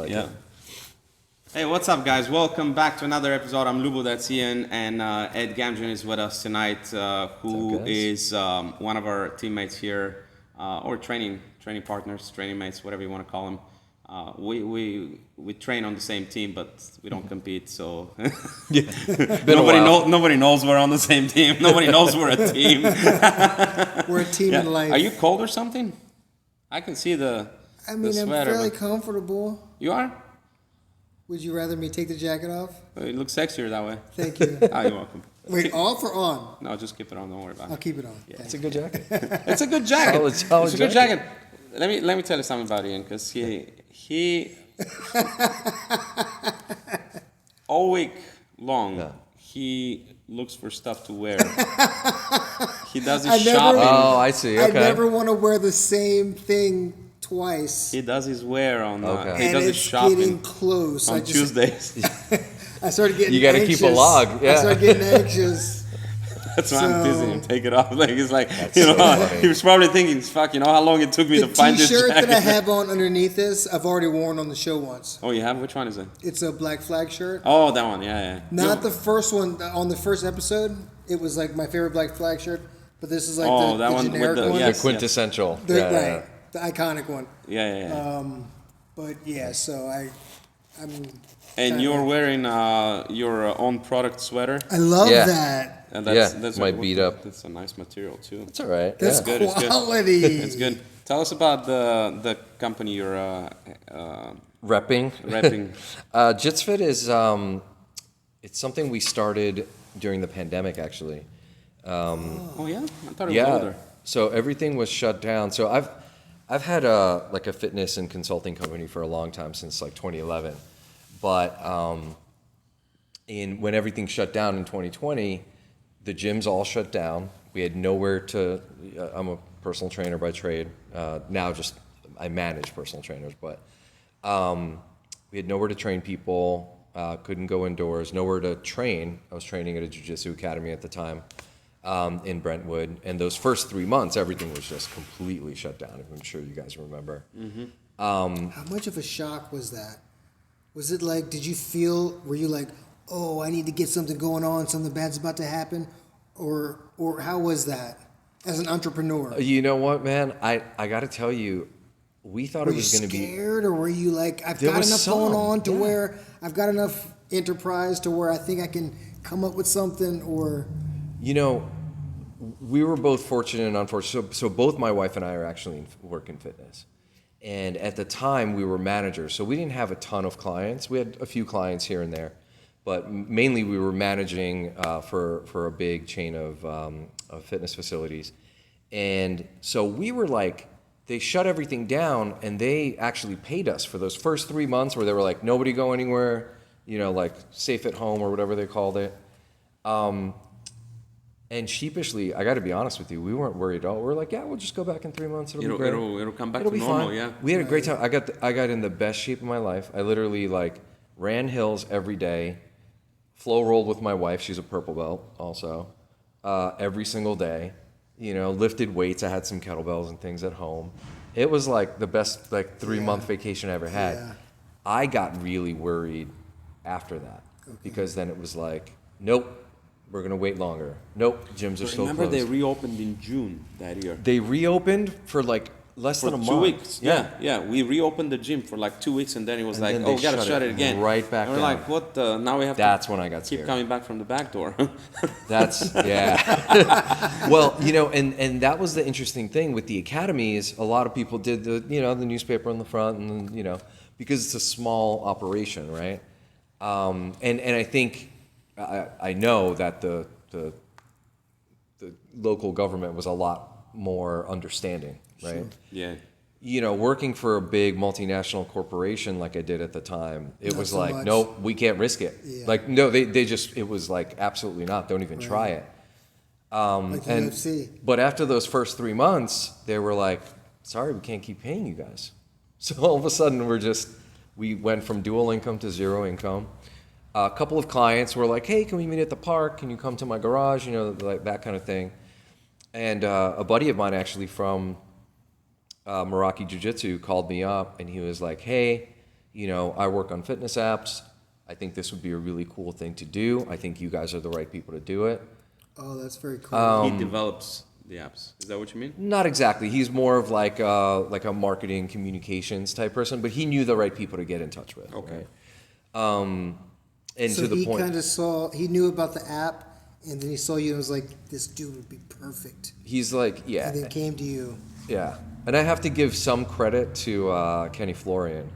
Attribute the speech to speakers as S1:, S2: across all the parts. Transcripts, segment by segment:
S1: like
S2: Yeah.
S1: it.
S2: Hey, what's up, guys? Welcome back to another episode. I'm Lubo, that's Ian, and Ed Gamjan is with us tonight, who is one of our teammates here, or training partners, training mates, whatever you want to call them. We train on the same team, but we don't compete. So nobody knows we're on the same team. Nobody knows we're a team.
S3: We're a team in life.
S2: Are you cold or something? I can see the sweater.
S3: I'm fairly comfortable.
S2: You are?
S3: Would you rather me take the jacket off?
S2: It looks sexier that way.
S3: Thank you.
S2: Oh, you're welcome.
S3: Wait, off or on?
S2: No, just keep it on. Don't worry about it.
S3: I'll keep it on.
S2: Yeah.
S1: It's a good jacket.
S2: It's a good jacket.
S1: Solid
S2: It's a good jacket. Let me tell you something about Ian, because he all week long he looks for stuff to wear. He does his shopping.
S1: Oh, I see. Okay.
S3: I never want to wear the same thing twice.
S2: He does his wear on. He
S3: and
S2: does his
S3: it's
S2: shopping
S3: getting close.
S2: on Tuesdays.
S3: I started getting.
S1: You got to
S3: anxious.
S1: keep a log. Yeah.
S3: I started getting anxious.
S2: That's why I'm teasing him. Take it off. Like he's like,
S1: so
S2: he was probably thinking, "Fuck, you know how long it took me to find this jacket."
S3: The T-shirt that I have on underneath this, I've already worn on the show once.
S2: Oh, you have? Which one is it?
S3: It's a Black Flag shirt.
S2: Oh, that one. Yeah.
S3: Not the first one. On the first episode, it was like my favorite Black Flag shirt. But this is like the generic one.
S1: The quintessential.
S3: The iconic one.
S2: Yeah.
S3: But yeah, so I'm.
S2: And you're wearing your own product sweater.
S3: I love that.
S2: And
S1: that's my beat up.
S2: That's a nice material too.
S1: It's all right.
S3: That's
S2: good.
S3: quality.
S2: It's good. Tell us about the company you're
S1: Repping. JitsFit is it's something we started during the pandemic, actually.
S2: Oh yeah, I thought it was older.
S1: So everything was shut down. So I've had a fitness and consulting company for a long time, since like 2011. But when everything shut down in 2020, the gyms all shut down. We had nowhere to. I'm a personal trainer by trade. Now I manage personal trainers, but we had nowhere to train people. Couldn't go indoors. Nowhere to train. I was training at a jiu-jitsu academy at the time in Brentwood, and those first 3 months, everything was just completely shut down. I'm sure you guys remember.
S2: Mm-hmm.
S3: How much of a shock was that? Was it like? Were you like, oh, I need to get something going on, something bad's about to happen? Or how was that as an entrepreneur?
S1: You know what, man? I got to tell you, we thought it was going to be...
S3: Were you scared, or were you like, I've got enough going on to where I've got enough enterprise to where I think I can come up with something, or...
S1: You know, we were both fortunate and unfortunate. So both my wife and I are actually work in fitness. And at the time, we were managers, so we didn't have a ton of clients. We had a few clients here and there. But mainly we were managing for a big chain of fitness facilities. And so we were like, they shut everything down, and they actually paid us for those first 3 months where they were like, nobody go anywhere, like safe at home or whatever they called it. And sheepishly, I got to be honest with you, we weren't worried at all. We were like, yeah, we'll just go back in 3 months. It'll be great.
S2: It'll come back to normal,
S1: fine.
S2: yeah.
S1: We had a great time. I got in the best shape of my life. I literally ran hills every day. Flow rolled with my wife. She's a purple belt also. Every single day, lifted weights. I had some kettlebells and things at home. It was like the best 3-month vacation I ever had.
S3: Yeah.
S1: I got really worried after that because then it was like, nope, we're going to wait longer. Nope, gyms are still closed.
S2: Remember they reopened in June that year.
S1: They reopened for less than a month.
S2: 2 weeks. Yeah. We reopened the gym for 2 weeks, and then it was we gotta shut it again.
S1: Right back
S2: and we're
S1: down.
S2: like, what the? Now we have
S1: That's
S2: to
S1: when I got
S2: keep
S1: scared.
S2: coming back from the back door.
S1: Well, and that was the interesting thing with the academies. A lot of people did the newspaper on the front, and because it's a small operation, right? And I think I know that the local government was a lot more understanding, right?
S2: Sure.
S1: Yeah. Working for a big multinational corporation like I did at the time, it
S3: Not
S1: was
S3: so
S1: like,
S3: much.
S1: nope, we can't risk it.
S3: Yeah.
S1: No, it was like, absolutely not. Don't even try it.
S3: Like UFC.
S1: But after those first 3 months, they were like, sorry, we can't keep paying you guys. So all of a sudden, we went from dual income to zero income. A couple of clients were like, hey, can we meet at the park? Can you come to my garage? Like that kind of thing. And a buddy of mine actually from Meraki Jiu-Jitsu called me up, and he was like, hey, you know, I work on fitness apps. I think this would be a really cool thing to do. I think you guys are the right people to do it.
S3: Oh, that's very cool.
S2: He develops the apps. Is that what you mean?
S1: Not exactly. He's more of like a marketing communications type person, but he knew the right people to get in touch with.
S2: Okay.
S1: Right? And
S3: So
S1: to the
S3: he
S1: point,
S3: kind of saw, he knew about the app, and then he saw you and was like, this dude would be perfect.
S1: he's like, yeah,
S3: And then came to you.
S1: yeah. And I have to give some credit to Kenny Florian,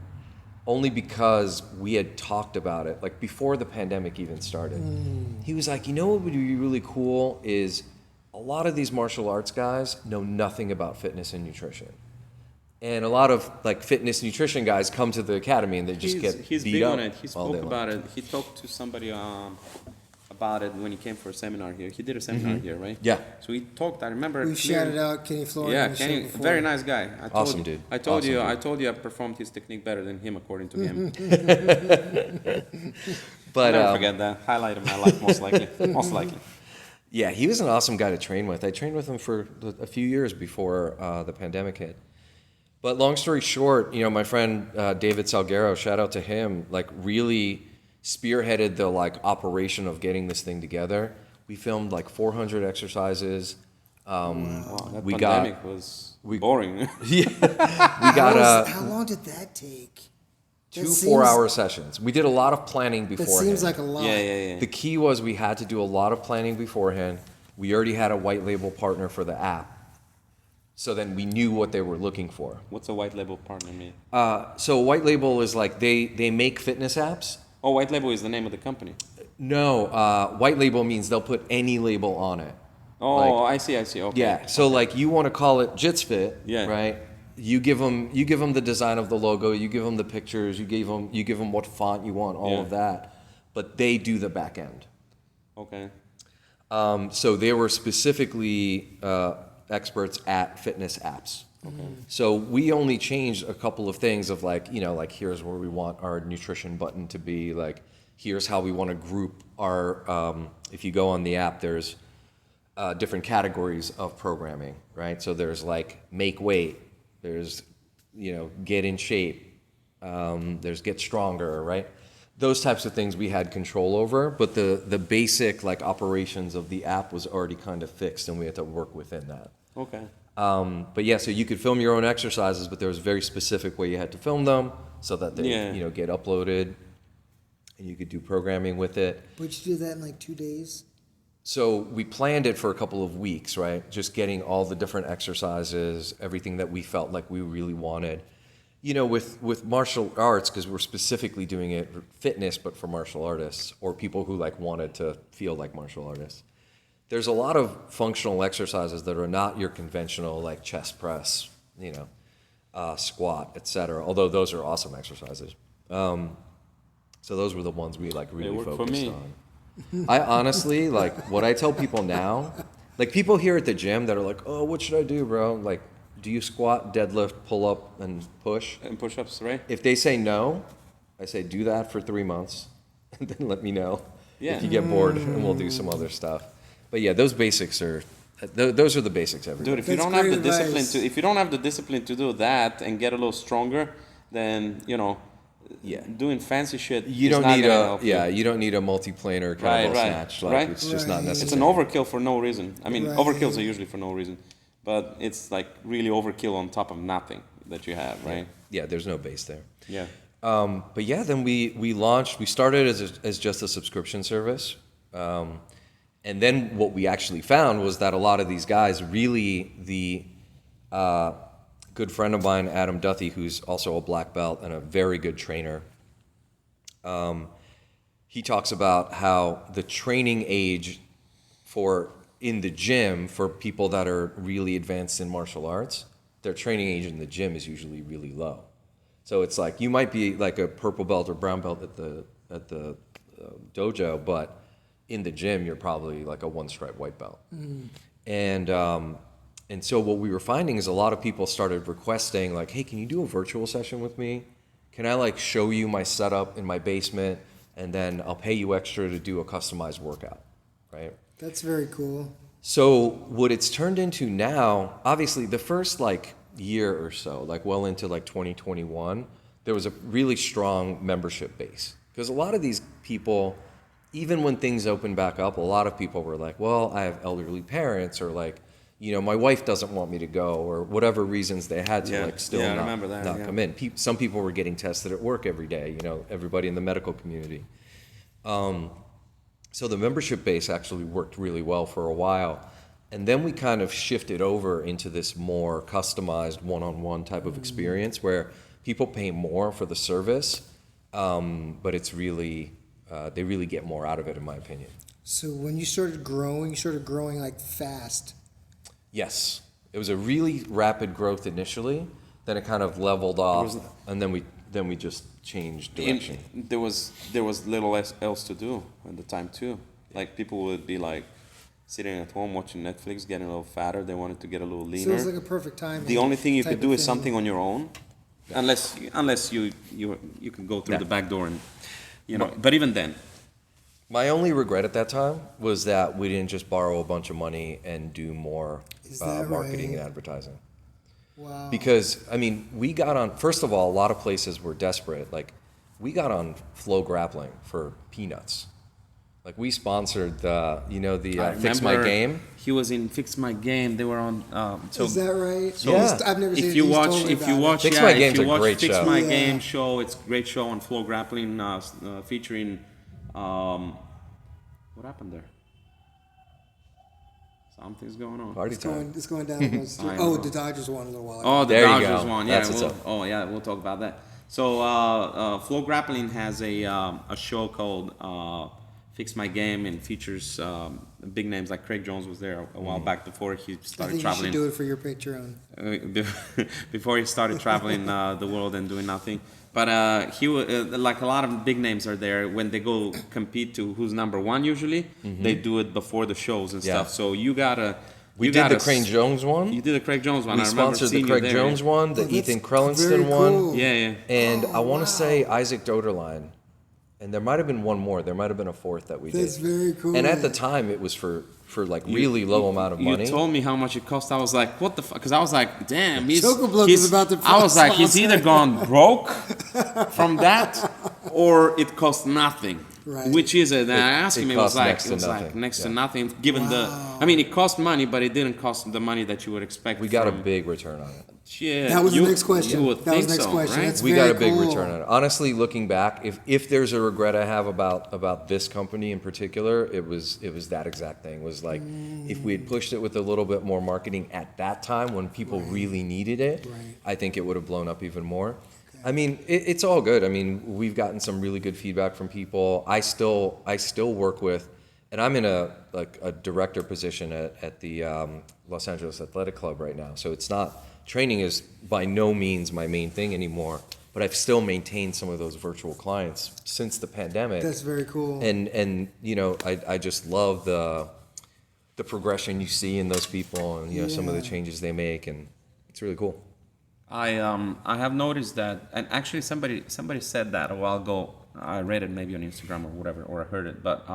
S1: only because we had talked about it, like before the pandemic even started. He was like, you know what would be really cool is a lot of these martial arts guys know nothing about fitness and nutrition. And a lot of like fitness nutrition guys come to the academy and they just
S2: He's
S1: beat
S2: big
S1: up
S2: on it. He
S1: all day
S2: spoke
S1: long.
S2: about it. He talked to somebody about it when he came for a seminar here. He did a seminar here, right?
S1: Yeah.
S2: So he talked. I remember.
S3: We
S2: clearly-
S3: shouted out Kenny Florian.
S2: Yeah,
S3: on the show
S2: Kenny,
S3: before.
S2: very nice guy. I told
S1: Awesome
S2: you,
S1: dude.
S2: I told
S1: Awesome
S2: you,
S1: dude.
S2: I told you, I performed his technique better than him, according to him.
S1: But
S2: I'll never forget that. Highlight of my life, most likely. Most likely.
S1: yeah, he was an awesome guy to train with. I trained with him for a few years before the pandemic hit. But long story short, you know, my friend David Salguero, shout out to him, like really spearheaded the like operation of getting this thing together. We filmed like 400 exercises.
S2: Wow, that
S1: We
S2: pandemic was boring.
S1: We got
S3: How long did that take? That
S1: two
S3: seems-
S1: 4-hour sessions. We did a lot of planning
S3: That
S1: beforehand.
S3: seems like a lot.
S2: yeah.
S1: The key was we had to do a lot of planning beforehand. We already had a white label partner for the app. So then we knew what they were looking for.
S2: What's a white label partner mean?
S1: So white label is like they make fitness apps.
S2: Oh, white label is the name of the company.
S1: No, white label means they'll put any label on it.
S2: Oh, I see. Okay.
S1: Yeah. So like you want to call it JitsFit,
S2: Yeah.
S1: right? You give them the design of the logo, you give them the pictures, you give them what font you want, all
S2: Yeah.
S1: of that, but they do the back end.
S2: Okay.
S1: So they were specifically experts at fitness apps.
S2: Okay.
S1: So we only changed a couple of things of like, you know, like here's where we want our nutrition button to be, like here's how we want to group our, if you go on the app, there's different categories of programming, right? So there's like make weight, there's, you know, get in shape, there's get stronger, right? Those types of things we had control over, but the basic like operations of the app was already kind of fixed and we had to work within that.
S2: Okay.
S1: But yeah, so you could film your own exercises, but there was a very specific way you had to film them so that they,
S2: Yeah.
S1: you know, get uploaded and you could do programming with it.
S3: Would you do that in like 2 days?
S1: So we planned it for a couple of weeks, right? Just getting all the different exercises, everything that we felt like we really wanted. You know, with martial arts, because we're specifically doing it for fitness, but for martial artists or people who like wanted to feel like martial artists. There's a lot of functional exercises that are not your conventional like chest press, you know, squat, etc. Although those are awesome exercises. So those were the ones we like really
S2: worked for
S1: focused
S2: me.
S1: on. I honestly, like, what I tell people now, like, people here at the gym that are like, oh, what should I do, bro? Like, do you squat, deadlift, pull up, and push?
S2: And push-ups, right?
S1: If they say no, I say, do that for 3 months, and then let me know
S2: Yeah.
S1: if you get bored, and we'll do some other stuff. But yeah, those basics are, those are the basics every
S2: Dude,
S1: day.
S2: if you
S3: That's
S2: don't have the
S3: great
S2: discipline
S3: advice.
S2: if you don't have the discipline to do that and get a little stronger, then you know,
S1: Yeah.
S2: doing fancy shit.
S1: You
S2: is
S1: don't
S2: not
S1: need
S2: gonna
S1: a,
S2: help you.
S1: yeah, you don't need a multi-planar kettlebell snatch. Like,
S2: right.
S1: it's just not
S3: Right.
S1: necessary.
S2: It's an overkill for no reason. I mean,
S3: Right.
S2: overkills are usually for no reason, but it's like really overkill on top of nothing that you have, right?
S1: Yeah, there's no base there.
S2: Yeah.
S1: But yeah, then we launched. We started as just a subscription service, and then what we actually found was that a lot of these guys really the good friend of mine, Adam Duthie, who's also a black belt and a very good trainer. He talks about how the training age for in the gym for people that are really advanced in martial arts, their training age in the gym is usually really low. So it's like you might be like a purple belt or brown belt at the dojo, but in the gym you're probably like a one-stripe white belt. And so what we were finding is a lot of people started requesting like, hey, can you do a virtual session with me? Can I like show you my setup in my basement and then I'll pay you extra to do a customized workout, right?
S3: That's very cool.
S1: So what it's turned into now, obviously the first like year or so, like well into like 2021, there was a really strong membership base. Because a lot of these people, even when things opened back up, a lot of people were like, well, I have elderly parents, or like, you know, my wife doesn't want me to go, or whatever reasons they had to like still not come in. Some people were getting tested at work every day, you know, everybody in the medical community. So the membership base actually worked really well for a while. And then we kind of shifted over into this more customized one-on-one type of experience where people pay more for the service, but it's really, they really get more out of it, in my opinion.
S3: So when you started growing like fast.
S1: Yes. It was a really rapid growth initially, then it kind of leveled off, and then we just changed direction.
S2: There was little else to do at the time too. Like people would be like sitting at home watching Netflix, getting a little fatter. They wanted to get a little leaner.
S3: So it was like a perfect time.
S2: The only thing you could do is something on your own, unless you can go through the back door and, you know. But even then,
S1: my only regret at that time was that we didn't just borrow a bunch of money and do more marketing and advertising.
S3: Wow.
S1: Because, I mean, we got on, first of all, a lot of places were desperate. Like, we got on Flow Grappling for peanuts. Like, we sponsored the, you know, the Fix My Game.
S2: He was in Fix My Game. They were on.
S3: Is that right?
S1: So yeah.
S3: I've never seen it.
S2: If you watch
S1: Fix My Game's a great
S2: Fix
S1: show.
S2: My Game show, it's a great show on Flow Grappling, featuring. What happened there? Something's going on.
S1: Party time.
S3: It's going down. The Dodgers won a little while ago.
S2: Oh, the
S1: there
S2: Dodgers won. Yeah,
S1: That's
S2: we'll talk about that. So, Flow Grappling has a show called Fix My Game, and features big names like Craig Jones was there a while back before he started traveling.
S3: You should do it for your Patreon.
S2: Before he started traveling the world and doing nothing. But he like a lot of big names are there. When they go compete to who's number one, usually they do it before the shows and stuff. So you gotta.
S1: We did the Craig Jones one.
S2: You did the Craig Jones one.
S1: We sponsored the Craig Jones one, the Ethan Krellinston one.
S2: Yeah.
S1: And I want to say Isaac Doderlein. And there might have been one more. There might have been a fourth that we did.
S3: That's very cool.
S1: And at the time, it was for like really low amount of money.
S2: You told me how much it cost. I was like, what the fuck? Because I was like, damn, he's
S3: about to.
S2: I was like, he's either gone broke from that, or it cost nothing.
S3: Right.
S2: Which is it? And I asked him, it was like next to
S1: Yeah.
S2: nothing. Given I mean, it cost money, but it didn't cost the money that you would expect.
S1: We got a big return on it.
S2: Yeah,
S3: that was the next question.
S2: You would think so, right?
S3: That's
S1: We got a big
S3: cool.
S1: return on it. Honestly, looking back, if there's a regret I have about this company in particular, it was that exact thing. Was like, if we had pushed it with a little bit more marketing at that time when people really needed it, I think it would have blown up even more. I mean, it's all good. I mean, we've gotten some really good feedback from people. I still work with, and I'm in a director position at the Los Angeles Athletic Club right now. So it's not. Training is by no means my main thing anymore, but I've still maintained some of those virtual clients since the pandemic.
S3: That's very cool.
S1: And you know, I just love the progression you see in those people, and you know some of the changes they make, and it's really cool.
S2: I have noticed that, and actually somebody said that a while ago. I read it maybe on Instagram or whatever, or I heard it. But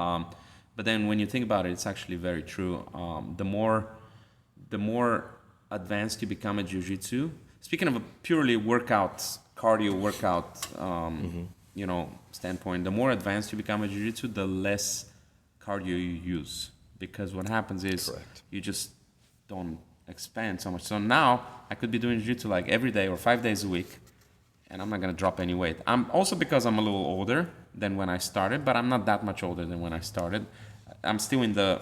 S2: then when you think about it, it's actually very true. The more advanced you become at jiu-jitsu, speaking of a purely cardio workout, you know, standpoint, the more advanced you become at jiu-jitsu, the less cardio you use, because what happens is you just don't expand so much. So now I could be doing jiu-jitsu like every day or 5 days a week, and I'm not gonna drop any weight. I'm also, because I'm a little older than when I started, but I'm not that much older than when I started. I'm still in the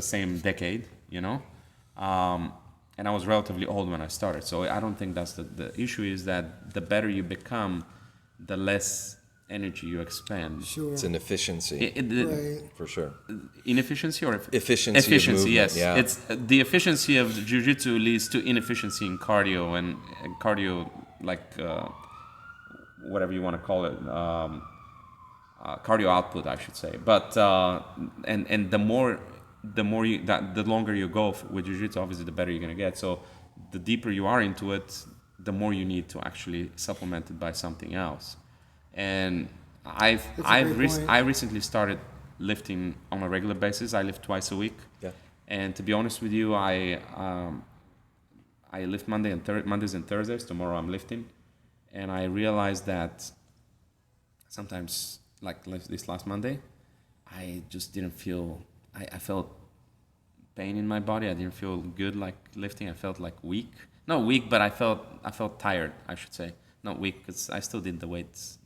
S2: same decade, you know. And I was relatively old when I started, so I don't think that's the issue. Is that the better you become, the less energy you expend.
S3: Sure.
S1: It's an efficiency, for sure.
S2: Inefficiency or
S1: efficiency?
S2: Efficiency, yes.
S1: Yeah.
S2: It's the efficiency of jiu-jitsu leads to inefficiency in cardio, and cardio, like whatever you want to call it, cardio output, I should say. But and the longer you go with jiu-jitsu, obviously the better you're gonna get. So the deeper you are into it, the more you need to actually supplement it by something else. And I recently started lifting on a regular basis. I lift twice a week.
S1: Yeah.
S2: And to be honest with you, I lift Mondays and Thursdays. Tomorrow I'm lifting, and I realized that sometimes, like this last Monday, I just didn't feel. I felt pain in my body. I didn't feel good like lifting. I felt like weak. Not weak, but I felt tired. I should say, not weak, because I still did the weights.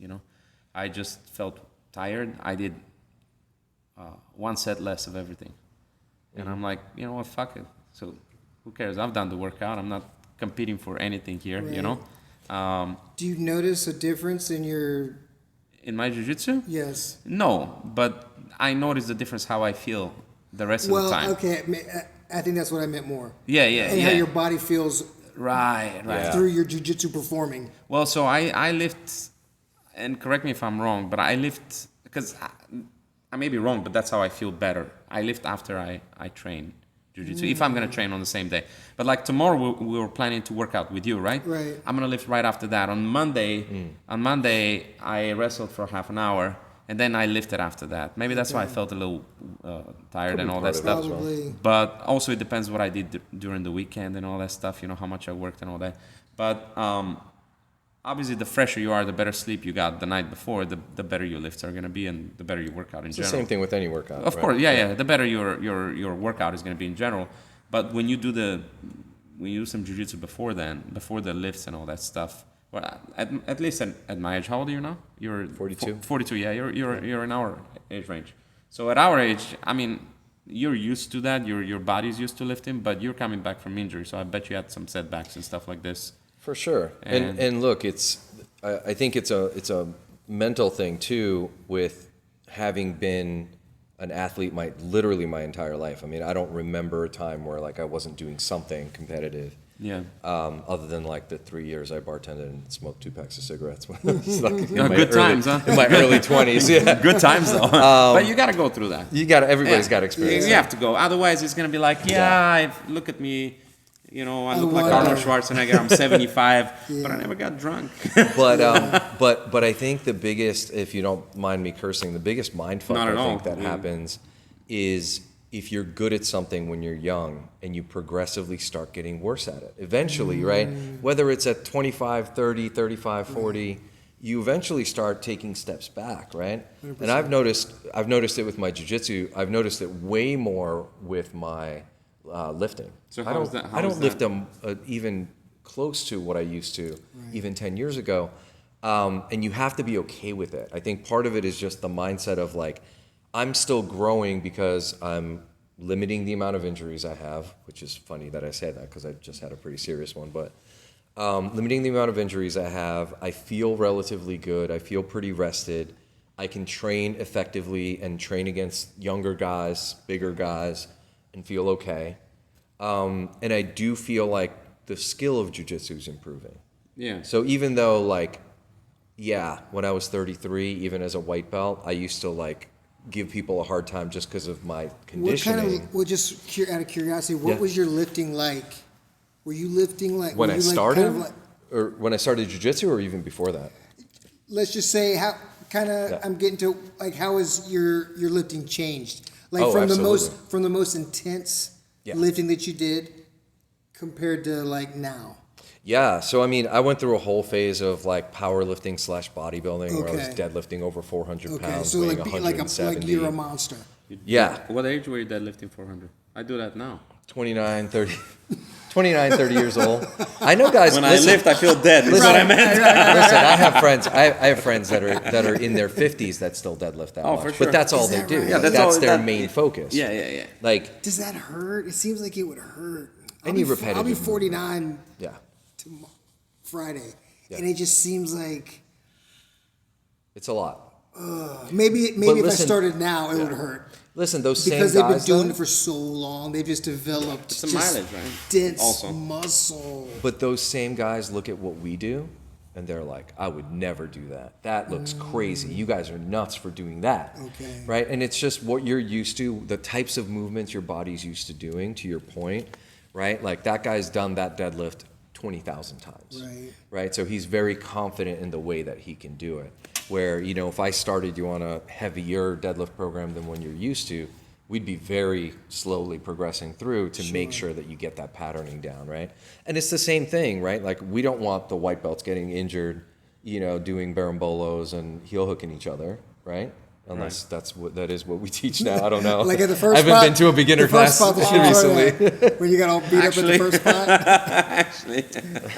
S2: I just felt tired. I did one set less of everything, and I'm like, you know what, fuck it. So who cares? I've done the workout. I'm not competing for anything here.
S3: Right. Do you notice a difference
S2: in my jiu-jitsu?
S3: Yes.
S2: No, but I notice the difference how I feel the rest of the time.
S3: Well, okay, I think that's what I meant more.
S2: Yeah.
S3: And how your body feels
S2: Right.
S3: through your jiu-jitsu performing.
S2: Well, so I lift, and correct me if I'm wrong, but I lift, because I may be wrong, but that's how I feel better. I lift after I train jiu-jitsu, if I'm going to train on the same day. But like tomorrow, we were planning to work out with you, right?
S3: Right.
S2: I'm going to lift right after that. On Monday, I wrestled for half an hour, and then I lifted after that. Maybe that's why I felt a little tired and all that stuff.
S3: Probably.
S2: But also it depends what I did during the weekend and all that stuff, how much I worked and all that. But obviously the fresher you are, the better sleep you got the night before, the better your lifts are going to be, and the better your workout in general.
S1: It's the same thing with any workout.
S2: Of course, yeah. The better your workout is going to be in general. But when you do some jiu-jitsu before the lifts and all that stuff, well, at least at my age, how old are you now? You're
S1: 42.
S2: 42, yeah. You're in our age range. So at our age, I mean, you're used to that. Your body's used to lifting, but you're coming back from injury. So I bet you had some setbacks and stuff like this.
S1: For sure. And look, I think it's a mental thing too, with having been an athlete literally my entire life. I mean, I don't remember a time where like I wasn't doing something competitive.
S2: Yeah.
S1: Other than like the 3 years I bartended and smoked 2 packs of cigarettes when I was like in my early 20s. Yeah.
S2: Good times though. But you got to go through that.
S1: Everybody's got to experience.
S2: You have to go. Otherwise, it's gonna be like, look at me. I look like Arnold Schwarzenegger. I'm 75, but I never got drunk.
S1: But I think the biggest, if you don't mind me cursing, the biggest mind fuck I think that happens is if you're good at something when you're young and you progressively start getting worse at it. Eventually, right? Whether it's at 25, 30, 35, 40, you eventually start taking steps back, right? 100%. And I've noticed it with my jiu-jitsu. I've noticed it way more with my lifting.
S2: So
S1: I don't lift them even close to what I used to even 10 years ago. And you have to be okay with it. I think part of it is just the mindset of like, I'm still growing because I'm limiting the amount of injuries I have, which is funny that I say that because I just had a pretty serious one, but limiting the amount of injuries I have. I feel relatively good. I feel pretty rested. I can train effectively and train against younger guys, bigger guys, and feel okay. And I do feel like the skill of jiu-jitsu is improving.
S2: Yeah.
S1: So even though when I was 33, even as a white belt, I used to give people a hard time just because of my conditioning.
S3: Just out of curiosity, what was your lifting like? Were you lifting like...
S1: When I started? Or when I started jiu-jitsu or even before that?
S3: Let's just say I'm getting to how has your lifting changed? From the most intense lifting that you did compared to now.
S1: Yeah, so I mean, I went through a whole phase of powerlifting / bodybuilding where I was deadlifting over 400 pounds, weighing 170.
S3: Like you're a monster.
S1: Yeah.
S2: What age were you deadlifting 400? I do that now.
S1: 29, 30 years old. I know guys.
S2: When I lift, I feel dead. That's what I meant.
S1: Listen, I have friends. I have friends that are in their 50s that still deadlift that much. For sure. But that's all they do.
S3: Right?
S1: Yeah, that's their main focus.
S2: Yeah.
S3: Does that hurt? It seems like it would hurt.
S1: I'll
S3: be 49.
S1: Yeah.
S3: Friday, and it just seems like
S1: it's a lot.
S3: Maybe if I started now, it would hurt.
S1: Listen, those same
S3: because
S1: guys,
S3: they've been doing it for so long, they've just developed
S2: it's a mileage, right?
S3: Dense muscle.
S1: But those same guys look at what we do, and they're like, "I would never do that. That looks crazy. You guys are nuts for doing that."
S3: Okay.
S1: Right, and it's just what you're used to, the types of movements your body's used to doing. To your point, right? Like that guy's done that deadlift 20,000 times. Right. So he's very confident in the way that he can do it. Where, if I started you on a heavier deadlift program than one you're used to, we'd be very slowly progressing through to make sure that you get that patterning down, right? And it's the same thing, right? Like we don't want the white belts getting injured doing barambolos and heel hooking each other, right? Unless that is what we teach now. I don't know.
S3: Like at the first
S1: I haven't
S3: spot,
S1: been to a beginner
S3: the first
S1: class
S3: spot that you
S1: recently.
S3: when you got all beat up at the first spot.
S2: Actually.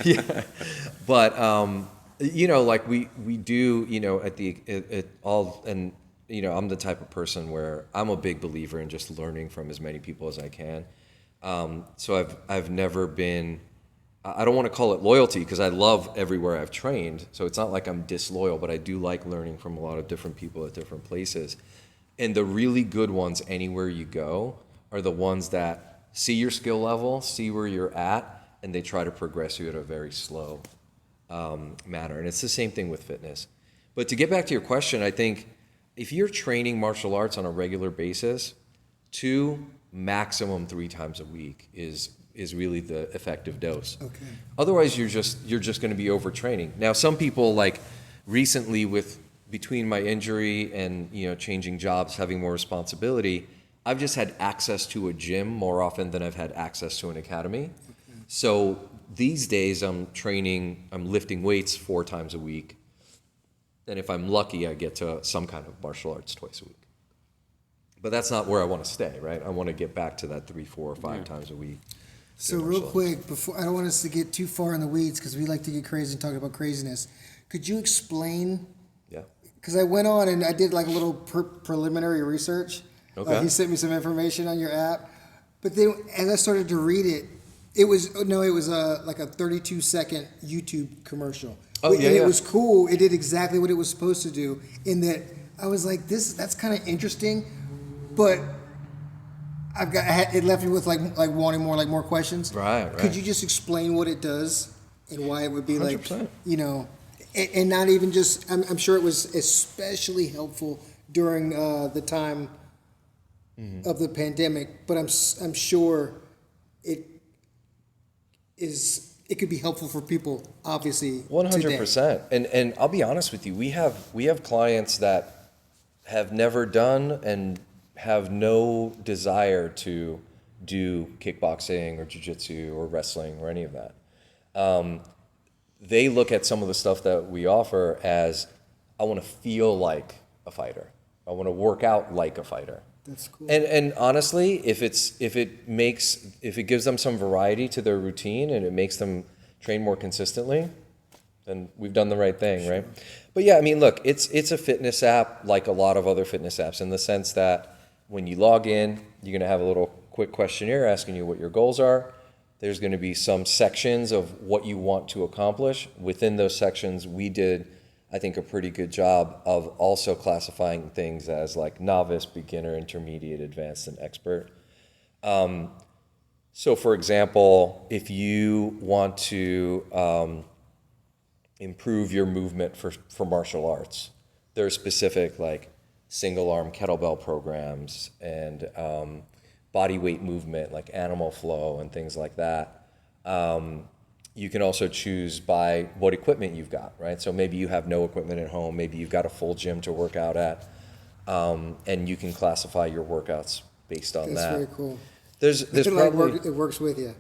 S1: Yeah, but like we do, at all, and I'm the type of person where I'm a big believer in just learning from as many people as I can. So I've never been. I don't want to call it loyalty because I love everywhere I've trained. So it's not like I'm disloyal, but I do like learning from a lot of different people at different places. And the really good ones anywhere you go are the ones that see your skill level, see where you're at, and they try to progress you at a very slow manner. And it's the same thing with fitness. But to get back to your question, I think if you're training martial arts on a regular basis, 2, maximum 3 times a week is really the effective dose.
S3: Okay.
S1: Otherwise, you're just going to be overtraining. Now, some people, like recently between my injury and changing jobs, having more responsibility, I've just had access to a gym more often than I've had access to an academy. Okay. So these days I'm lifting weights 4 times a week. And if I'm lucky, I get to some kind of martial arts twice a week. But that's not where I want to stay, right? I want to get back to that 3, 4, or 5 times a week.
S3: So real quick, before I don't want us to get too far in the weeds because we like to get crazy and talk about craziness. Could you explain?
S1: Yeah.
S3: Because I went on and I did like a little preliminary research.
S1: Okay.
S3: He sent me some information on your app, but then as I started to read it, it was like a 32-second YouTube commercial.
S1: Oh yeah.
S3: And it was cool. It did exactly what it was supposed to do. In that I was like, that's kind of interesting, but. It left me with like wanting more questions.
S1: Right.
S3: Could you just explain what it does and why it would be
S1: 100%.
S3: and not even just? I'm sure it was especially helpful during the time of the pandemic, but I'm sure it could be helpful for people. Obviously,
S1: 100%. And I'll be honest with you, we have clients that have never done and have no desire to do kickboxing or jiu-jitsu or wrestling or any of that. They look at some of the stuff that we offer as, I want to feel like a fighter. I want to work out like a fighter.
S3: That's cool.
S1: And honestly, if it gives them some variety to their routine and it makes them train more consistently, then we've done the right thing, right? But yeah, I mean, look, it's a fitness app like a lot of other fitness apps in the sense that when you log in, you're going to have a little quick questionnaire asking you what your goals are. There's going to be some sections of what you want to accomplish. Within those sections, we did, I think, a pretty good job of also classifying things as like novice, beginner, intermediate, advanced, and expert. So for example, if you want to improve your movement for martial arts, there are specific like single arm kettlebell programs and body weight movement like animal flow and things like that. You can also choose by what equipment you've got, right? So maybe you have no equipment at home, maybe you've got a full gym to work out at, and you can classify your workouts based on that.
S3: That's very cool.
S1: There's probably
S3: it works with you.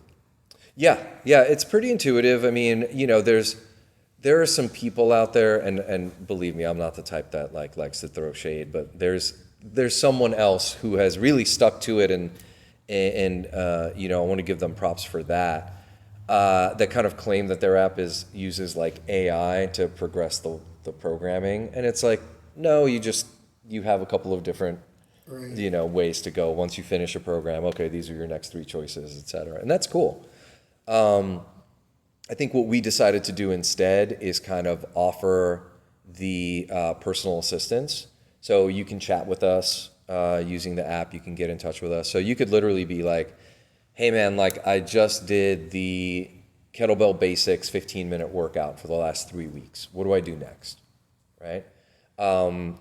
S1: Yeah, it's pretty intuitive. I mean, there are some people out there, and believe me, I'm not the type that likes to throw shade, but there's someone else who has really stuck to it, and I want to give them props for that. That kind of claim that their app uses like AI to progress the programming, and it's like, no, you have a couple of different ways to go. Once you finish a program, okay, these are your next 3 choices, etc., and that's cool. I think what we decided to do instead is kind of offer the personal assistance. So you can chat with us using the app. You can get in touch with us. So you could literally be like, hey man, like I just did the kettlebell basics 15-minute workout for the last 3 weeks. What do I do next? Right?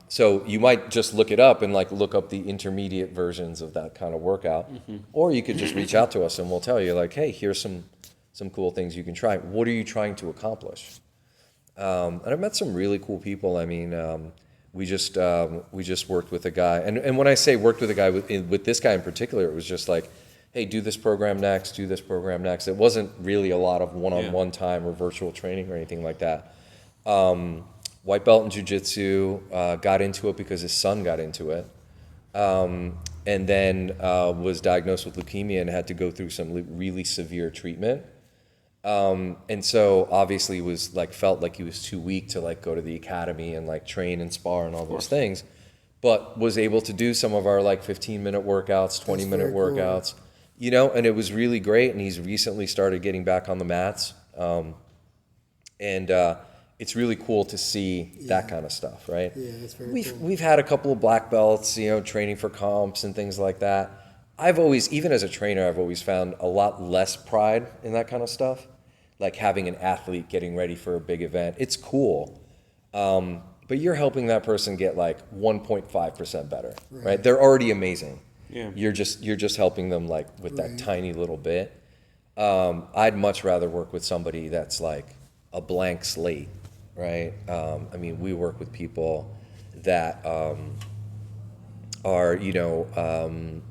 S1: So you might just look it up and like look up the intermediate versions of that kind of workout. Mm-hmm. Or you could just reach out to us and we'll tell you like, hey, here's some cool things you can try. What are you trying to accomplish? And I've met some really cool people. I mean, we just worked with a guy, and when I say worked with a guy with this guy in particular, it was just like, hey, do this program next, do this program next. It wasn't really a lot of one-on-one time or virtual training or anything like that. white belt in jiu-jitsu, got into it because his son got into it, and then was diagnosed with leukemia and had to go through some really severe treatment. And so obviously was like felt like he was too weak to like go to the academy and like train and spar and all those things, but was able to do some of our like 15-minute workouts, 20-minute
S3: very cool.
S1: workouts, you know, and it was really great. And he's recently started getting back on the mats. And it's really cool to see that kind of stuff, right?
S3: Yeah, that's very
S1: We've
S3: cool.
S1: we've had a couple of black belts, you know, training for comps and things like that. I've always, even as a trainer, I've always found a lot less pride in that kind of stuff. Like having an athlete getting ready for a big event, it's cool, but you're helping that person get like 1.5% better, right? They're already amazing.
S2: Yeah.
S1: You're just helping them like with that
S3: Right.
S1: tiny little bit. I'd much rather work with somebody that's like a blank slate, right? I mean, we work with people that are, you know,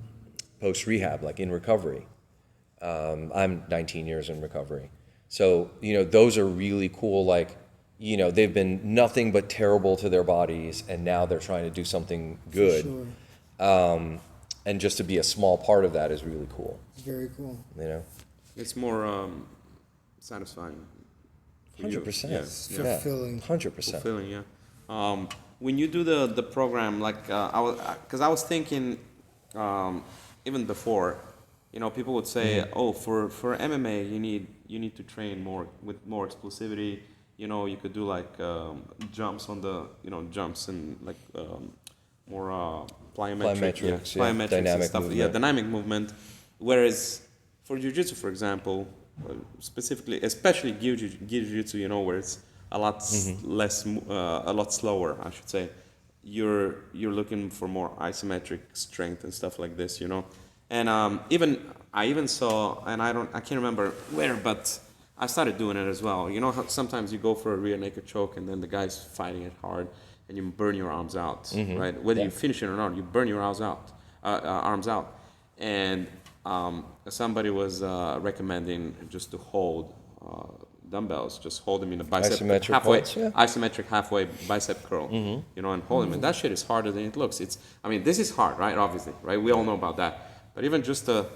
S1: post rehab, like in recovery. I'm 19 years in recovery. So, you know, those are really cool. Like, you know, they've been nothing but terrible to their bodies, and now they're trying to do something good.
S3: Sure.
S1: And just to be a small part of that is really cool,
S3: Very cool.
S1: you know?
S2: It's more satisfying. For you.
S1: 100%.
S2: Yeah.
S1: Yeah,
S3: Fulfilling.
S1: 100%.
S2: Fulfilling, yeah. When you do the program, like because I was thinking, even before, you know, people would say, oh, for MMA you need to train more with more explosivity. You know, you could do like jumps on the jumps and like more plyometrics,
S1: Dynamic
S2: and stuff.
S1: movement.
S2: Yeah, dynamic movement. Whereas for jiu-jitsu, for example, specifically, especially gi jiu-jitsu, you know, where it's a lot less, a lot slower, I should say. You're looking for more isometric strength and stuff like this, you know. And I even saw, and I can't remember where, but I started doing it as well. You know how sometimes you go for a rear naked choke and then the guy's fighting it hard and you burn your arms out, right? Whether you finish it or not, you burn your arms out. And somebody was recommending just to hold dumbbells, just hold them in a bicep
S1: Isometric
S2: halfway,
S1: holds, yeah.
S2: isometric halfway bicep curl, you know, and hold them. And that shit is harder than it looks. I mean, this is hard, right? Obviously, right? We all know about that. But even just a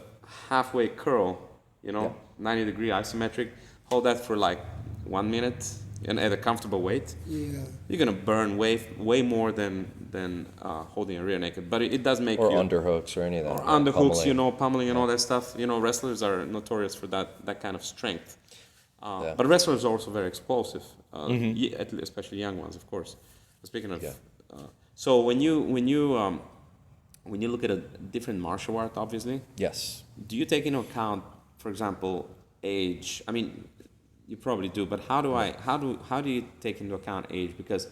S2: halfway curl, you know, 90-degree isometric, hold that for like 1 minute and at a comfortable weight.
S3: Yeah.
S2: You're gonna burn way more than holding a rear naked. But it does make
S1: Or
S2: you
S1: underhooks or any of that.
S2: or underhooks,
S1: Pummeling.
S2: you know, pummeling and all that stuff. You know, wrestlers are notorious for that kind of strength.
S1: Yeah.
S2: But wrestlers are also very explosive, especially young ones, of course. Speaking of, so when you look at a different martial art, obviously,
S1: Yes.
S2: do you take into account, for example, age? I mean, you probably do, but how do you take into account age? Because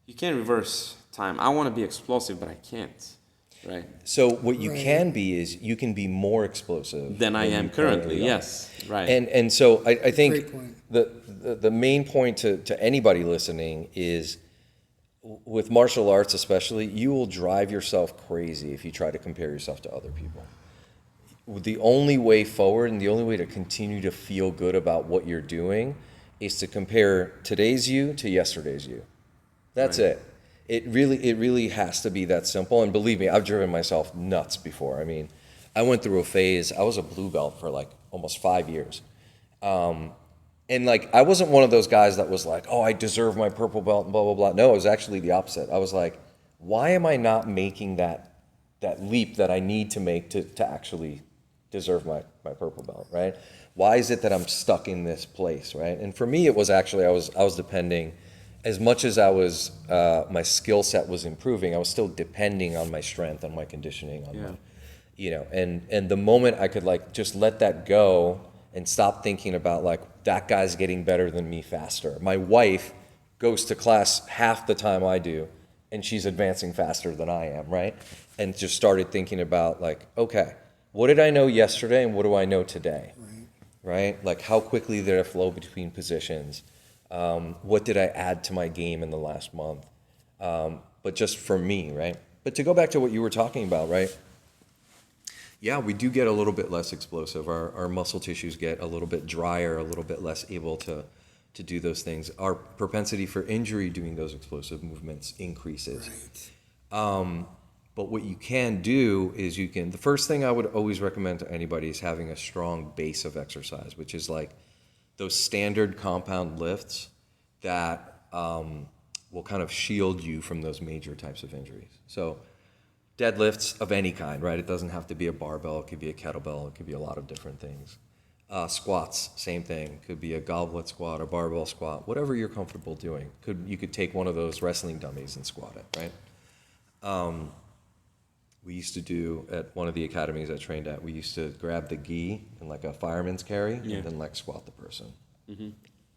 S2: you can't reverse time. I want to be explosive, but I can't, right?
S1: So what you
S3: Right.
S1: can be is you can be more explosive
S2: Than I
S1: than
S2: am
S1: you
S2: currently.
S1: are.
S2: Yes, right.
S1: And so I think
S3: Great point.
S1: the main point to anybody listening is with martial arts especially, you will drive yourself crazy if you try to compare yourself to other people. The only way forward and the only way to continue to feel good about what you're doing is to compare today's you to yesterday's you. That's
S2: Right.
S1: it. It really has to be that simple. And believe me, I've driven myself nuts before. I mean, I went through a phase. I was a blue belt for like almost 5 years. And like, I wasn't one of those guys that was like, oh, I deserve my purple belt and blah, blah, blah. No, it was actually the opposite. I was like, why am I not making that leap that I need to make to actually deserve my purple belt, right? Why is it that I'm stuck in this place, right? And for me, it was actually, I was depending, as much as I was, my skill set was improving, I was still depending on my strength, on my conditioning, on my, you know, and the moment I could like just let that go and stop thinking about like, that guy's getting better than me faster. My wife goes to class half the time I do, and she's advancing faster than I am, right? And just started thinking about like, okay, what did I know yesterday and what do I know today? Right? Like how quickly did I flow between positions? What did I add to my game in the last month? But just for me, right? But to go back to what you were talking about, right? Yeah, we do get a little bit less explosive. Our muscle tissues get a little bit drier, a little bit less able to to do those things, our propensity for injury doing those explosive movements increases.
S3: Right.
S1: But what you can do is the first thing I would always recommend to anybody is having a strong base of exercise, which is like those standard compound lifts that will kind of shield you from those major types of injuries. So deadlifts of any kind, right? It doesn't have to be a barbell. It could be a kettlebell. It could be a lot of different things. Squats, same thing. Could be a goblet squat, a barbell squat, whatever you're comfortable doing. You could take one of those wrestling dummies and squat it, right? We used to do at one of the academies I trained at, we used to grab the gi and like a fireman's carry and then like squat the person.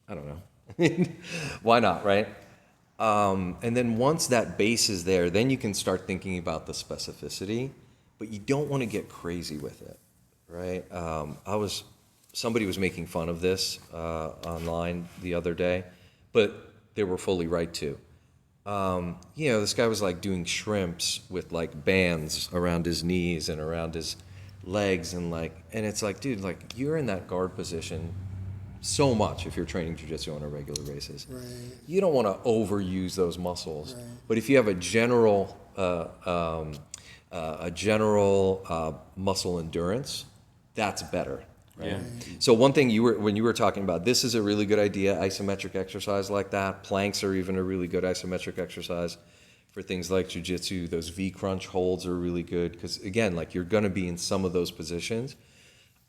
S1: I don't know. Why not, right? And then once that base is there, then you can start thinking about the specificity, but you don't want to get crazy with it, right? Somebody was making fun of this online the other day, but they were fully right too. This guy was like doing shrimps with like bands around his knees and around his legs and it's like, dude, like you're in that guard position so much if you're training jiu-jitsu on a regular basis.
S3: Right.
S1: You don't want to overuse those muscles.
S3: Right.
S1: But if you have a general muscle endurance, that's better. Right?
S2: Yeah.
S1: So one thing when you were talking about, this is a really good idea, isometric exercise like that. Planks are even a really good isometric exercise for things like jiu-jitsu. Those V-crunch holds are really good because, again, like you're going to be in some of those positions.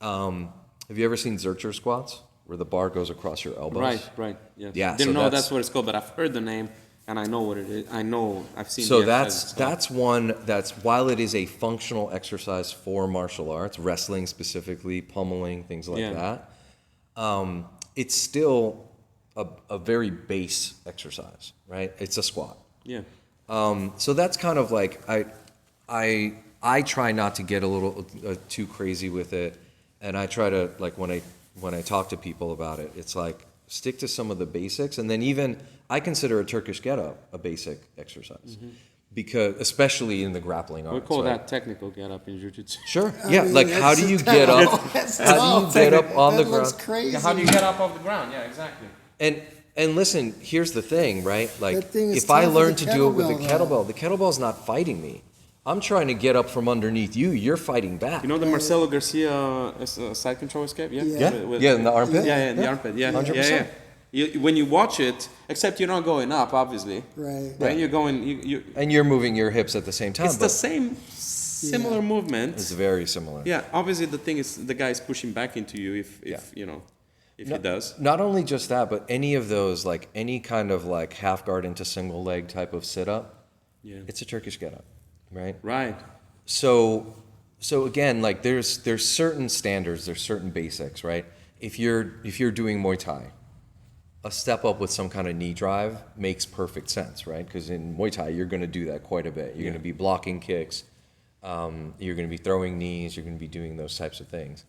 S1: Have you ever seen Zercher squats where the bar goes across your elbows?
S2: Right, yes.
S1: Yeah,
S2: Didn't
S1: so
S2: know that's what it's called, but I've heard the name and I know what it is. I've seen
S1: So
S2: the exercises.
S1: that's one that's, while it is a functional exercise for martial arts, wrestling specifically, pummeling, things like that, it's still a very base exercise, right? It's a squat.
S2: Yeah.
S1: So that's kind of like, I try not to get a little too crazy with it, and I try to, like, when I talk to people about it, it's like, stick to some of the basics, and then even I consider a Turkish get-up a basic exercise, because especially in the grappling arts.
S2: We call
S1: right?
S2: that technical get-up in jiu-jitsu.
S1: Sure.
S3: I
S1: Yeah.
S3: mean,
S1: Like, how do you get up? How do you get up on the
S3: That looks
S1: ground?
S3: crazy.
S2: How do you get up off the ground? Yeah, exactly.
S1: And listen, here's the thing, right? Like,
S3: That thing is
S1: if I
S3: tough with
S1: learn
S3: the
S1: to do it with the
S3: kettlebell,
S1: kettlebell, the kettlebell's not fighting me. I'm trying to get up from underneath you. You're fighting back.
S2: You know the Marcelo Garcia side control escape? Yeah.
S3: Yeah.
S1: Yeah, in the armpit?
S2: Yeah, in the armpit. Yeah,
S1: 100%.
S2: When you watch it, except you're not going up, obviously.
S3: Right.
S2: Right. You're going.
S1: And you're moving your hips at the same time.
S2: It's
S1: but
S2: the same similar movement.
S1: It's very similar.
S2: Yeah. Obviously, the thing is the guy is pushing back into you if he does.
S1: Not only just that, but any of those, like any kind of like half guard into single leg type of sit up, it's a Turkish get up, right?
S2: Right.
S1: So again, like there's certain standards, there's certain basics, right? If you're doing Muay Thai, a step up with some kind of knee drive makes perfect sense, right? Because in Muay Thai, you're going to do that quite a bit. You're going to be blocking kicks, you're going to be throwing knees, you're going to be doing those types of things.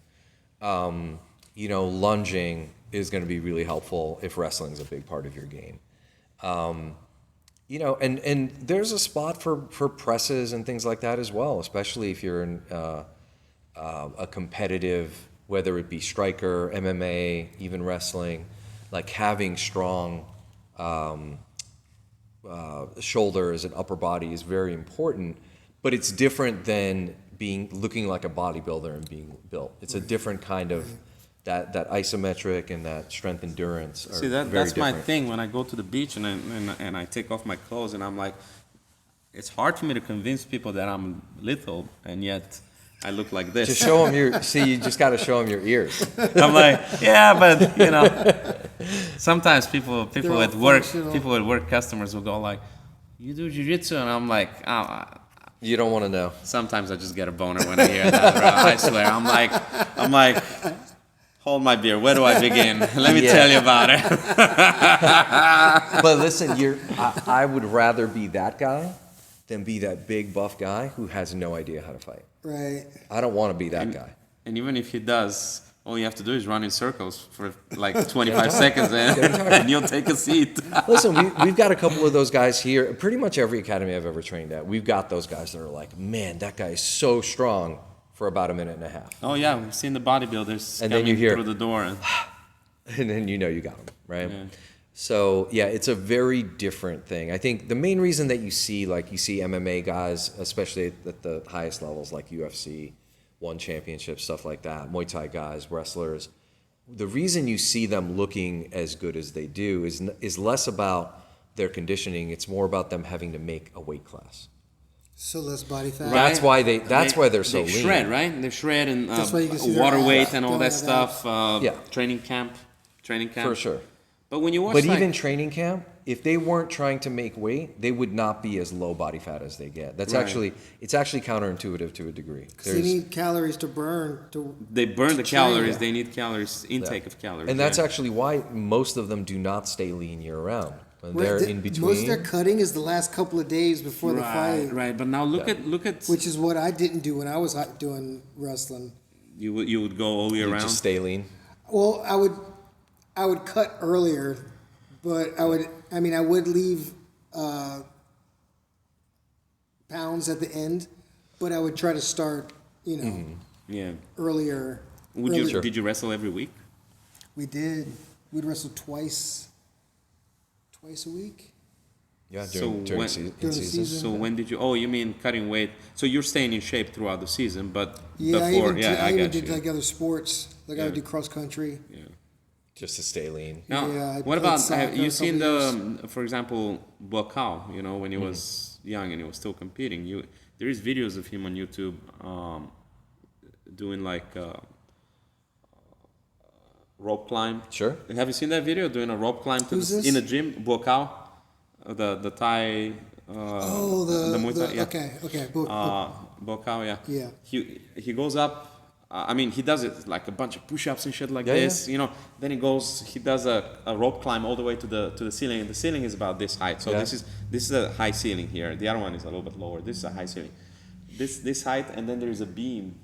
S1: Lunging is going to be really helpful if wrestling is a big part of your game. And there's a spot for presses and things like that as well, especially if you're in a competitive, whether it be striker, MMA, even wrestling, like having strong shoulders and upper body is very important, but it's different than looking like a bodybuilder and being built. It's a different kind of that isometric and that strength endurance.
S2: See, that's my thing when I go to the beach and I take off my clothes and I'm like, it's hard for me to convince people that I'm little and yet I look like this.
S1: Just show them you just got to show them your ears.
S2: I'm like, yeah, but sometimes people at work, customers will go like, you do jiu-jitsu? And I'm like, oh.
S1: You don't want to know.
S2: Sometimes I just get a boner when I hear that, bro. I swear. I'm like, hold my beer. Where do I begin? Let me tell you about it.
S1: But listen, I would rather be that guy than be that big buff guy who has no idea how to fight.
S3: Right.
S1: I don't want to be that guy.
S2: And even if he does, all you have to do is run in circles for like 25 seconds and you'll take a seat.
S1: Listen, we've got a couple of those guys here. Pretty much every academy I've ever trained at, we've got those guys that are like, man, that guy is so strong for about a minute and a half.
S2: Oh yeah, we've seen the bodybuilders
S1: And
S2: coming
S1: then you hear,
S2: through the door.
S1: and then you know you got them, right?
S2: Yeah.
S1: So yeah, it's a very different thing. I think the main reason that you see MMA guys, especially at the highest levels like UFC, One Championship, stuff like that, Muay Thai guys, wrestlers, the reason you see them looking as good as they do is less about their conditioning. It's more about them having to make a weight class.
S3: So less body fat.
S1: That's why they're so
S2: they
S1: lean.
S2: shred, right? They shred and
S3: That's why you can see their
S2: water
S3: abs
S2: weight and all
S3: going
S2: that
S3: like
S2: stuff.
S1: Yeah.
S2: Training camp.
S1: For sure.
S2: But when you watch,
S1: But
S2: like,
S1: even training camp, if they weren't trying to make weight, they would not be as low body fat as they get. It's actually counterintuitive to a degree.
S3: Because you need calories to burn.
S2: they burn the
S3: train,
S2: calories.
S3: yeah.
S2: They need calories, intake of calories.
S1: And that's
S2: yeah.
S1: actually why most of them do not stay lean year round. When they're in between.
S3: Most of their cutting is the last couple of days before the fight.
S2: Right. But now look at
S3: Which is what I didn't do when I was doing wrestling.
S2: you would go all year
S1: You
S2: round.
S1: just stay lean.
S3: Well, I would cut earlier, but I would leave pounds at the end, but I would try to start,
S2: Yeah.
S3: earlier.
S2: Did you wrestle every week?
S3: We did. We'd wrestle twice a week.
S1: Yeah,
S2: So
S1: during
S2: when-
S1: season.
S3: During the season.
S2: So when did you? Oh, you mean cutting weight? So you're staying in shape throughout the season, but
S3: Yeah,
S2: before,
S3: I even
S2: got
S3: did
S2: you.
S3: like other sports. Like I would do cross country.
S2: Yeah.
S1: Just to stay lean.
S2: Now,
S3: Yeah, I
S2: what
S3: played
S2: about
S3: soccer
S2: have you
S3: a
S2: seen
S3: couple
S2: for example, Bocao? When he was young and he was still competing. There is videos of him on YouTube doing like rope climb.
S1: Sure.
S2: Have you seen that video doing a rope climb
S3: Who's this?
S2: in a gym? Bocao, the Thai.
S3: The
S2: Muay Thai. Yeah.
S3: Okay.
S2: Bocao, yeah.
S3: Yeah.
S2: He goes up. He does it like a bunch of push-ups and shit like
S1: Yeah,
S2: this. Then he does a rope climb all the way to the ceiling, and the ceiling is about this height. So
S1: Yeah.
S2: this is a high ceiling here. The other one is a little bit lower. This is a high ceiling. This height, and then there is a beam,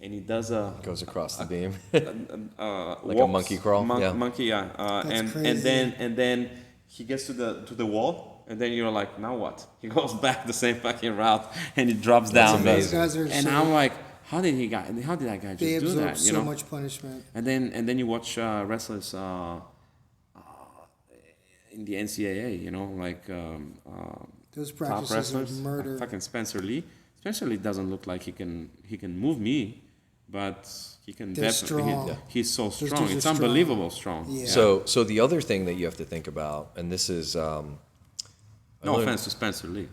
S2: and he does
S1: Goes across the beam.
S2: like
S1: a monkey crawl? Yeah.
S2: Monkey, yeah. And
S3: crazy.
S2: then he gets to the wall, and then you're like, now what? He goes back the same fucking route, and he drops down.
S1: amazing.
S3: Those guys are
S2: And
S3: so,
S2: I'm like, how did that guy
S3: they
S2: just do
S3: absorb
S2: that?
S3: so much punishment.
S2: And then you watch wrestlers in the NCAA,
S3: Those
S2: top
S3: practices are
S2: wrestlers.
S3: murder.
S2: Fucking Spencer Lee. Spencer Lee doesn't look like he can move me, but he can
S3: They're
S2: definitely.
S3: strong.
S2: He's so
S3: Those
S2: strong.
S3: dudes are
S2: It's
S3: strong.
S2: unbelievable strong.
S3: Yeah.
S1: So the other thing that you have to think about, and this is
S2: No offense to Spencer Lee.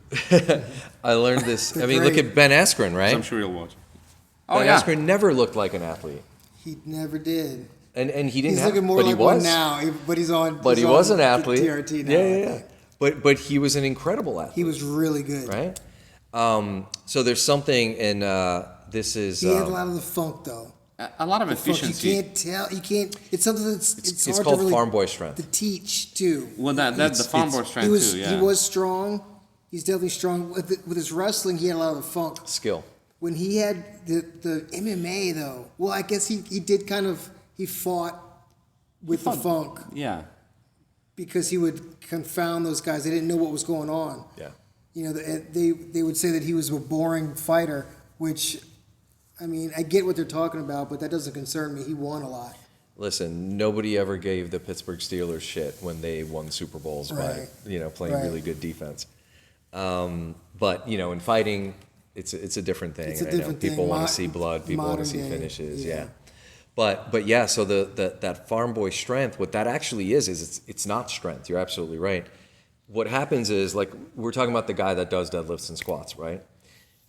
S1: I learned this.
S3: They're
S1: Look
S3: great.
S1: at Ben Askren, right?
S2: I'm sure he'll watch. Oh
S1: Ben
S2: yeah.
S1: Askren never looked like an athlete,
S3: He never did.
S1: and he didn't.
S3: He's
S1: have,
S3: looking more
S1: but
S3: like
S1: he was.
S3: one now, but he's on.
S1: But
S3: he's
S1: he was
S3: on
S1: an athlete.
S3: TRT now.
S1: Yeah. But he was an incredible athlete.
S3: He was really good.
S1: right. So there's something, and this is.
S3: He had a lot of the funk though.
S2: A lot of
S3: Funk, you
S2: efficiency.
S3: can't tell. You can't. It's something that's
S1: It's
S3: hard
S1: called
S3: to really
S1: farm boy strength.
S3: to teach too.
S2: Well, that's the farm boy strength too. Yeah.
S3: He was strong. He's definitely strong with his wrestling. He had a lot of the funk.
S1: Skill.
S3: When he had the MMA though, well, I guess he did kind of he fought with the funk
S2: Yeah.
S3: because he would confound those guys. They didn't know what was going on.
S1: Yeah.
S3: They would say that he was a boring fighter, which, I mean, I get what they're talking about, but that doesn't concern me. He won a lot.
S1: Listen, nobody ever gave the Pittsburgh Steelers shit when they won Super Bowls
S3: Right.
S1: by playing
S3: Right.
S1: really good defense. But in fighting, it's a different thing.
S3: It's a
S1: I know
S3: different thing.
S1: people want to see blood. People want to see
S3: Modern day,
S1: finishes.
S3: yeah.
S1: Yeah. But yeah. So that farm boy strength, what that actually is it's not strength. You're absolutely right. What happens is, like, we're talking about the guy that does deadlifts and squats, right?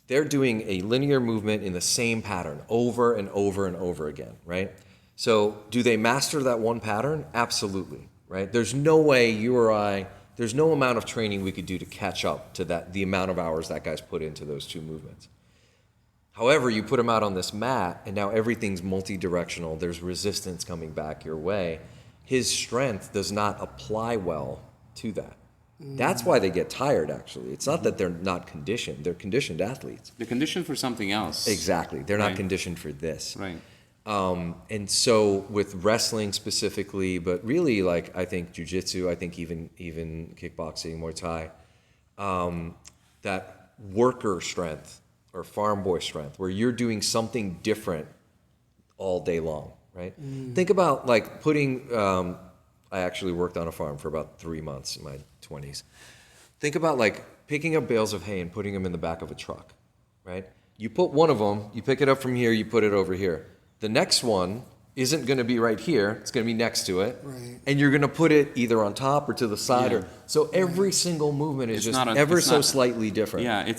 S1: They're doing a linear movement in the same pattern over and over and over again, right? So do they master that one pattern? Absolutely, right? There's no way you or I, there's no amount of training we could do to catch up to the amount of hours that guy's put into those two movements. However, you put him out on this mat, and now everything's multi-directional. There's resistance coming back your way. His strength does not apply well to that. That's why they get tired, actually. It's not that they're not conditioned. They're conditioned athletes.
S2: They're conditioned for something else.
S1: Exactly. They're not
S2: Right.
S1: conditioned for this.
S2: Right.
S1: And so with wrestling specifically, but really, like, I think jiu-jitsu, I think even kickboxing, Muay Thai, that worker strength or farm boy strength, where you're doing something different all day long, right? Think about like putting, I actually worked on a farm for about 3 months in my 20s. Think about like picking up bales of hay and putting them in the back of a truck, right? You put one of them, you pick it up from here, you put it over here. The next one isn't going to be right here, it's going to be next to it.
S3: Right.
S1: And you're going to put it either on top or to the side.
S2: Yeah.
S1: Or so every single movement is
S2: It's
S1: just
S2: not
S1: ever
S2: it's
S1: so
S2: not-
S1: slightly different.
S2: Yeah,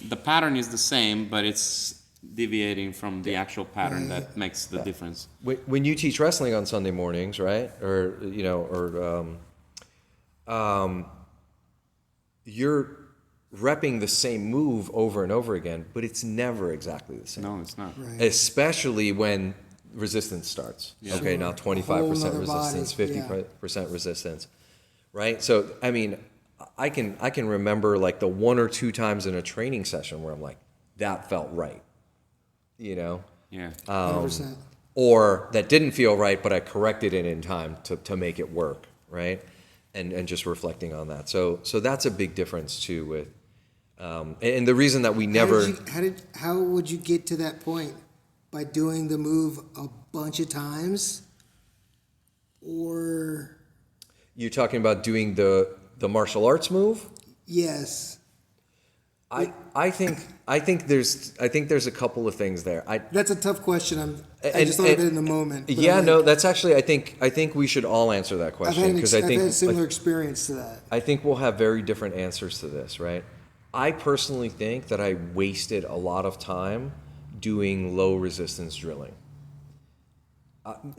S2: the pattern is the same, but it's deviating from the actual pattern that makes the difference.
S1: When you teach wrestling on Sunday mornings, right? Or, you're repping the same move over and over again, but it's never exactly the same.
S2: No, it's not.
S3: Right.
S1: Especially when resistance starts.
S2: Yeah.
S1: Okay,
S3: Sure.
S1: now
S3: A
S1: 25%
S3: whole nother
S1: resistance,
S3: body,
S1: 50% resistance, right? So, I mean, I can remember like the 1 or 2 times in a training session where I'm like, that felt right,
S2: Yeah.
S3: 100%.
S1: or that didn't feel right, but I corrected it in time to make it work, right? And just reflecting on that. So that's a big difference too with, and the reason that we never.
S3: How would you get to that point? By doing the move a bunch of times, or
S1: You're talking about doing the martial arts move?
S3: yes,
S1: I think there's a couple of things there.
S3: that's a tough question. I
S1: And-
S3: just thought of
S1: and-
S3: it in the moment. but
S1: Yeah,
S3: I'm
S1: no,
S3: like,
S1: that's actually I think we should all answer that
S3: I've
S1: question
S3: had,
S1: because
S3: I've
S1: I think
S3: had a similar experience to that.
S1: I think we'll have very different answers to this, right? I personally think that I wasted a lot of time doing low resistance drilling.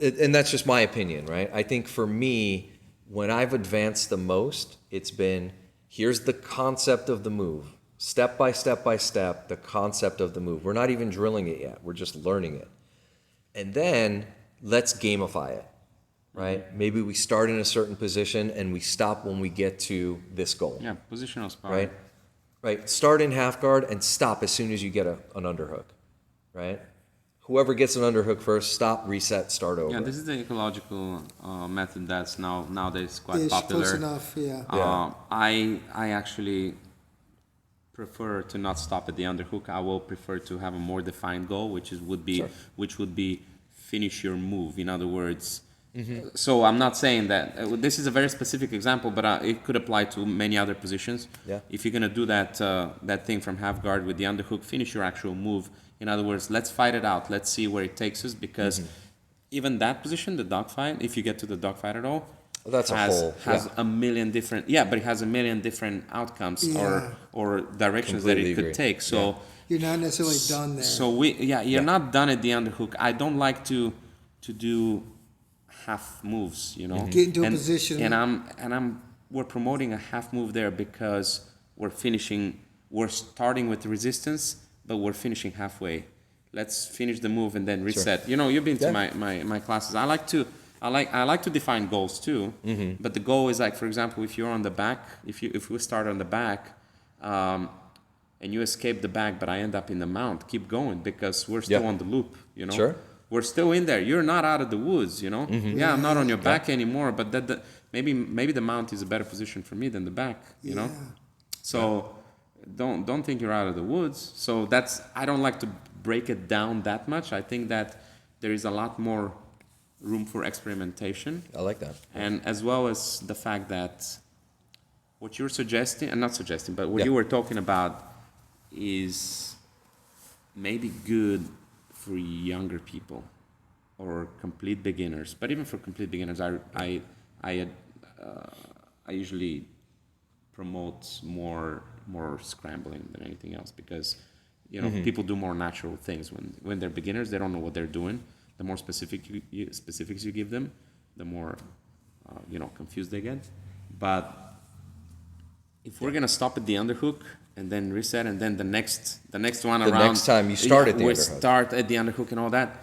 S1: And that's just my opinion, right? I think for me, when I've advanced the most, it's been here's the concept of the move, step by step by step, the concept of the move. We're not even drilling it yet, we're just learning it. And then let's gamify it, right? Maybe we start in a certain position and we stop when we get to this goal.
S2: Yeah, positional sparring.
S1: Right. Start in half guard and stop as soon as you get an underhook, right? Whoever gets an underhook first, stop, reset, start over.
S2: Yeah, this is the ecological method that's nowadays quite
S3: Ish,
S2: popular.
S3: close enough, yeah.
S2: I actually prefer to not stop at the underhook. I will prefer to have a more defined goal, which would be finish your move. In other words, so I'm not saying that this is a very specific example, but it could apply to many other positions.
S1: Yeah.
S2: If you're gonna do that thing from half guard with the underhook, finish your actual move. In other words, let's fight it out. Let's see where it takes us, because even that position, the dogfight, if you get to the dogfight at all,
S1: That's
S2: has a million different but it has a million different outcomes or directions that
S1: Completely
S2: it could
S1: agree.
S2: take. So
S3: You're not necessarily done there.
S2: so you're not done at the underhook. I don't like to do half moves,
S3: Get into a position.
S2: and we're promoting a half move there because we're starting with resistance, but we're finishing halfway. Let's finish the move and then reset. You've been to my classes. I like to define goals too. But the goal is, like, for example, if you're on the back, if we start on the back, and you escape the back, but I end up in the mount, keep going, because we're still on the loop.
S1: Sure.
S2: We're still in there. You're not out of the woods. Yeah, I'm not on your back anymore, but maybe the mount is a better position for me than the back. So don't think you're out of the woods. So I don't like to break it down that much. I think that there is a lot more room for experimentation.
S1: I like that.
S2: And as well as the fact that what you're suggesting, and not suggesting, but what you were talking about is maybe good for younger people or complete beginners. But even for complete beginners, I usually promote more scrambling than anything else, because people do more natural things when they're beginners. They don't know what they're doing. The more specifics you give them, the more confused they get. But if we're gonna stop at the underhook and then reset, and then the next one around,
S1: next time you start at the
S2: we
S1: underhook.
S2: start at the underhook and all that.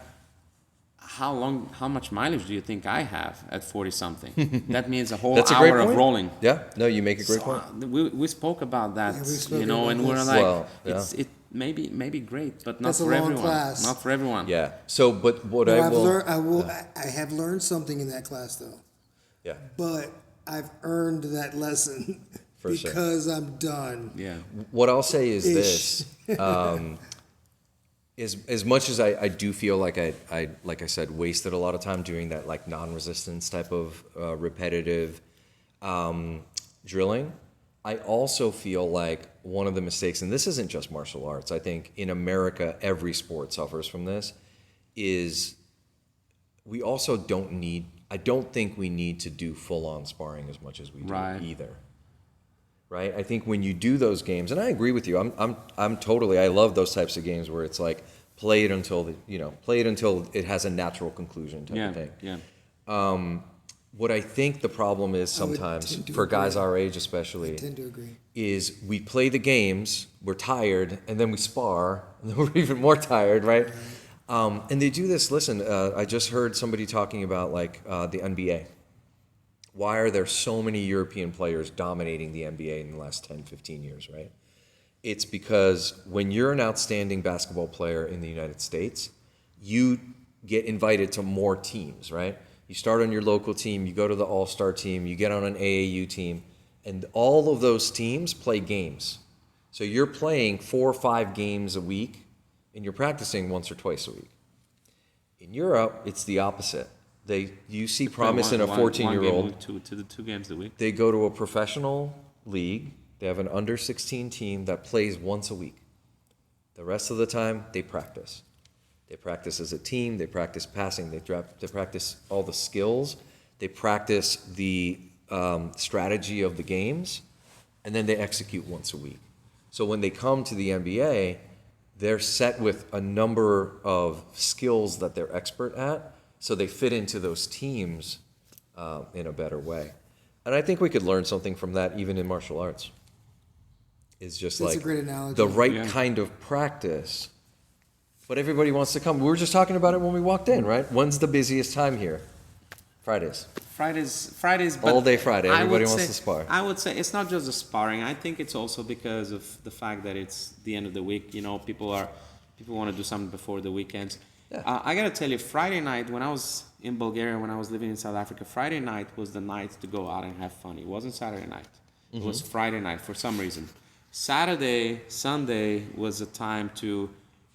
S2: How much mileage do you think I have at 40 something? That means a whole
S1: That's a great
S2: hour of
S1: point.
S2: rolling.
S1: Yeah. No, you make a great point.
S2: We spoke about that,
S3: Yeah, we spoke about
S2: and we're
S3: this.
S2: like,
S1: Well,
S2: it maybe great, but not
S3: That's a
S2: for
S3: long
S2: everyone.
S3: class.
S2: Not for everyone.
S1: Yeah. So, but what
S3: No,
S1: I will.
S3: I have learned something in that class though,
S1: Yeah.
S3: but I've earned that lesson
S1: For sure.
S3: because I'm done.
S2: Yeah.
S1: What I'll say is
S3: Ish.
S1: this: as much as I do feel like I like I said wasted a lot of time doing that like non-resistance type of repetitive drilling, I also feel like one of the mistakes, and this isn't just martial arts, I think in America every sport suffers from this, is we also I don't think we need to do full-on sparring as much as we do either. Right? I think when you do those games, and I agree with you, I'm totally, I love those types of games where it's like play it until it has a natural conclusion type of thing.
S2: Yeah.
S1: What I think the problem is sometimes for guys our age especially,
S3: I tend to agree,
S1: is we play the games, we're tired, and then we spar, and then we're even more tired, right? And they do this. Listen, I just heard somebody talking about like the NBA. Why are there so many European players dominating the NBA in the last 10, 15 years, right? It's because when you're an outstanding basketball player in the United States, you get invited to more teams, right? You start on your local team, you go to the all-star team, you get on an AAU team, and all of those teams play games. So you're playing 4 or 5 games a week, and you're practicing once or twice a week. In Europe, it's the opposite. You see promise in a 14-year-old.
S2: Two games a week.
S1: They go to a professional league. They have an under-16 team that plays once a week. The rest of the time, they practice. They practice as a team. They practice passing. They practice all the skills. They practice the strategy of the games, and then they execute once a week. So when they come to the NBA, they're set with a number of skills that they're expert at, so they fit into those teams in a better way. And I think we could learn something from that even in martial arts. It's just
S3: that's
S1: like
S3: a great analogy.
S1: the right kind of practice. But everybody wants to come. We were just talking about it when we walked in, right? When's the busiest time here? Fridays.
S2: Fridays.
S1: All day Friday. Everybody wants to spar.
S2: I would say it's not just the sparring. I think it's also because of the fact that it's the end of the week. You know, people want to do something before the weekends. Yeah. I gotta tell you, Friday night when I was in Bulgaria, when I was living in South Africa, Friday night was the night to go out and have fun. It wasn't Saturday night. Mm-hmm. It was Friday night for some reason. Saturday, Sunday was a time to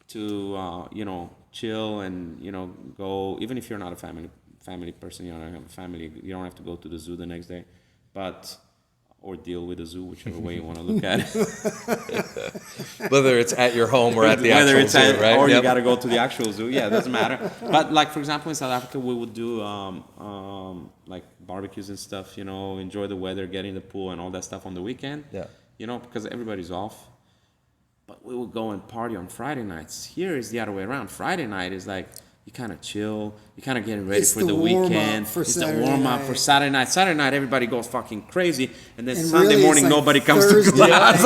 S2: chill and go. Even if you're not a family person, you don't have a family, you don't have to go to the zoo the next day, or deal with the zoo, whichever way you want to look at it.
S1: Whether it's at your home or at the actual zoo, right?
S2: Or you got to go to the actual zoo. Yeah, it doesn't matter. But like, for example, in South Africa, we would do like barbecues and stuff, enjoy the weather, get in the pool and all that stuff on the weekend.
S1: Yeah.
S2: Because everybody's off. But we would go and party on Friday nights. Here is the other way around. Friday night is like, you kind of chill. You kind of getting ready for the weekend. It's the warm up for Saturday night. Saturday night, everybody goes fucking crazy, and then Sunday
S3: really,
S2: morning,
S3: like
S2: nobody comes
S3: Thursday
S2: to class.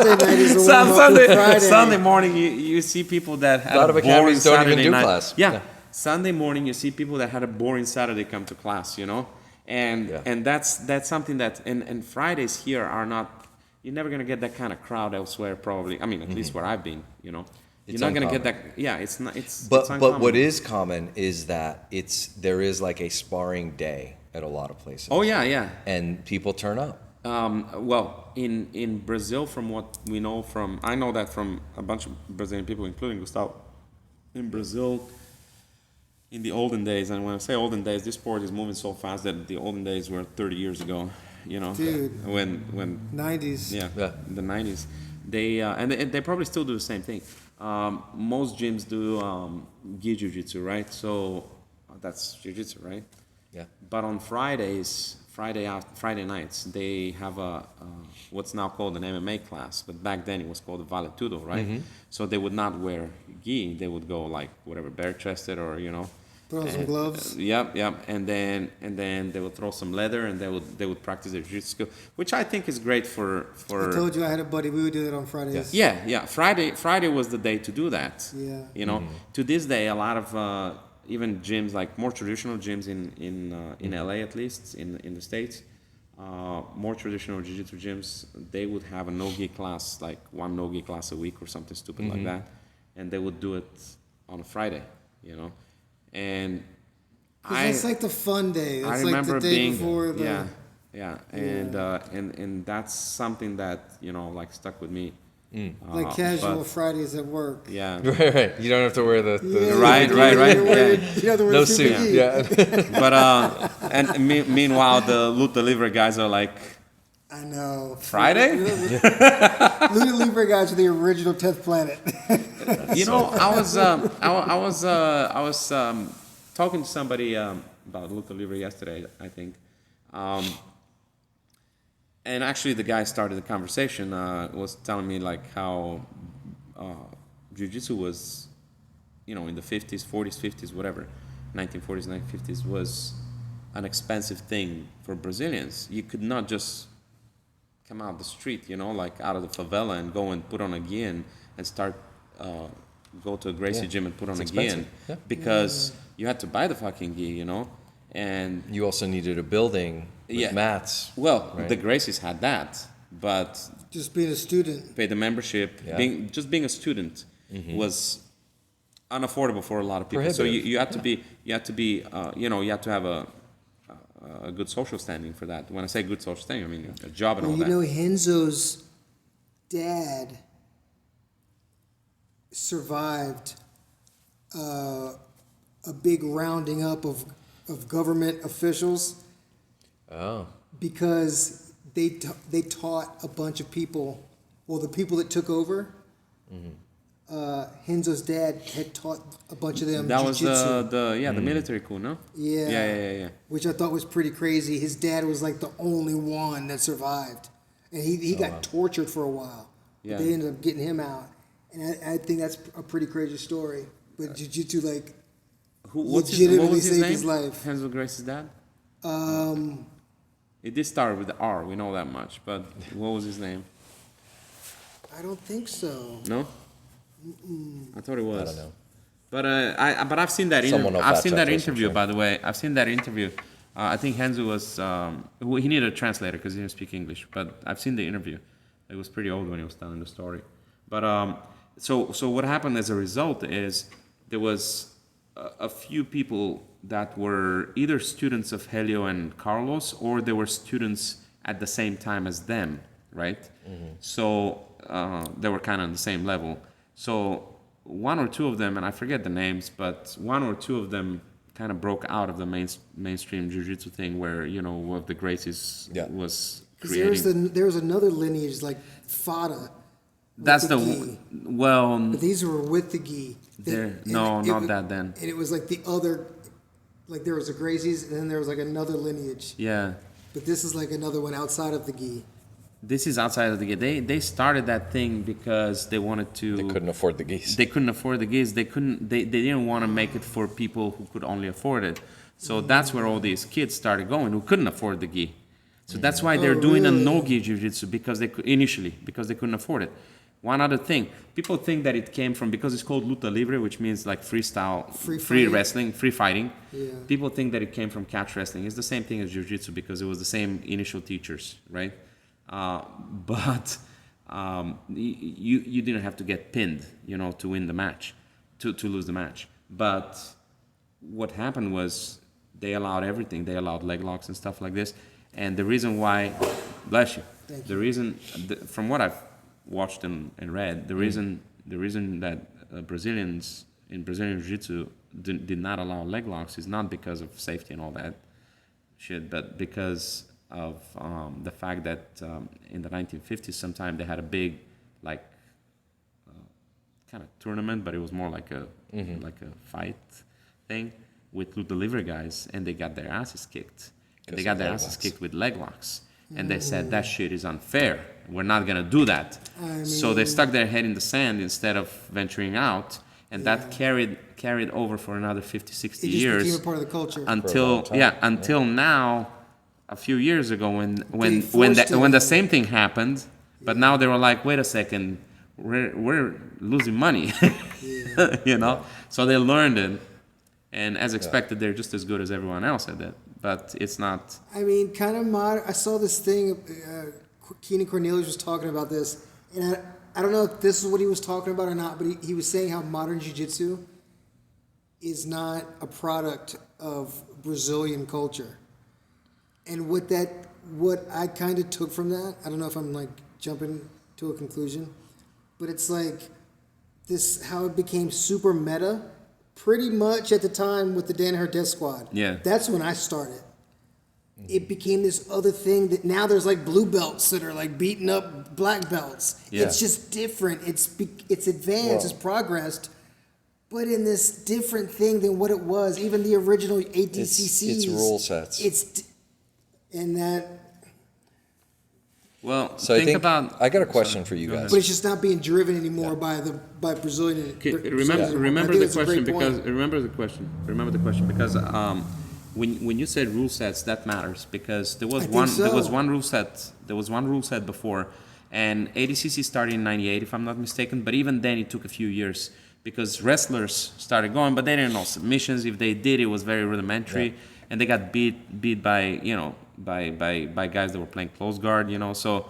S3: Thursday night is the warm up for Friday.
S2: Sunday morning, you see people that had a lot of academies don't even do class. Yeah. Sunday morning, you see people that had a boring Saturday come to class. And that's something that and Fridays here are not. You're never gonna get that kind of crowd elsewhere, probably. I mean, at least where I've been. You're not going to get that. Yeah, it's not.
S1: But what is common is that there is like a sparring day at a lot of places.
S2: Oh yeah.
S1: And people turn up.
S2: Well, in Brazil, from what we know I know that from a bunch of Brazilian people, including Gustavo. In Brazil, in the olden days, and when I say olden days, this sport is moving so fast that the olden days were 30 years ago.
S3: Dude.
S2: When
S3: 90s.
S2: Yeah. The 90s. They probably still do the same thing. Most gyms do gi jiu-jitsu, right? So that's jiu-jitsu, right?
S1: Yeah.
S2: But on Friday nights, they have a what's now called an MMA class, but back then it was called a vale tudo, right? Mm-hmm. So they would not wear gi; they would go like whatever, bare-chested or
S3: Put on some gloves.
S2: Yep. And then they would throw some leather, and they would practice their jiu-jitsu skill, which I think is great for.
S3: I told you I had a buddy. We would do that on Fridays.
S2: Yeah. Friday was the day to do that.
S3: Yeah.
S2: To this day, a lot of even gyms, like more traditional gyms in LA at least, in the States, more traditional jiu-jitsu gyms, they would have a no-gi class, like one no-gi class a week or something stupid like that, and they would do it on a Friday. And
S3: it's like the fun day. It's
S2: I remember
S3: like the day
S2: being
S3: before the
S2: and that's something that like stuck with me
S3: Like casual
S2: but-
S3: Fridays at work.
S2: Yeah.
S1: Right. You don't have to wear the
S2: Right.
S3: You don't have to wear
S1: no
S3: the
S1: suit.
S3: PPE.
S1: Yeah.
S2: But meanwhile, the loot delivery guys are like,
S3: I know.
S2: Friday?
S3: Luda Libre guys are the original 10th planet.
S2: you know, I was talking to somebody about loot delivery yesterday, I think. And actually, the guy started the conversation, was telling me like how jiu-jitsu was, in the 50s, 40s, 50s, whatever, 1940s, 1950s, was an expensive thing for Brazilians. You could not just come out the street, like out of the favela and go and put on a gi and start, go to a Gracie gym and put on a gi because you had to buy the fucking gi, and
S1: You also needed a building with mats.
S2: well,
S1: right?
S2: the Gracies had that, but
S3: Just being a student.
S2: pay the membership.
S1: Yeah.
S2: Being a student was unaffordable for a lot of people. So
S1: Prohibitive.
S2: you had to be, you had to have a good social standing for that. When I say good social standing, I mean a job and all
S3: Well,
S2: that.
S3: Henzo's dad survived a big rounding up of government officials
S1: Oh.
S3: because they taught a bunch of people. Well, the people that took over, Henzo's dad had taught a bunch of them
S2: That was
S3: jiu-jitsu.
S2: the military coup, no?
S3: Yeah.
S2: Yeah.
S3: Which I thought was pretty crazy. His dad was like the only one that survived. And he got tortured for a while.
S2: Yeah.
S3: But they ended up getting him out. And I think that's a pretty crazy story. But jiu-jitsu, like,
S2: What
S3: legitimately
S2: was his
S3: saved
S2: name?
S3: his life.
S2: Hansel Grace's dad? It did start with the R, we know that much, but what was his name?
S3: I don't think so.
S2: No? I thought it was.
S1: I don't know.
S2: But I've seen that
S1: Someone will
S2: I've
S1: fact
S2: seen
S1: check
S2: that
S1: us, I'm
S2: interview,
S1: sure.
S2: by the way. I've seen that interview. I think Hanzo was he needed a translator because he didn't speak English. But I've seen the interview. It was pretty old when he was telling the story. But so what happened as a result is there was a few people that were either students of Helio and Carlos, or they were students at the same time as them, right? So they were kind of on the same level. So one or two of them, and I forget the names, but one or two of them kind of broke out of the mainstream jiu-jitsu thing where, of the Gracies was
S3: 'Cause
S2: creating.
S3: there was another lineage, like Fada. with
S2: That's the,
S3: gi.
S2: well,
S3: But these were with the gi.
S2: not that then.
S3: And it was like the other, like there was the Gracies, and then there was like another lineage.
S2: Yeah.
S3: But this is like another one outside of the gi.
S2: This is outside of the game. They started that thing because they wanted to.
S1: They couldn't afford the geese.
S2: They couldn't afford the geese. They didn't want to make it for people who could only afford it. So that's where all these kids started going who couldn't afford the gi. So that's why they're doing a
S3: really?
S2: no gi jiu-jitsu because initially they couldn't afford it. One other thing, people think that it came from because it's called luta libre, which means like freestyle,
S3: Free
S2: free
S3: fighting.
S2: wrestling, free fighting.
S3: Yeah.
S2: People think that it came from catch wrestling. It's the same thing as jiu-jitsu because it was the same initial teachers, right? But you didn't have to get pinned, to win the match, to lose the match. But what happened was they allowed everything. They allowed leg locks and stuff like this. And the reason why, bless you, from what I've watched and read, the reason that Brazilians in Brazilian Jiu-Jitsu did not allow leg locks is not because of safety and all that shit, but because of the fact that in the 1950s sometime they had a big kind of tournament, but it was more like a fight thing with luta libre guys, and they got their asses kicked. And they got their asses kicked with leg locks, and they said that shit is unfair. We're not gonna do that. So they stuck their head in the sand instead of venturing out, and that carried over for another 50, 60
S3: It just
S2: years
S3: became a part of the culture.
S2: until now, a few years ago when
S3: forced it
S2: when the
S3: on.
S2: same thing happened, but now they were like, wait a second, we're losing money, So they learned it, and as expected, they're just as good as everyone else at that. But it's not.
S3: I mean, kind of modern. I saw this thing. Keenan Cornelius was talking about this, and I don't know if this is what he was talking about or not, but he was saying how modern jiu-jitsu is not a product of Brazilian culture. And what I kind of took from that, I don't know if I'm like jumping to a conclusion, but it's like this how it became super meta, pretty much at the time with the Danaher Death Squad.
S2: Yeah.
S3: That's when I started. It became this other thing that now there's like blue belts that are like beating up black belts.
S2: Yeah.
S3: It's just different. It's advanced. It's progressed, but in this different thing than what it was. Even the original ADCCs.
S1: It's rule sets.
S3: And that.
S2: Well,
S1: So
S2: think
S1: I think
S2: about.
S1: I got a question for you
S2: Go
S1: guys.
S2: ahead.
S3: But it's just not being driven anymore by Brazilian.
S2: Okay,
S3: Brazilian.
S2: remember
S3: I think
S2: the
S3: it's a
S2: question
S3: great point.
S2: because remember the question because when you said rule sets, that matters because there was
S3: I think
S2: there was
S3: so.
S2: one rule set before, and ADCC started in '98 if I'm not mistaken. But even then, it took a few years because wrestlers started going, but they didn't know submissions. If they did, it was very rudimentary, and they got beat by by guys that were playing close guard. So.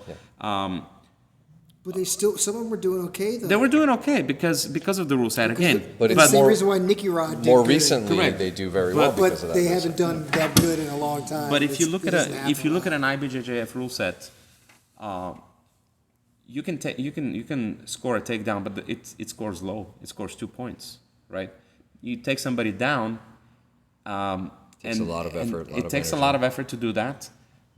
S3: But they still, some of them were doing okay though.
S2: They were doing okay because of the rule set again.
S1: But
S3: It's
S1: it's
S3: the same
S1: more-
S3: reason why Nicky Rod did
S1: More
S3: good.
S1: recently,
S2: Correct.
S1: they do very well
S2: But-
S1: because of
S3: But
S1: that.
S3: they haven't done that good in a long time.
S2: But if you
S3: It's-
S2: look
S3: it
S2: at
S3: doesn't
S2: a
S3: happen
S2: if you look
S3: lot.
S2: at an IBJJF rule set, you can score a takedown, but it scores low. It scores 2 points, right? You take somebody down.
S1: Takes a lot of effort, a lot
S2: It
S1: of
S2: takes a
S1: energy.
S2: lot of effort to do that,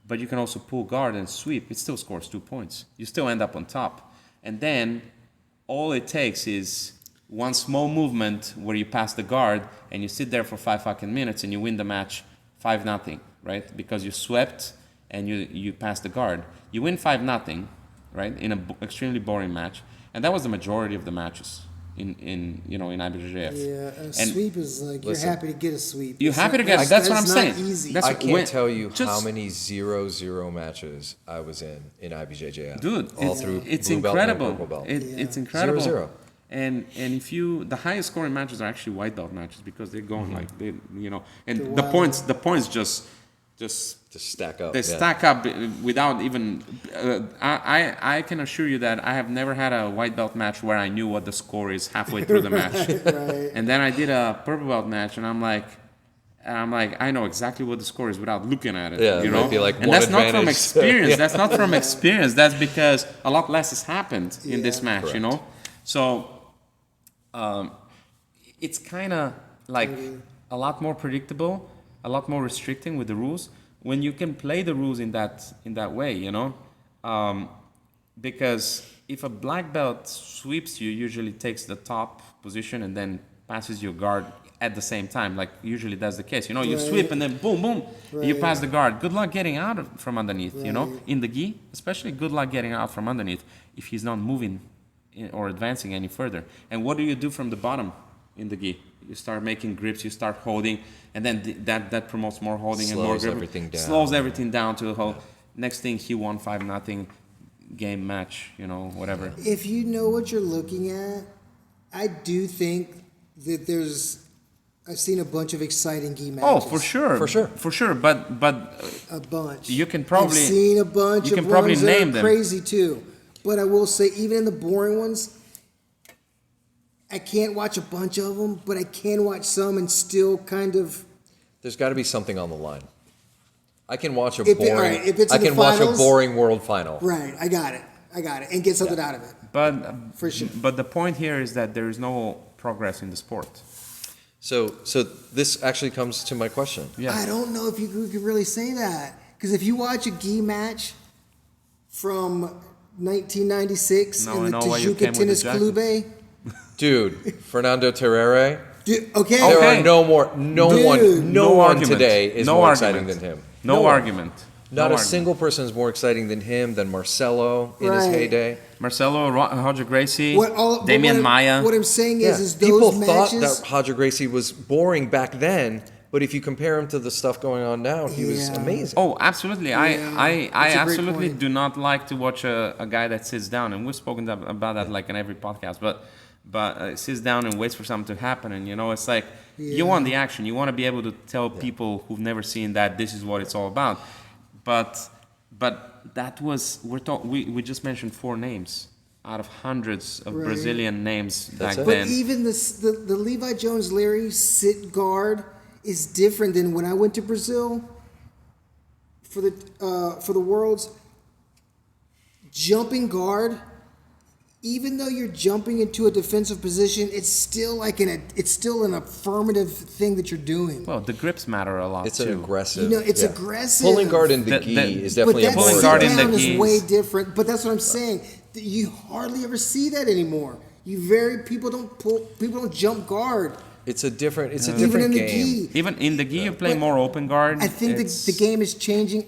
S2: but you can also pull guard and sweep. It still scores 2 points. You still end up on top, and then all it takes is one small movement where you pass the guard and you sit there for 5 fucking minutes and you win the match 5-0, right? Because you swept and you passed the guard. You win 5-0, right? In an extremely boring match, and that was the majority of the matches in IBJJF.
S3: Yeah, a
S2: And
S3: sweep is like
S1: listen,
S3: you're happy to get a sweep.
S2: you're
S3: It's
S2: happy
S3: not-
S2: to get. That's what I'm
S3: not
S2: saying.
S3: Easy.
S2: That's
S1: I can't
S2: when-
S1: tell you
S2: just-
S1: how many 0-0 matches I was in IBJJF.
S2: Dude,
S1: all
S2: it's,
S1: through
S2: it's
S1: blue belt and
S2: incredible.
S1: purple belt.
S2: It's incredible.
S1: 0-0.
S2: And if you the highest scoring matches are actually white belt matches because they're going like they and
S3: They're
S2: the
S3: wild.
S2: points just
S1: To stack up.
S2: they
S1: yeah.
S2: stack up without even. I can assure you that I have never had a white belt match where I knew what the score is halfway through the match.
S3: Right.
S2: And then I did a purple belt match, and I'm like, I know exactly what the score is without looking at it.
S1: Yeah, it
S2: you
S1: might
S2: know,
S1: be like
S2: and
S1: one
S2: that's not from
S1: advantage.
S2: experience.
S1: Yeah.
S2: That's not from experience. That's because a lot less has happened in this
S3: Yeah.
S2: match. You know, so it's kind of like a lot more predictable, a lot more restricting with the rules when you can play the rules in that way. You know, because if a black belt sweeps you, usually takes the top position and then passes your guard at the same time. Like usually that's the case. You know, you
S3: Right.
S2: sweep and then boom, boom, you
S3: Right.
S2: pass the guard. Good luck getting out from underneath. You know,
S3: Right.
S2: in the gi, especially good luck getting out from underneath if he's not moving or advancing any further. And what do you do from the bottom in the gi? You start making grips, you start holding, and then that promotes more holding and more
S1: Slows
S2: grip.
S1: everything down.
S2: Slows everything down to the whole. Next thing, he won 5-0 game match, whatever.
S3: If you know what you're looking at, I do think that I've seen a bunch of exciting gi matches.
S2: Oh, for sure,
S1: For sure.
S2: for sure. But
S3: A bunch.
S2: You can probably-
S3: I've seen a bunch
S2: you
S3: of
S2: can probably
S3: ones that
S2: name
S3: are
S2: them.
S3: crazy too. But I will say, even in the boring ones, I can't watch a bunch of them, but I can watch some and still kind of.
S1: There's got to be something on the line. I can watch a
S3: If it-
S1: boring.
S3: all right, if it's
S1: I
S3: in the
S1: can watch a
S3: finals-
S1: boring world final.
S3: Right, I got it, and get something out of it.
S2: but
S3: For sure.
S2: But the point here is that there is no progress in the sport.
S1: So this actually comes to my question.
S2: Yeah.
S3: I don't know if you could really say that because if you watch a gi match from 1996
S2: Now I
S3: in the
S2: know why you
S3: Tijuca
S2: came with
S3: Tennis
S2: the jacket.
S3: Club,
S1: Dude, Fernando Terrere.
S3: okay,
S1: There
S2: Okay.
S1: are no more. No
S3: Dude.
S1: one. No, one
S2: argument.
S1: today is
S2: No
S1: more
S2: argument.
S1: exciting than him.
S2: No
S1: one.
S2: argument.
S1: Not
S2: No
S1: a
S2: argument.
S1: single person is more exciting than him, than Marcelo in his
S3: Right.
S1: heyday.
S2: Marcelo, Roger Gracie,
S3: but
S2: Damian
S3: what
S2: Maya.
S3: What I'm saying
S1: Yeah.
S3: is
S1: People
S3: those
S1: thought
S3: matches.
S1: that Roger Gracie was boring back then, but if you compare him to the stuff going on now, he was
S3: Yeah.
S1: amazing.
S2: Oh, absolutely.
S3: Yeah,
S2: I
S3: that's a great
S2: absolutely
S3: point.
S2: do not like to watch a guy that sits down, and we've spoken about that like in every podcast. But sits down and waits for something to happen, and it's like you
S3: Yeah.
S2: want the action. You want to be able to tell people who've never seen that this is what it's all about. But that was we just mentioned 4 names out of hundreds of
S3: Right.
S2: Brazilian names back
S1: it.
S3: But
S2: then.
S3: even the Levi Jones Larry sit guard is different than when I went to Brazil for the Worlds. Jumping guard even though you're jumping into a defensive position, it's still like it's still an affirmative thing that you're doing.
S4: Well, the grips matter a lot
S1: It's
S4: too.
S1: an aggressive.
S3: It's aggressive.
S1: Pulling guard in the
S4: The-
S1: gi
S4: the-
S1: is
S3: But
S1: definitely
S3: that
S1: a more
S4: pulling
S3: sit
S4: guard in the
S3: down is
S4: gis.
S3: way different. But that's what I'm saying. You hardly ever see that anymore. People don't jump guard.
S1: It's a different. It's a
S3: Even
S1: different
S3: in the
S1: game.
S3: gi.
S4: Even in the gi, you play
S3: But
S4: more open guard.
S3: I think the game is changing.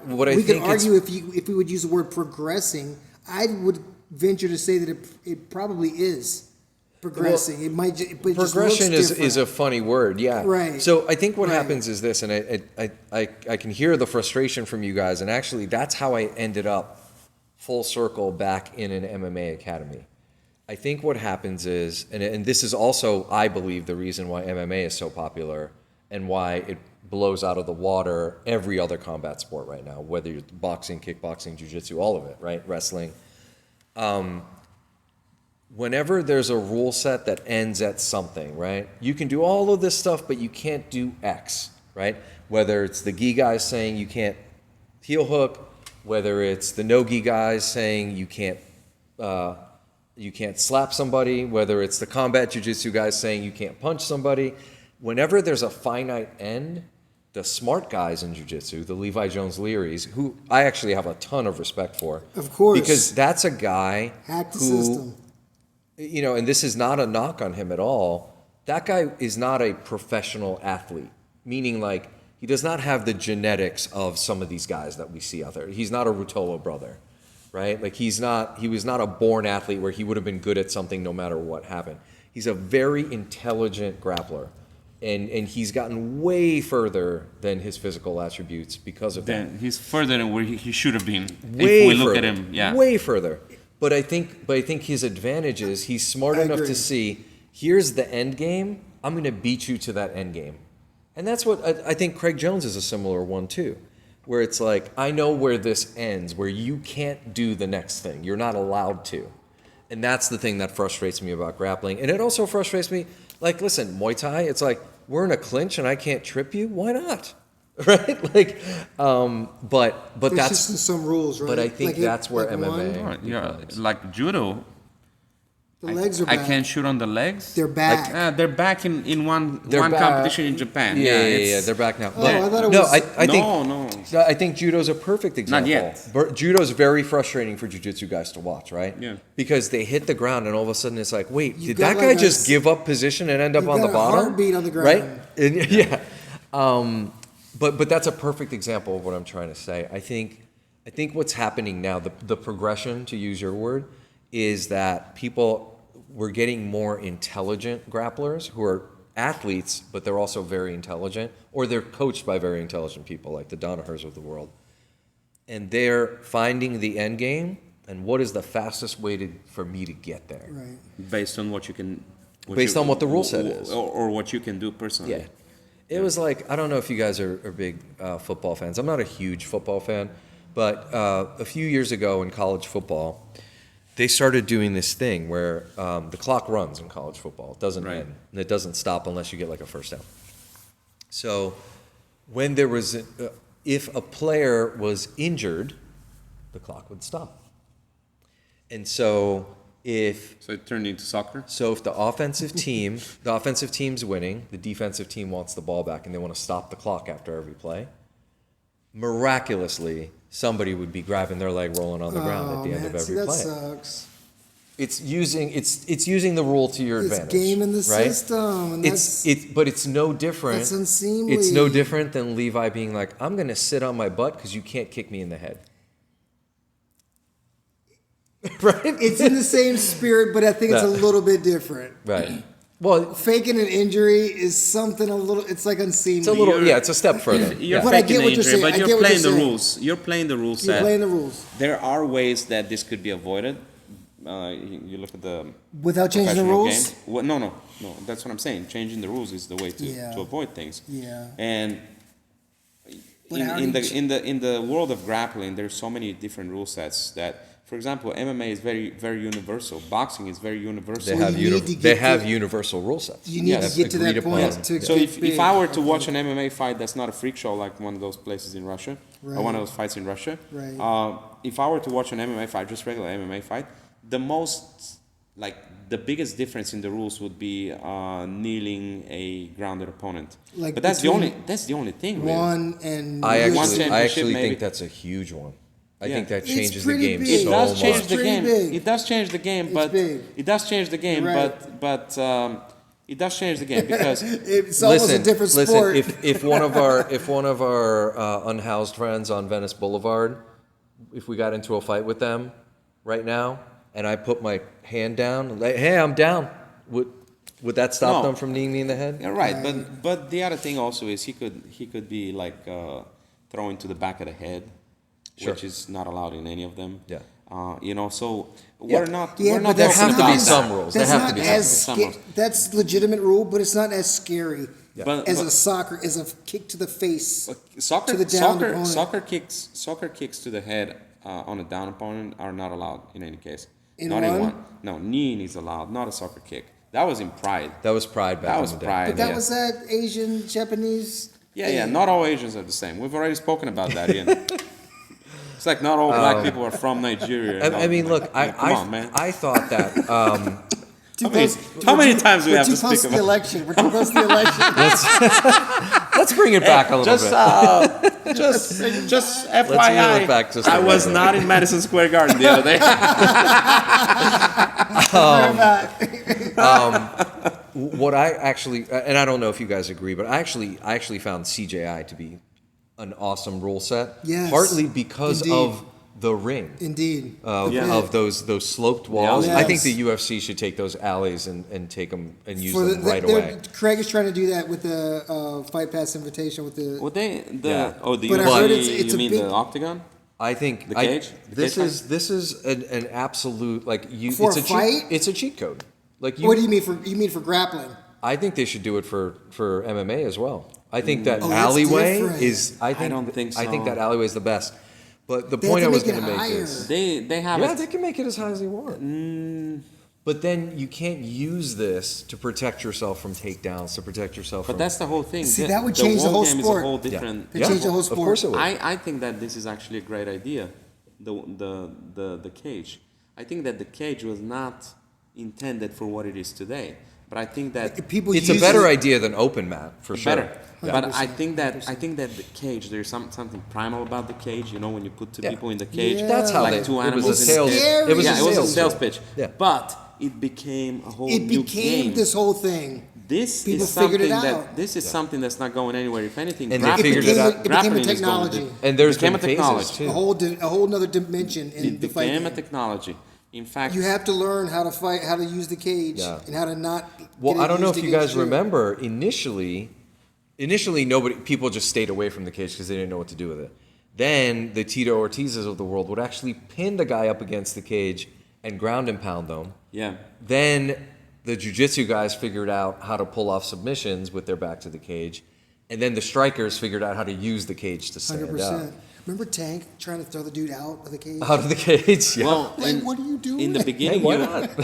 S1: What I
S3: we could
S1: think
S3: argue if we would use the word progressing. I would venture to say that it probably is progressing. It might. But
S1: Progression
S3: it just looks
S1: is a
S3: different.
S1: funny word, yeah.
S3: Right.
S1: So I think what
S3: Right.
S1: happens is this, and I can hear the frustration from you guys, and actually that's how I ended up full circle back in an MMA academy. I think what happens is, and this is also, I believe, the reason why MMA is so popular and why it blows out of the water every other combat sport right now, whether you're boxing, kickboxing, jiu-jitsu, all of it, right? Wrestling. Whenever there's a rule set that ends at something, right? You can do all of this stuff, but you can't do X, right? Whether it's the gi guys saying you can't heel hook, whether it's the no gi guys saying you can't slap somebody, whether it's the combat jiu-jitsu guys saying you can't punch somebody. Whenever there's a finite end, the smart guys in jiu-jitsu, the Levi Jones Learys, who I actually have a ton of respect for.
S3: Of course.
S1: Because that's a guy
S3: Hack the
S1: who,
S3: system.
S1: you know, and this is not a knock on him at all. That guy is not a professional athlete, meaning like he does not have the genetics of some of these guys that we see out there. He's not a Ruotolo brother, right? Like he was not a born athlete where he would have been good at something no matter what happened. He's a very intelligent grappler, and he's gotten way further than his physical attributes because of that.
S4: Then he's further than where he should have been.
S1: Way
S4: if we look
S1: further,
S4: at him, yeah.
S1: way further. But I think his advantage is he's smart
S3: I
S1: enough
S3: agree.
S1: to see, here's the end game. I'm going to beat you to that end game. And that's what I think Craig Jones is a similar one too, where it's like, I know where this ends, where you can't do the next thing. You're not allowed to. And that's the thing that frustrates me about grappling. And it also frustrates me, like, listen, Muay Thai, it's like, we're in a clinch and I can't trip you. Why not? Right? Like, but
S3: There's
S1: that's,
S3: just some rules, right?
S1: but I think that's where MMA
S4: Right, yeah, like judo,
S3: The legs are
S4: I
S3: back.
S4: can't shoot on the legs.
S3: They're back.
S4: They're back in one
S1: They're back.
S4: competition in Japan.
S1: Yeah, they're back now.
S3: Oh, I thought it
S1: no,
S3: was-
S1: I think
S4: no.
S1: I think judo's a perfect example.
S4: yet.
S1: Judo's very frustrating for jiu-jitsu guys to watch, right?
S4: Yeah.
S1: Because they hit the ground and all of a sudden it's like, wait,
S3: You've
S1: did that
S3: got
S1: guy
S3: like
S1: just
S3: a-
S1: give up position and end up
S3: you've
S1: on the
S3: got a
S1: bottom?
S3: heartbeat on the ground.
S1: Right? And, yeah. But that's a perfect example of what I'm trying to say. I think what's happening now, the progression, to use your word, is that we're getting more intelligent grapplers who are athletes, but they're also very intelligent, or they're coached by very intelligent people like the Donahers of the world. And they're finding the end game and what is the fastest way for me to get there.
S3: Right.
S2: Based on what you can.
S1: Based on what the rule set is.
S2: Or what you can do personally.
S1: Yeah. It was like, I don't know if you guys are big football fans. I'm not a huge football fan, but a few years ago in college football, they started doing this thing where the clock runs in college football. It doesn't
S2: Right.
S1: end, and it doesn't stop unless you get like a first down. So when there was, if a player was injured, the clock would stop. And so
S2: So it turned into soccer?
S1: if the offensive team's winning, the defensive team wants the ball back and they want to stop the clock after every play, miraculously, somebody would be grabbing their leg, rolling on the ground at the end of every
S3: that
S1: play.
S3: sucks.
S1: It's using the rule to your
S3: It's
S1: advantage.
S3: gaming the
S1: right?
S3: system, and
S1: But it's no different.
S3: that's unseemly.
S1: It's no different than Levi being like, I'm going to sit on my butt because you can't kick me in the head. Right?
S3: It's in the same spirit, but I think it's a
S1: Yeah.
S3: little bit different.
S1: Right. Well,
S3: Faking an injury is something a little. It's like unseemly.
S1: it's a little, it's a step further.
S2: You're
S1: Yeah.
S3: But I
S2: faking
S3: get
S2: the
S3: what you're
S2: injury,
S3: saying.
S2: but
S3: I
S2: you're
S3: get what
S2: playing
S3: you're
S2: the
S3: saying.
S2: rules. You're playing the rules
S3: You're
S2: set.
S3: playing the rules
S2: There are ways that this could be avoided. You look at the
S3: without changing the
S2: professional
S3: rules.
S2: game. Well, no. That's what I'm saying. Changing the rules is the way
S3: Yeah.
S2: to avoid things.
S3: Yeah.
S2: And
S3: But how do
S2: in the world of grappling, there's so many different rule sets that, for example, MMA is very very universal. Boxing is very universal.
S1: They have,
S3: you need to
S1: they
S3: get
S1: have
S3: to-
S1: universal rule sets.
S3: You need
S1: That's
S3: to get to that
S1: agreed upon.
S3: point to
S2: So
S3: get
S2: if
S3: big.
S2: I were to watch an MMA fight that's not a freak show like one of those places in Russia, or one of those fights in Russia,
S3: Right.
S2: if I were to watch an MMA fight, just regular MMA fight, the most, like the biggest difference in the rules would be kneeling a grounded opponent.
S3: Like
S2: but that's the only thing. Really.
S3: One and
S1: I
S3: UFC.
S1: actually
S2: championship, maybe.
S1: think that's a huge one. I
S2: Yeah.
S1: think that
S3: It's
S1: changes the
S3: pretty
S1: game
S3: big.
S2: It
S1: so
S2: does
S1: much.
S2: change the
S3: Pretty
S2: game.
S3: big.
S2: It does change the game,
S3: It's
S2: but
S3: big.
S2: it does change the game.
S3: Right.
S2: But it does change the game because
S3: It's almost a different sport.
S1: If one of our unhoused friends on Venice Boulevard, if we got into a fight with them right now, and I put my hand down, like, hey, I'm down, would that stop
S2: No.
S1: them from kneeing me in the head?
S2: yeah, right. But the other thing also is he could be like thrown to the back of the head,
S1: Sure.
S2: which is not allowed in any of them.
S1: Yeah.
S2: So
S1: Yeah.
S2: we're not.
S3: Yeah,
S2: we're
S3: but
S2: not
S3: that's
S1: There have to
S2: talking
S1: be
S2: about
S1: some
S2: that.
S1: rules. There
S3: That's
S1: have
S3: not
S1: to be
S3: as
S1: some
S2: rules.
S3: that's legitimate rule, but it's not as scary
S2: But-
S3: as
S2: but-
S3: a soccer, as a kick to the face.
S2: Soccer,
S3: to the downed opponent.
S2: soccer kicks to the head on a down opponent are not allowed in any case.
S3: In
S2: not
S3: one?
S2: in one. No, kneeing is allowed, not a soccer kick. That was in Pride.
S1: That was pride back
S2: That
S1: in
S2: was
S1: the day.
S2: pride.
S3: But that
S2: yeah.
S3: was that Asian, Japanese.
S2: Yeah. Not all Asians are the same. We've already spoken about that, Ian. It's like not all black people are from Nigeria.
S1: I mean, look,
S2: come on, man.
S1: I thought that.
S2: How many times do we
S3: we're
S2: have
S3: too
S2: to
S3: close
S2: speak
S3: to the
S2: about?
S3: election. We're too close to the election.
S1: Let's bring it back a little bit.
S2: Just
S1: reel
S2: FYI,
S1: it back just a
S2: I was
S1: little bit.
S2: not in Madison Square Garden the other day.
S1: What I actually, and I don't know if you guys agree, but I actually found CJI to be an awesome rule set.
S3: Yes.
S1: Partly because
S3: Indeed.
S1: of the ring.
S3: Indeed.
S1: Of those sloped walls.
S2: Yes.
S1: I think the UFC should take those alleys and take them and use
S3: For
S1: them right away.
S3: Craig is trying to do that with the Fight Pass invitation with the.
S2: Well, the
S3: But I heard
S2: UFC,
S3: it's
S2: you
S3: a
S2: mean
S3: big-
S2: the octagon?
S1: I think
S2: The cage? The
S1: this
S2: cage
S1: is an absolute
S3: For
S1: it's
S3: a
S1: a
S3: fight?
S1: cheat. It's a cheat code. Like
S3: What do you mean for? You mean for grappling?
S1: I think they should do it for MMA as well. I think that
S3: Oh, that's
S1: alleyway
S3: different.
S1: is. I
S2: don't think
S1: I think
S2: so.
S1: that alleyway is the best. But the
S3: They
S1: point I
S3: have to
S1: was
S3: make
S1: going
S3: it
S1: to make
S3: higher.
S1: is,
S2: They have
S1: yeah,
S2: it.
S1: they can make it as high as they want. But then you can't use this to protect yourself from takedowns, to protect yourself
S2: But
S1: from.
S2: that's the whole thing.
S3: See, that would change the
S2: wall
S3: whole
S2: game
S3: sport.
S2: Is a whole
S1: Yeah.
S2: different.
S3: They changed the whole
S1: Of
S3: sport.
S1: course it would.
S2: I think that this is actually a great idea. The cage. I think that the cage was not intended for what it is today. But I think that
S3: People
S1: It's a
S3: use
S1: better
S3: it-
S1: idea than open mat for sure.
S2: better.
S1: Yeah.
S2: But I think that the cage. There's something primal about the cage. You know, when you put two
S1: Yeah.
S2: people in the cage,
S3: Yeah.
S1: That's how
S2: like
S1: they.
S2: two
S1: It was
S2: animals
S1: a
S2: in the
S1: sales.
S2: cage.
S3: Scary.
S1: It was
S2: yeah,
S1: a
S2: it was
S1: sales
S2: a sales
S1: tool.
S2: pitch.
S1: Yeah.
S2: But it became a whole
S3: It
S2: new
S3: became
S2: game.
S3: this whole thing.
S2: This
S3: People
S2: is something
S3: figured it
S2: that
S3: out.
S2: this is something that's not going anywhere. If anything,
S1: And they
S2: grappling-
S1: figured it out.
S3: It became a
S2: grappling is going
S3: technology.
S2: to-
S1: And there's
S2: became
S1: been
S2: a technology.
S1: phases too.
S3: A whole nother dimension in
S2: It
S3: the fight
S2: became a
S3: game.
S2: technology. In fact,
S3: You have to learn how to fight, how to use the cage,
S1: Yeah.
S3: and how to not.
S1: Well,
S3: get it
S1: I don't know
S3: used
S1: if you
S3: against
S1: guys remember initially people just stayed away from the cage because they didn't know what to do with it. Then the Tito Ortizes of the world would actually pin the guy up against the cage and ground and pound them.
S2: yeah,
S1: Then the jiu-jitsu guys figured out how to pull off submissions with their back to the cage. And then the strikers figured out how to use the cage to stand
S3: 100%.
S1: up.
S3: Remember Tank trying to throw the dude out of the cage?
S1: Out of the cage, yeah.
S2: Well,
S3: Like, what are you doing?
S2: In the beginning,
S1: Hey, why
S2: you,
S1: not?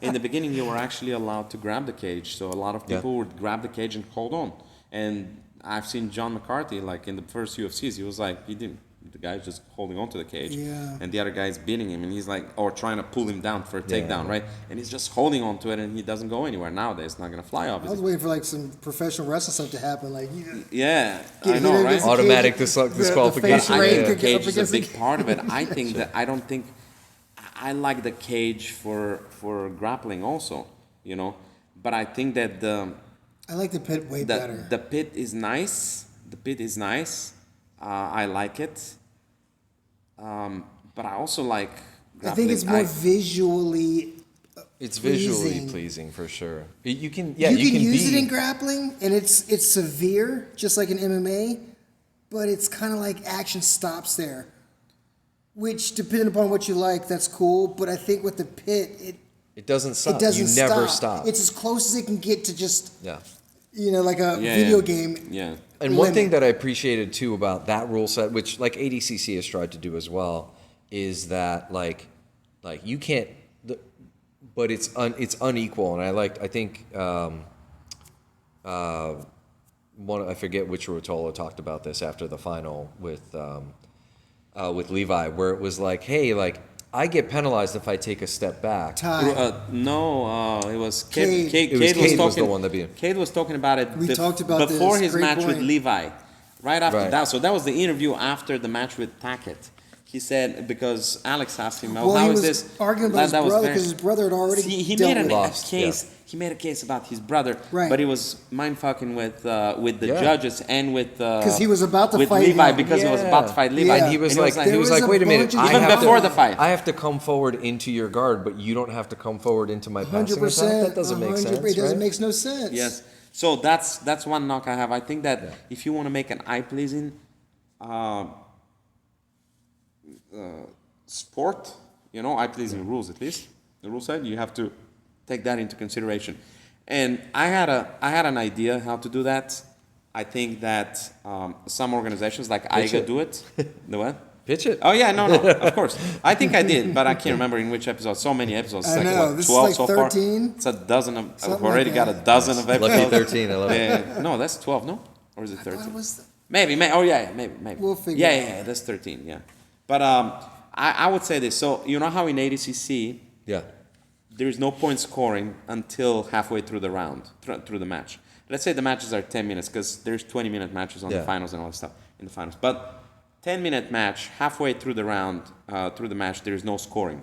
S2: in the beginning, you were actually allowed to grab the cage. So a lot of
S1: Yeah.
S2: people would grab the cage and hold on. And I've seen John McCarthy, like in the first UFCs, he was like, he didn't. The guy's just holding on to the cage,
S3: Yeah.
S2: and the other guy's beating him, and he's like, or trying to pull him down for a
S1: Yeah.
S2: takedown, right? And he's just holding on to it, and he doesn't go anywhere. Nowadays, it's not gonna fly,
S3: I was
S2: obviously.
S3: waiting for like some professional wrestling stuff to happen. Like,
S2: Yeah,
S3: Get
S2: I
S3: hit
S2: know,
S3: against
S2: right?
S3: the
S1: Automatic
S3: cage,
S1: disqualification.
S3: face
S2: I
S3: rate
S2: think
S3: could
S2: the
S3: get up
S2: cage is a
S3: against the-
S2: big part of it. I think that I don't think I like the cage for grappling also, you know. But I think that
S3: I like the pit way better.
S2: the pit is nice. The pit is nice. I like it. But I also like
S3: I
S2: grappling.
S3: think it's more visually.
S1: It's visually
S3: pleasing.
S1: pleasing for sure. You can
S3: You can use
S1: be,
S3: it in grappling, and it's severe, just like in MMA, but it's kind of like action stops there. Which, depending upon what you like, that's cool. But I think with the pit,
S1: It doesn't stop.
S3: it doesn't
S1: You never stop.
S3: It's as close as it can get to just
S1: Yeah.
S3: like a
S2: Yeah,
S3: video
S2: yeah.
S3: game.
S2: Yeah.
S1: And one
S3: limit.
S1: thing that I appreciated too about that rule set, which like ADCC has tried to do as well, is that like you can't, but it's unequal. And I think I forget which Ruotolo talked about this after the final with Levi, where it was like, hey, like I get penalized if I take a step back.
S3: Ty.
S2: No, it was
S3: Cade.
S2: Cade.
S1: It was
S2: Cade was
S1: Cade was
S2: talking.
S1: the one that beat him.
S2: Cade was talking about it.
S3: We talked about
S2: before
S3: this.
S2: his
S3: Great
S2: match with
S3: point.
S2: Levi. Right after
S1: Right.
S2: that, so that was the interview after the match with Tackett. He said because Alex asked him, "Oh,
S3: Well,
S2: how
S3: he
S2: is
S3: was
S2: this?"
S3: arguing about his
S2: That was
S3: brother
S2: very-
S3: because his brother had already
S2: He
S3: dealt
S2: made
S3: with
S2: a
S3: it.
S1: Lost,
S2: case.
S1: yeah.
S2: He made a case about his brother,
S3: Right.
S2: but he was mind fucking with the
S1: Yeah.
S2: judges and with
S3: 'Cause he was about to
S2: with
S3: fight
S2: Levi
S3: him.
S2: because he was
S1: Yeah.
S2: about to fight Levi.
S3: Yeah.
S1: And he was like,
S3: There was a
S1: wait a minute,
S3: bunch of
S1: I
S2: Even
S1: have
S2: before
S1: to,
S2: the fight.
S1: I have to come forward into your guard, but you don't have to come forward into my passing attack.
S3: 100%.
S1: That doesn't make
S3: 100%.
S1: sense,
S3: It doesn't
S1: right?
S3: make no sense.
S2: Yes. So that's one knock I have. I think that if you want to make an eye pleasing sport, eye pleasing rules at least. The rule said you have to take that into consideration. And I had an idea how to do that. I think that some organizations like
S1: Pitch
S2: AIGA
S1: it.
S2: do it. The what?
S1: Pitch it.
S2: Oh yeah, no, of course. I think I did, but I can't remember in which episode. So many episodes.
S3: I
S2: It's like,
S3: know.
S2: what,
S3: This is
S2: 12
S3: like
S2: so
S3: 13?
S2: far. It's a dozen of. I've
S3: Something
S2: already
S3: like
S2: got a
S3: that.
S2: dozen of episodes.
S1: Lucky 13, I love it.
S2: Yeah, no, that's 12, no? Or is it
S3: I
S2: 13?
S3: thought it was
S2: Maybe. Oh, yeah, maybe.
S3: We'll figure
S2: yeah,
S3: it
S2: yeah, that's 13, yeah. But I would say this. So, you know how in ADCC,
S1: Yeah.
S2: there is no point scoring until halfway through the round, through the match. Let's say the matches are 10 minutes, because there's 20-minute matches on the
S1: Yeah.
S2: finals and all that stuff in the finals. But 10-minute match, halfway through the round, through the match, there is no scoring.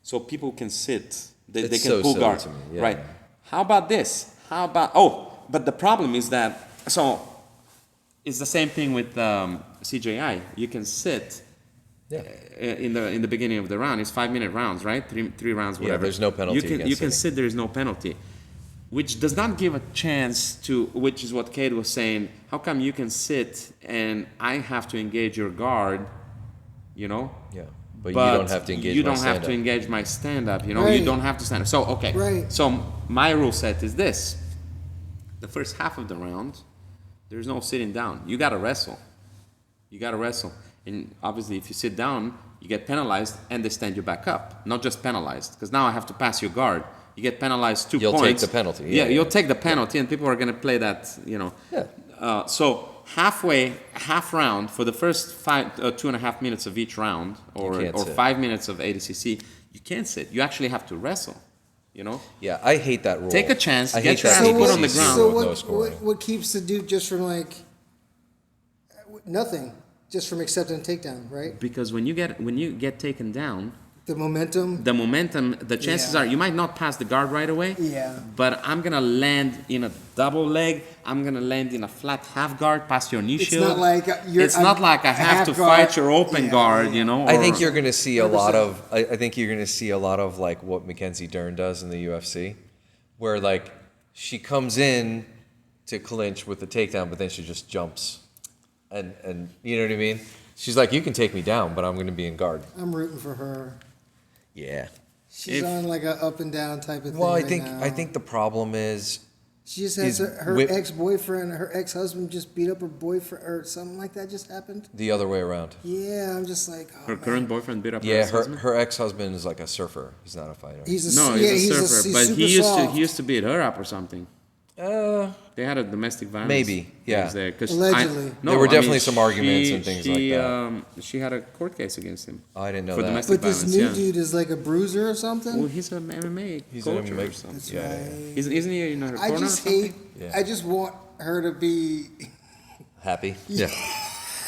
S2: So people can sit. They
S1: It's
S2: can
S1: so
S2: pull
S1: silly
S2: guard.
S1: to me, yeah.
S2: Right. How about this? But the problem is that, so it's the same thing with CJI. You can sit
S1: Yeah.
S2: in the beginning of the round. It's 5-minute rounds, right? Three rounds, whatever.
S1: there's no penalty
S2: You can
S1: against sitting.
S2: sit. There is no penalty, which does not give a chance to. Which is what Cade was saying. How come you can sit and I have to engage your guard?
S1: Yeah. But you don't have to engage
S2: You
S1: my
S2: don't have to
S1: stand-up.
S2: engage my stand-up. You
S3: Right.
S2: don't have to stand up. So okay.
S3: Right.
S2: So my rule set is this: the first half of the round, there's no sitting down. You got to wrestle. And obviously, if you sit down, you get penalized, and they stand you back up. Not just penalized, because now I have to pass your guard. You get penalized 2
S1: You'll
S2: points.
S1: take the penalty,
S2: Yeah,
S1: yeah.
S2: you'll take the penalty, and people are going to play that.
S1: Yeah.
S2: So half round for the first 2.5 minutes of each round, or
S1: can't sit.
S2: 5 minutes of ADCC, you can't sit. You actually have to wrestle.
S1: Yeah, I hate that rule.
S2: Take a chance,
S1: I
S2: get
S1: hate
S2: your
S1: that
S2: ass
S1: ADCC
S2: put on the
S1: rule
S2: ground.
S3: So
S1: with no scoring.
S3: what keeps the dude just from like nothing, just from accepting a takedown, right?
S2: Because when you get taken down,
S3: The momentum.
S2: the chances
S3: Yeah.
S2: are you might not pass the guard right away.
S3: Yeah.
S2: But I'm gonna land in a double leg. I'm gonna land in a flat half guard past your knee
S3: It's
S2: shield.
S3: not like you're.
S2: It's not like I have to
S3: guard.
S2: fight your open
S3: Yeah,
S2: guard,
S3: yeah.
S2: Or,
S1: I think you're going to see a lot
S3: 100%.
S1: of. I think you're going to see a lot of like what Mackenzie Dern does in the UFC, where like she comes in to clinch with the takedown, but then she just jumps, and you know what I mean. She's like, you can take me down, but I'm going to be in guard.
S3: I'm rooting for her.
S1: Yeah.
S3: She's on like a up and down type of thing.
S1: Well, I
S3: right
S1: think
S3: now.
S1: I think the problem is
S3: She just has
S1: is
S3: her
S1: whip-
S3: ex-boyfriend, her ex-husband just beat up her boyfriend or something like that just happened.
S1: the other way around.
S3: Yeah, I'm just like, oh,
S2: her
S3: man.
S2: current boyfriend beat up
S1: Yeah,
S2: her ex-husband?
S1: her ex-husband is like a surfer. He's not a fighter.
S3: He's a
S2: No,
S3: yeah,
S2: he's a
S3: he's
S2: surfer,
S3: he's
S2: but
S3: super
S2: he used
S3: soft.
S2: to beat her up or something. They had a domestic violence.
S1: Maybe, yeah.
S2: things there, 'cause
S3: Allegedly.
S1: There were definitely some arguments and things like that.
S2: She had a court case against him.
S1: I didn't know
S2: for
S1: that.
S2: domestic
S3: But this
S2: violence.
S3: new
S2: yeah.
S3: dude is like a bruiser or something.
S2: Well, he's an MMA
S1: He's an
S2: coach
S1: MMA
S2: or something.
S3: That's
S1: yeah,
S3: right.
S2: Isn't he in her
S3: I
S2: corner
S3: just
S2: or something?
S3: hate.
S1: Yeah.
S3: I just want her to be.
S1: Happy? Yeah.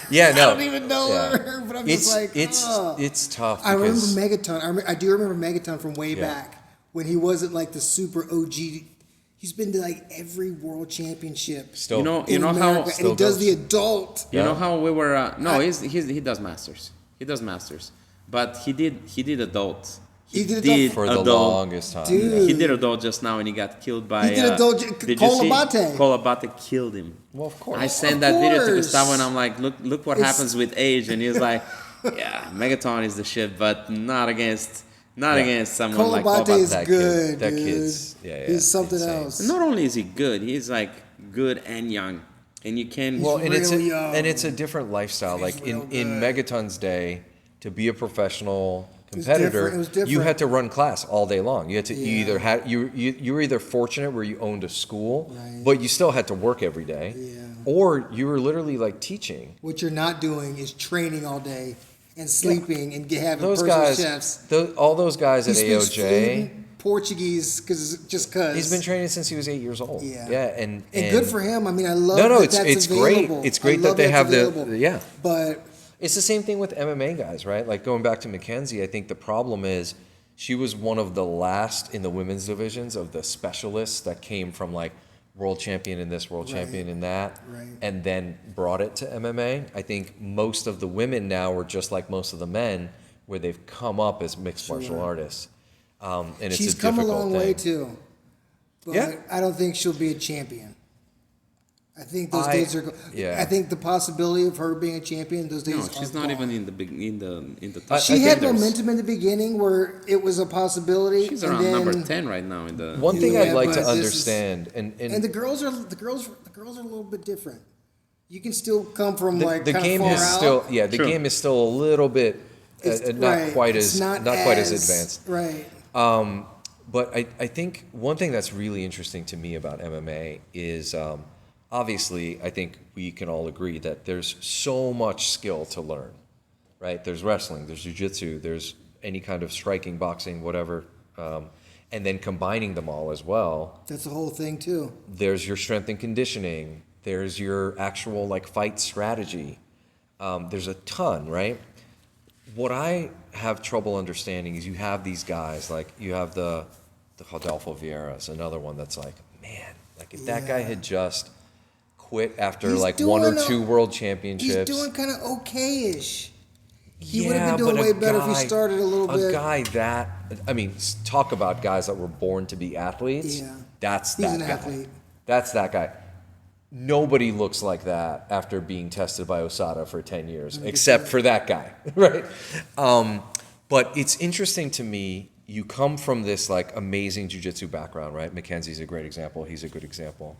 S1: Yeah, no.
S3: I don't even know
S1: Yeah.
S3: her, but I'm
S1: It's
S3: just like,
S1: it's
S3: ugh.
S1: it's tough
S3: I remember
S1: because
S3: Megaton. I do remember Megaton from way
S1: Yeah.
S3: back when he wasn't like the super OG. He's been to like every world championship
S1: still
S2: You know
S3: in
S2: how
S3: America, and
S1: still
S3: he does
S1: goes.
S3: the adult.
S2: you know
S1: Yeah.
S2: how we were. No, he does masters. He does masters, but he did adult.
S3: He did adult
S1: for the
S2: adult.
S1: longest time.
S3: Dude.
S2: He did adult just now, and he got killed by.
S3: He did adult-
S2: did you see?
S3: Colabate.
S2: Colabate killed him.
S1: Well, of course.
S2: I sent
S3: Of
S2: that video to
S3: course.
S2: Gustavo, and I'm like, look what
S3: It's-
S2: happens with age, and he was like, yeah, Megaton is the shit, but not against someone like
S3: Colabate
S2: Colabate.
S3: is
S1: That kid-
S3: good,
S1: that
S3: dude.
S1: kid's- yeah,
S3: He's something
S1: insane.
S3: else.
S2: Not only is he good, he's like good and young, and you can.
S1: Well, and it's a,
S3: real young.
S1: and it's a different lifestyle.
S3: He's
S1: Like
S3: real
S1: in
S3: good.
S1: Megaton's day, to be a professional
S3: was
S1: competitor,
S3: different. It was different.
S1: you had to run class all day long. You had to you
S3: Yeah.
S1: either had you were either fortunate where you owned a school,
S3: Right.
S1: but you still had to work every day,
S3: Yeah.
S1: or you were literally like teaching.
S3: What you're not doing is training all day and sleeping and having
S1: Those
S3: personal
S1: guys,
S3: chefs.
S1: all those guys
S3: He
S1: at
S3: speaks
S1: AOJ.
S3: fluent Portuguese because
S1: He's been training since he was 8 years old.
S3: Yeah.
S1: and
S3: good for him. I mean, I love
S1: No,
S3: that
S1: it's
S3: that's
S1: great.
S3: available.
S1: It's great
S3: I
S1: that
S3: love
S1: they
S3: that's
S1: have
S3: available.
S1: the
S3: But
S1: It's the same thing with MMA guys, right? Like going back to Mackenzie, I think the problem is she was one of the last in the women's divisions of the specialists that came from like world champion in this, world champion in that, and then brought it to MMA. I think most of the women now are just like most of the men, where they've come up as mixed martial artists. And it's
S3: she's
S1: a
S3: come a
S1: difficult
S3: long
S1: thing.
S3: way too. But I don't think she'll be a champion. I think those days are. I think the possibility of her being a champion, those days.
S4: No, she's not
S3: gone.
S4: even in the top.
S3: She had
S4: contenders.
S3: momentum in the beginning where it was a possibility.
S4: She's
S3: and
S4: around
S3: then,
S4: number 10 right now in the.
S1: One thing
S3: Yeah,
S1: I'd like
S3: but
S1: to
S3: this is-
S1: understand, and
S3: And the girls are a little bit different. You can still come from
S1: the
S3: kind of
S1: game
S3: far
S1: is
S3: out.
S1: still the
S4: True.
S1: game is still a little bit not quite
S3: It's
S1: as
S3: not
S1: quite as advanced.
S3: Right.
S1: But I think one thing that's really interesting to me about MMA is obviously I think we can all agree that there's so much skill to learn, right? There's wrestling, there's jiu-jitsu, there's any kind of striking, boxing, whatever, and then combining them all as well.
S3: That's the whole thing too.
S1: There's your strength and conditioning. There's your actual like fight strategy. There's a ton, right? What I have trouble understanding is you have these guys, like you have the Rodolfo Vieira's, another one that's like, man, like if that guy had just quit after
S3: He's
S1: like one or
S3: doing
S1: two world championships.
S3: He's doing kind of okay-ish. He would
S1: Yeah,
S3: have been doing
S1: but
S3: way
S1: a
S3: better if he
S1: guy-
S3: started a little bit.
S1: A guy that, I mean, talk about guys that were born to be athletes.
S3: Yeah.
S1: That's
S3: He's
S1: that
S3: an
S1: guy.
S3: athlete.
S1: That's that guy. Nobody looks like that after being tested by Osada for 10 years, except for that guy, right? But it's interesting to me, you come from this like amazing jiu-jitsu background, right? Mackenzie's a great example. He's a good example.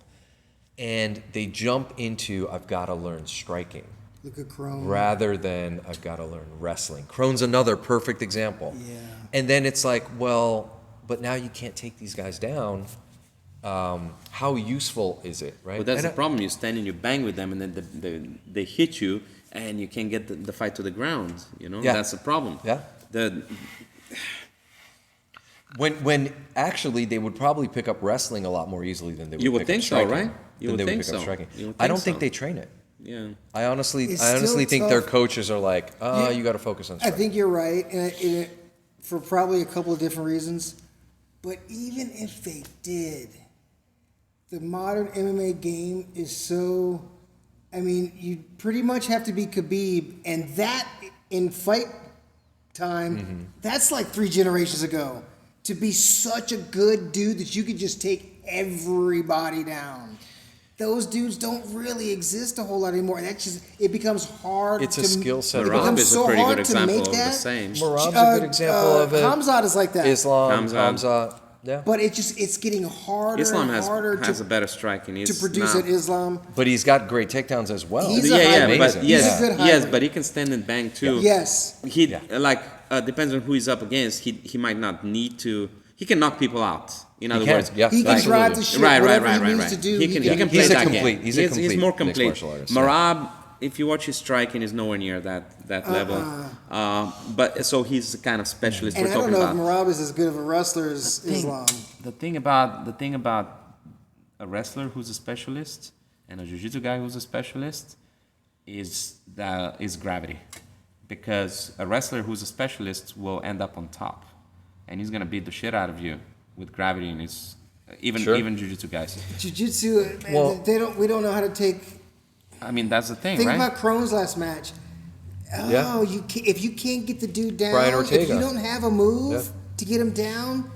S1: And they jump into, I've got to learn striking.
S3: Look at Crone.
S1: Rather than I've got to learn wrestling. Crone's another perfect example.
S3: Yeah.
S1: And then it's like, well, but now you can't take these guys down. How useful is it, right?
S4: But that's
S1: And
S4: the problem. You stand and you bang with them, and then they hit you, and you can't get the fight to the ground. You know,
S1: Yeah.
S4: that's the problem.
S1: Yeah. When actually they would probably pick up wrestling a lot more easily than they would.
S4: You would
S1: pick
S4: think
S1: up
S4: so,
S1: striking,
S4: right? You
S1: than
S4: would
S1: they
S4: think
S1: would pick up
S4: so.
S1: striking.
S4: You would
S1: I don't
S4: think
S1: think
S4: so.
S1: they train it.
S4: Yeah.
S1: I honestly
S3: It's
S1: think
S3: still
S1: their
S3: tough.
S1: coaches are like, oh, you got to focus on
S3: I
S1: striking.
S3: think you're right, and for probably a couple of different reasons. But even if they did, the modern MMA game is so. I mean, you pretty much have to be Khabib, and that in fight time, that's like 3 generations ago. To be such a good dude that you could just take everybody down. Those dudes don't really exist a whole lot anymore. And that's just, it becomes hard
S1: It's
S3: to
S1: a skill set.
S3: It
S4: Marab
S3: becomes
S4: is
S3: so
S4: a pretty
S3: hard
S4: good
S3: to
S4: example
S3: make
S4: of the
S3: that.
S4: same.
S1: Marab's a good example of it.
S3: Hamzat is like that.
S1: Islam,
S4: Hamzat.
S1: Hamzat, yeah.
S3: But it's getting harder
S4: Islam
S3: and harder
S4: has
S3: to
S4: a better striking.
S3: to
S4: He's
S3: produce
S4: not-
S3: at Islam.
S1: But he's got great takedowns as well.
S3: He's a
S4: Yeah,
S3: hybrid.
S4: but
S1: Amazing.
S4: yes,
S3: He's a good
S4: yes,
S3: hybrid.
S4: but he can stand and bang too.
S3: Yes.
S4: He depends on who he's up against. He might not need to. He can knock people out. In other
S1: can,
S4: words,
S1: yeah.
S3: He can
S1: Absolutely.
S3: drive the shit,
S4: right,
S3: whatever
S4: right,
S3: he
S4: right,
S3: needs
S4: right.
S3: to do.
S4: He can play
S1: He's a
S4: that
S1: complete-
S4: game.
S1: he's a complete
S4: more
S1: mixed
S4: complete.
S1: martial artist, yeah.
S4: Marab, if you watch his striking, is nowhere near that level. But so he's the kind of specialist
S3: And
S4: we're
S3: I don't
S4: talking
S3: know
S4: about.
S3: if Marab is as good of a wrestler as Islam.
S4: The thing about a wrestler who's a specialist and a jiu-jitsu guy who's a specialist is gravity, because a wrestler who's a specialist will end up on top, and he's gonna beat the shit out of you with gravity in his even jiu-jitsu guys.
S3: Jiu-jitsu,
S1: Well-
S3: we don't know how to take.
S4: I mean, that's the thing,
S3: Think
S4: right?
S3: about Crone's last match. Oh,
S1: Yeah.
S3: if you can't get the dude down,
S1: Brian
S3: if
S1: Ortega.
S3: you don't have a move
S1: Yeah.
S3: to get him down,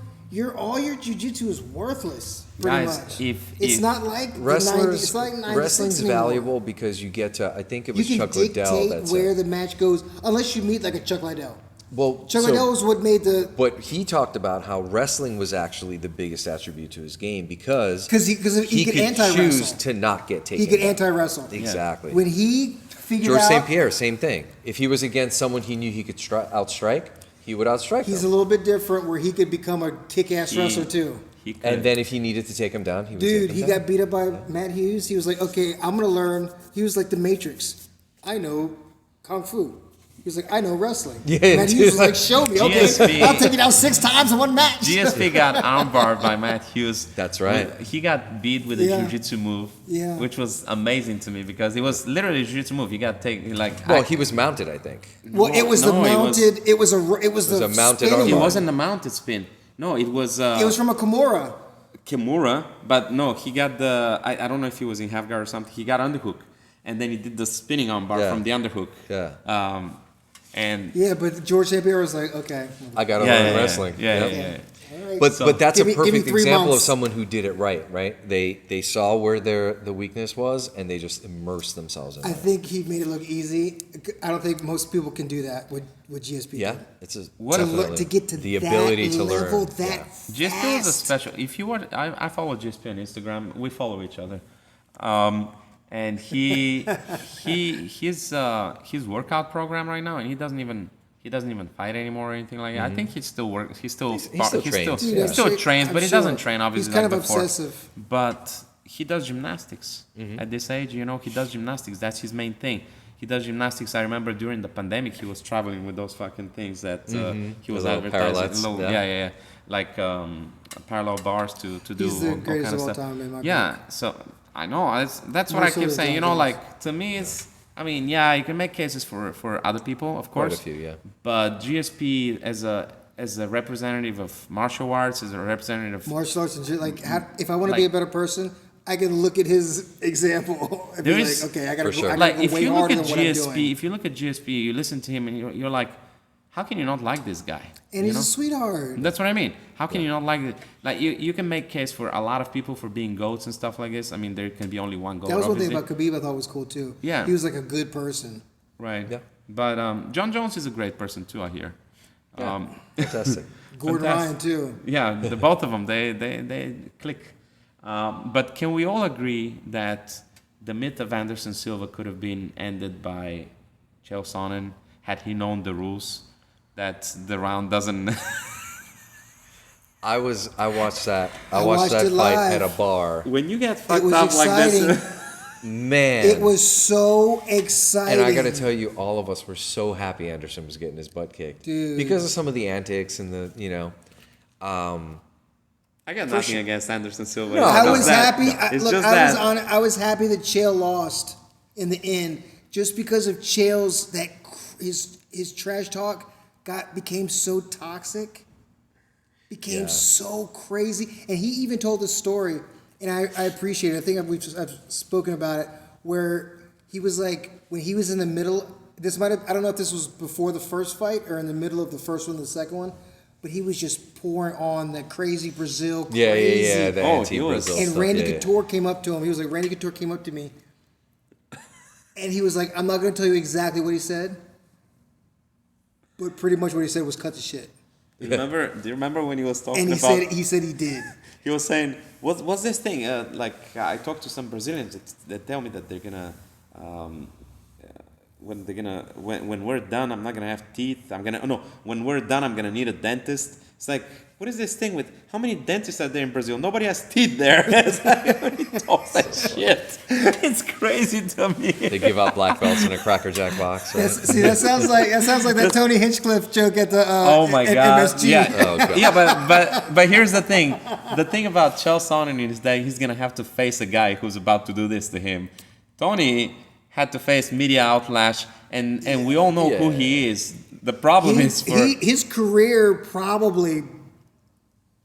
S3: all your jiu-jitsu is worthless. Pretty
S4: Guys,
S3: much.
S4: if
S3: It's not like the 90,
S1: Wrestlers,
S3: it's like 96
S1: wrestling's
S3: anymore.
S1: valuable because you get to, I think it
S3: You
S1: was
S3: can
S1: Chuck Liddell
S3: dictate
S1: that
S3: where
S1: said.
S3: the match goes, unless you meet like a Chuck Liddell.
S1: Well,
S3: Chuck
S1: so-
S3: Liddell was what made the
S1: But he talked about how wrestling was actually the biggest attribute to his game because
S3: because he could
S1: could
S3: anti-wrestle.
S1: choose to not get taken.
S3: He could
S1: down.
S3: anti-wrestle.
S1: Exactly.
S3: When he figured
S1: George
S3: out
S1: St. Pierre, same thing. If he was against someone he knew he could outstrike, he would outstrike
S3: he's a
S1: him.
S3: little bit different, where he could become a kick-ass wrestler too.
S4: He could.
S1: And then if he needed to take him down, he would
S3: Dude,
S1: take him
S3: he
S1: down.
S3: got beat up by Matt Hughes. He was like, okay, I'm gonna learn. He was like the Matrix. I know kung fu. He was like, I know wrestling.
S1: Yeah,
S3: Matt Hughes was like, show me. Okay,
S4: GSP.
S3: I'll take you down 6 times in one match.
S4: GSP got armbarred by Matt Hughes.
S1: That's right.
S4: He got beat with a jiu-jitsu move, which was amazing to me because it was literally a jiu-jitsu move. He got taken like.
S1: Well, he was mounted, I think.
S3: Well, it was the mounted. It was the
S1: a mounted
S3: spinning.
S1: armbar.
S4: It wasn't a mounted spin. No, it was.
S3: It was from a Kimura.
S4: Kimura, but no, he got the. I don't know if he was in half guard or something. He got underhook, and then he did the spinning armbar from the underhook.
S1: Yeah.
S4: And
S3: but George St. Pierre was like, okay.
S1: I got to learn wrestling.
S4: Yeah.
S3: All right.
S1: But that's
S3: Give
S1: a
S3: me
S1: perfect
S3: 3
S1: example
S3: months.
S1: of someone who did it right? They saw where the weakness was, and they just immersed themselves in
S3: I
S1: it.
S3: think he made it look easy. I don't think most people can do that with GSP.
S1: Yeah,
S3: did.
S1: it's a
S3: To get to
S1: the
S3: that
S1: ability to
S3: level,
S1: learn.
S3: that
S4: GSP was a
S3: fast.
S4: special. If you were, I follow GSP on Instagram. We follow each other, and his workout program right now, and he doesn't even fight anymore or anything like that. I think he still works. He still
S1: trains.
S3: Dude, I'm
S4: still
S3: sure-
S4: trains,
S3: I'm
S4: but he
S3: sure.
S4: doesn't train obviously
S3: He's kind
S4: like
S3: of
S4: before.
S3: obsessive.
S4: But he does gymnastics at this age. You know, he does gymnastics. That's his main thing. He does gymnastics. I remember during the pandemic, he was traveling with those fucking things that he was
S1: The little
S4: advertising.
S1: parallettes,
S4: Yeah. Like parallel bars to do
S3: He's the
S4: all
S3: greatest
S4: kind of
S3: of all
S4: stuff.
S3: time in my
S4: Yeah. So I know that's what I
S3: Most of
S4: keep
S3: the
S4: saying. You know,
S3: John
S4: like to me, it's. I mean, yeah, you can make cases for other people, of course.
S1: Quite a few, yeah.
S4: But GSP as a representative of martial arts, as a representative of
S3: Martial arts and shit. Like, if I want to be a better person, I can look at his example and be
S4: There
S3: like,
S4: is-
S3: okay, I gotta
S1: For
S3: go,
S1: sure.
S3: I gotta
S4: like
S3: go
S4: if
S3: way
S4: you look
S3: harder
S4: at
S3: than what I'm
S4: GSP,
S3: doing.
S4: if you look at GSP, you listen to him and you're like, how can you not like this guy?
S3: And
S4: You
S3: he's
S4: know?
S3: a sweetheart.
S4: That's what I mean. How can you not like it? Like you can make case for a lot of people for being goats and stuff like this. I mean, there can be only one goat.
S3: That was one thing
S4: obviously.
S3: about Khabib I thought was cool too.
S4: Yeah.
S3: He was like a good person.
S4: Right.
S1: Yeah.
S4: But John Jones is a great person too. I hear.
S1: Fantastic.
S3: Gordon
S4: Fantastic.
S3: Ryan too.
S4: Yeah, the both of them, they click. But can we all agree that the myth of Anderson Silva could have been ended by Chael Sonnen had he known the rules that the round doesn't.
S1: I watched that. I
S3: I
S1: watched
S3: watched
S1: that
S3: it
S1: fight
S3: live.
S1: at a bar.
S4: When you get
S3: It
S4: fucked
S3: was
S4: up like
S3: exciting.
S4: this,
S1: Man.
S3: It was so exciting.
S1: And I got to tell you, all of us were so happy Anderson was getting his butt kicked.
S3: Dude.
S1: Because of some of the antics and the,
S4: I got nothing against Anderson Silva.
S1: No,
S4: It's
S3: I
S4: just
S3: was
S4: that.
S3: happy.
S4: It's
S3: Look,
S4: just
S3: I
S4: that.
S3: was on. I was happy that Chael lost in the end, just because of Chael's his trash talk became so toxic, became so crazy, and he even told the story, and I appreciate it. I think I've spoken about it, where he was like when he was in the middle. I don't know if this was before the first fight or in the middle of the first one, the second one. But he was just pouring on the crazy Brazil, crazy.
S1: Yeah, the
S4: Oh,
S1: anti-Brazil
S3: And
S1: stuff.
S3: Randy
S1: yeah,
S3: Couture came up to him. He was like, Randy Couture came up to me. And he was like, I'm not going to tell you exactly what he said. But pretty much what he said was cut the shit.
S4: Do you remember when he was talking
S3: And
S4: about?
S3: he said he did.
S4: He was saying, "What's this thing?" I talked to some Brazilians that tell me that they're gonna, when we're done, I'm not gonna have teeth. When we're done, I'm gonna need a dentist. It's like, what is this thing with how many dentists are there in Brazil? Nobody has teeth there. It's like, he talks that shit. It's crazy to me.
S1: They give out black belts in a Cracker Jack box. Right?
S3: See, that sounds like that Tony Hinchcliffe joke at the
S4: Oh my
S3: at
S4: god!
S3: MSG.
S4: Yeah,
S1: Oh, God.
S4: yeah, but here's the thing. The thing about Chael Sonnen is that he's gonna have to face a guy who's about to do this to him. Tony had to face media outlash, and we all know who he is. The problem is
S3: His career probably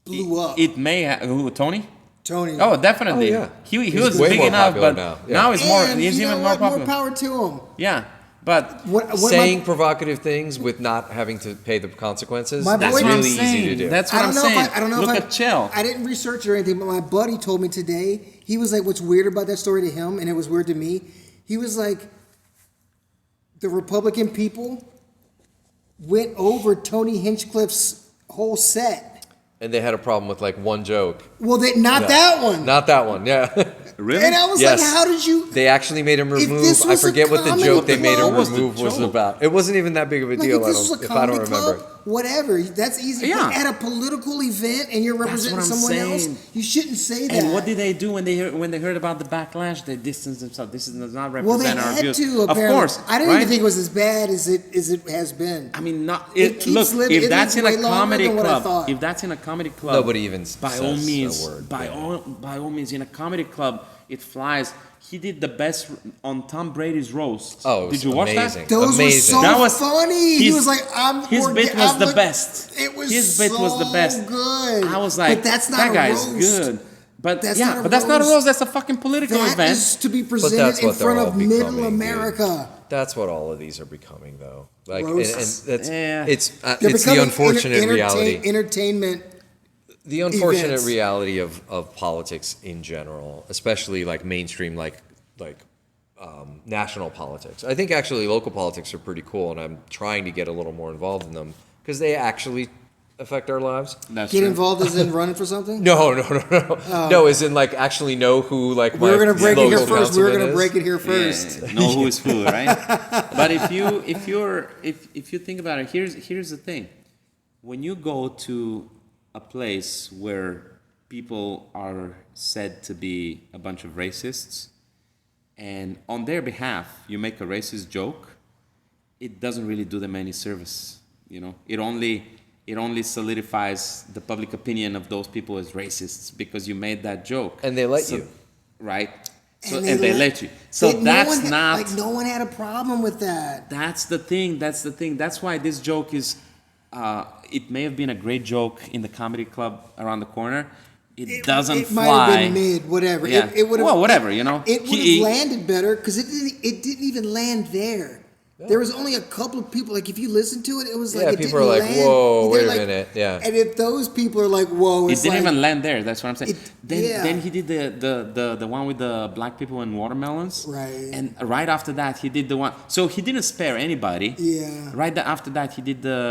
S3: blew up.
S4: It may who Tony?
S3: Tony.
S4: Oh, definitely.
S1: Oh, yeah.
S4: He
S1: He's
S4: was
S1: way
S4: big
S1: more
S4: enough,
S1: popular
S4: but
S1: now. Yeah.
S4: now he's more.
S3: And
S4: He's
S3: you know
S4: even more
S3: what?
S4: popular.
S3: More power to him.
S4: Yeah, but
S3: What
S1: Saying
S3: my,
S1: provocative things with not having to pay the consequences.
S3: My
S1: That's
S3: boy-
S4: that's what I'm
S1: really easy to
S4: saying.
S1: do.
S4: That's what
S3: I
S4: I'm
S3: don't know
S4: saying.
S3: if I don't know
S4: Look
S3: if
S4: at Chael.
S3: I didn't research it or anything, but my buddy told me today. He was like, "What's weird about that story to him, and it was weird to me." He was like, "The Republican people went over Tony Hinchcliffe's whole set."
S1: And they had a problem with like one joke.
S3: Well, not that one.
S1: Not that one, yeah.
S4: Really?
S3: And I was
S1: Yes.
S3: like, "How did you?"
S1: They actually made him
S3: If
S1: remove.
S3: this
S1: I
S3: was a
S1: forget what the
S3: comedy
S1: joke they made him
S3: club- What was
S4: the
S1: remove was
S4: joke?
S1: about. It wasn't even that big of a
S3: Like,
S1: deal.
S3: if this was a
S1: If I don't
S3: comedy
S1: remember.
S3: club, whatever. That's easy.
S4: Yeah.
S3: But at a political event and you're representing
S4: what I'm
S3: someone
S4: saying.
S3: else, you shouldn't say that.
S4: And what did they do when they heard about the backlash? They distanced themselves. This does not
S3: well, they
S4: represent our
S3: had
S4: views.
S3: to, apparently.
S4: Of course,
S3: I didn't
S4: right?
S3: even think it was as bad as it has been.
S4: I mean, not
S3: It keeps
S4: look.
S3: living-
S4: If
S3: it
S4: that's in
S3: lives
S4: a
S3: way longer
S4: comedy
S3: than what I
S4: club,
S3: thought.
S4: if that's in a comedy club,
S1: Nobody even
S4: by all
S1: says
S4: means,
S1: a word.
S4: by all means, in a comedy club, it flies. He did the best on Tom Brady's roast.
S1: Oh, it was
S4: did you watch
S1: amazing.
S4: that?
S3: Those
S1: Amazing.
S3: were so
S4: That was
S3: funny. He
S4: his-
S3: was like,
S4: his bit was the best.
S3: It was
S4: His bit
S3: so
S4: was the best.
S3: good.
S4: I was like,
S3: but that's not
S4: that
S3: a
S4: guy's
S3: roast.
S4: good. But
S3: That's
S4: yeah,
S3: not a
S4: but that's not a
S3: roast.
S4: roast. That's a fucking political
S3: That
S4: event.
S3: is to be
S1: that's
S3: presented in
S1: what they're
S3: front
S1: all
S3: of Middle
S1: becoming, dude.
S3: America.
S1: That's what all of these are becoming, though. Like, and
S3: Roasts.
S1: that's
S4: Yeah.
S1: it's
S3: They're
S1: the
S3: becoming
S1: unfortunate reality.
S3: Entertainment.
S1: The unfortunate
S3: events.
S1: reality of politics in general, especially like mainstream, like national politics. I think actually local politics are pretty cool, and I'm trying to get a little more involved in them because they actually affect our lives.
S4: That's
S3: Get
S4: true.
S3: involved as in running for something?
S1: No. No, as in like actually know who like
S3: We were
S1: my
S3: going to break it here
S1: local
S3: first. We were going
S1: councilman
S3: to break
S1: is.
S3: it here first.
S4: Yeah, know who is who, right? But if you think about it, here's the thing: when you go to a place where people are said to be a bunch of racists, and on their behalf you make a racist joke, it doesn't really do them any service. You know, it only solidifies the public opinion of those people as racists because you made that joke.
S1: And they let you.
S4: Right? So,
S3: And
S4: and
S3: they
S4: they
S3: let-
S4: let you. So that's not.
S3: Like, no one had a problem with that.
S4: That's the thing. That's why this joke is. It may have been a great joke in the comedy club around the corner. It doesn't
S3: It
S4: fly.
S3: might have been mid, whatever.
S4: Yeah.
S3: It would have.
S4: Well, whatever, you know.
S3: It would have landed better because it didn't even land there. There was only a couple of people. Like if you listen to it, it was like
S1: Yeah,
S3: it
S1: people
S3: didn't
S1: are like,
S3: land.
S1: "Whoa,
S3: They're
S1: wait a
S3: like-
S1: minute," yeah.
S3: And if those people are like, "Whoa,"
S4: It
S3: it's
S4: didn't
S3: like,
S4: even land there. That's what I'm saying.
S3: Yeah.
S4: Then he did the one with the black people and watermelons.
S3: Right.
S4: And right after that, he did the one. So he didn't spare anybody.
S3: Yeah.
S4: Right after that, he did the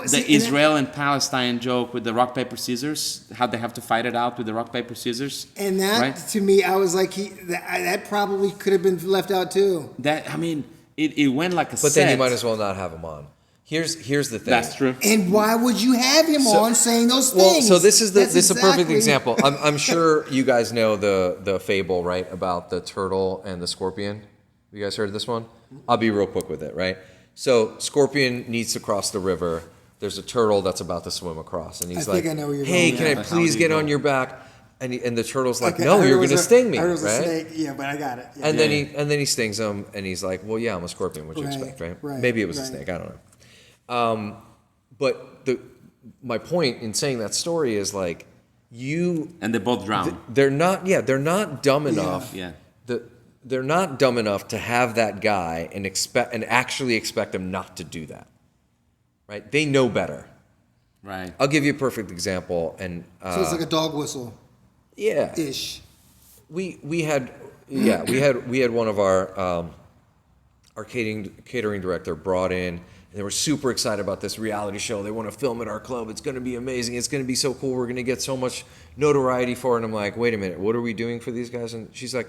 S3: see, and
S4: Israel and Palestine joke with the rock paper scissors. How they have to fight it out with the rock paper scissors.
S3: And that
S4: right?
S3: to me, I was like, that probably could have been left out too.
S4: That I mean, it went like a
S1: But
S4: set.
S1: then you might as well not have them on. Here's the thing.
S4: That's true.
S3: And why would you have him
S1: So-
S3: on saying those
S1: Well,
S3: things?
S1: so this is
S3: That's
S1: a perfect
S3: exactly-
S1: example. I'm sure you guys know the fable, right, about the turtle and the scorpion. You guys heard of this one? I'll be real quick with it, right? So scorpion needs to cross the river. There's a turtle that's about to swim across, and he's
S3: I
S1: like,
S3: think I know where you're
S1: "Hey,
S3: going.
S1: can
S4: Yeah,
S1: I
S4: but how
S1: please
S4: do you
S1: get
S4: go?
S1: on your back?" And the turtle's like,
S3: Okay, I
S1: "No,
S3: heard
S1: you're
S3: it was
S1: gonna
S3: a-
S1: sting me,
S3: I heard it was a
S1: right?"
S3: snake. Yeah, but I got it. Yeah.
S1: And then he stings him, and he's like, "Well, yeah, I'm a scorpion. What do you
S3: Right,
S1: expect, right?
S3: right,
S1: Maybe it was a
S3: right.
S1: snake. I don't know." But my point in saying that story is like,
S4: And they both drowned.
S1: they're not dumb enough.
S4: Yeah.
S1: They're not dumb enough to have that guy and actually expect him not to do that. Right? They know better.
S4: Right.
S1: I'll give you a perfect example. And
S3: So it's like a dog whistle
S1: yeah,
S3: ish.
S1: we had one of our catering director brought in. And they were super excited about this reality show. They want to film at our club. It's going to be amazing. It's going to be so cool. We're going to get so much notoriety for it. And I'm like, wait a minute. What are we doing for these guys? And she's like,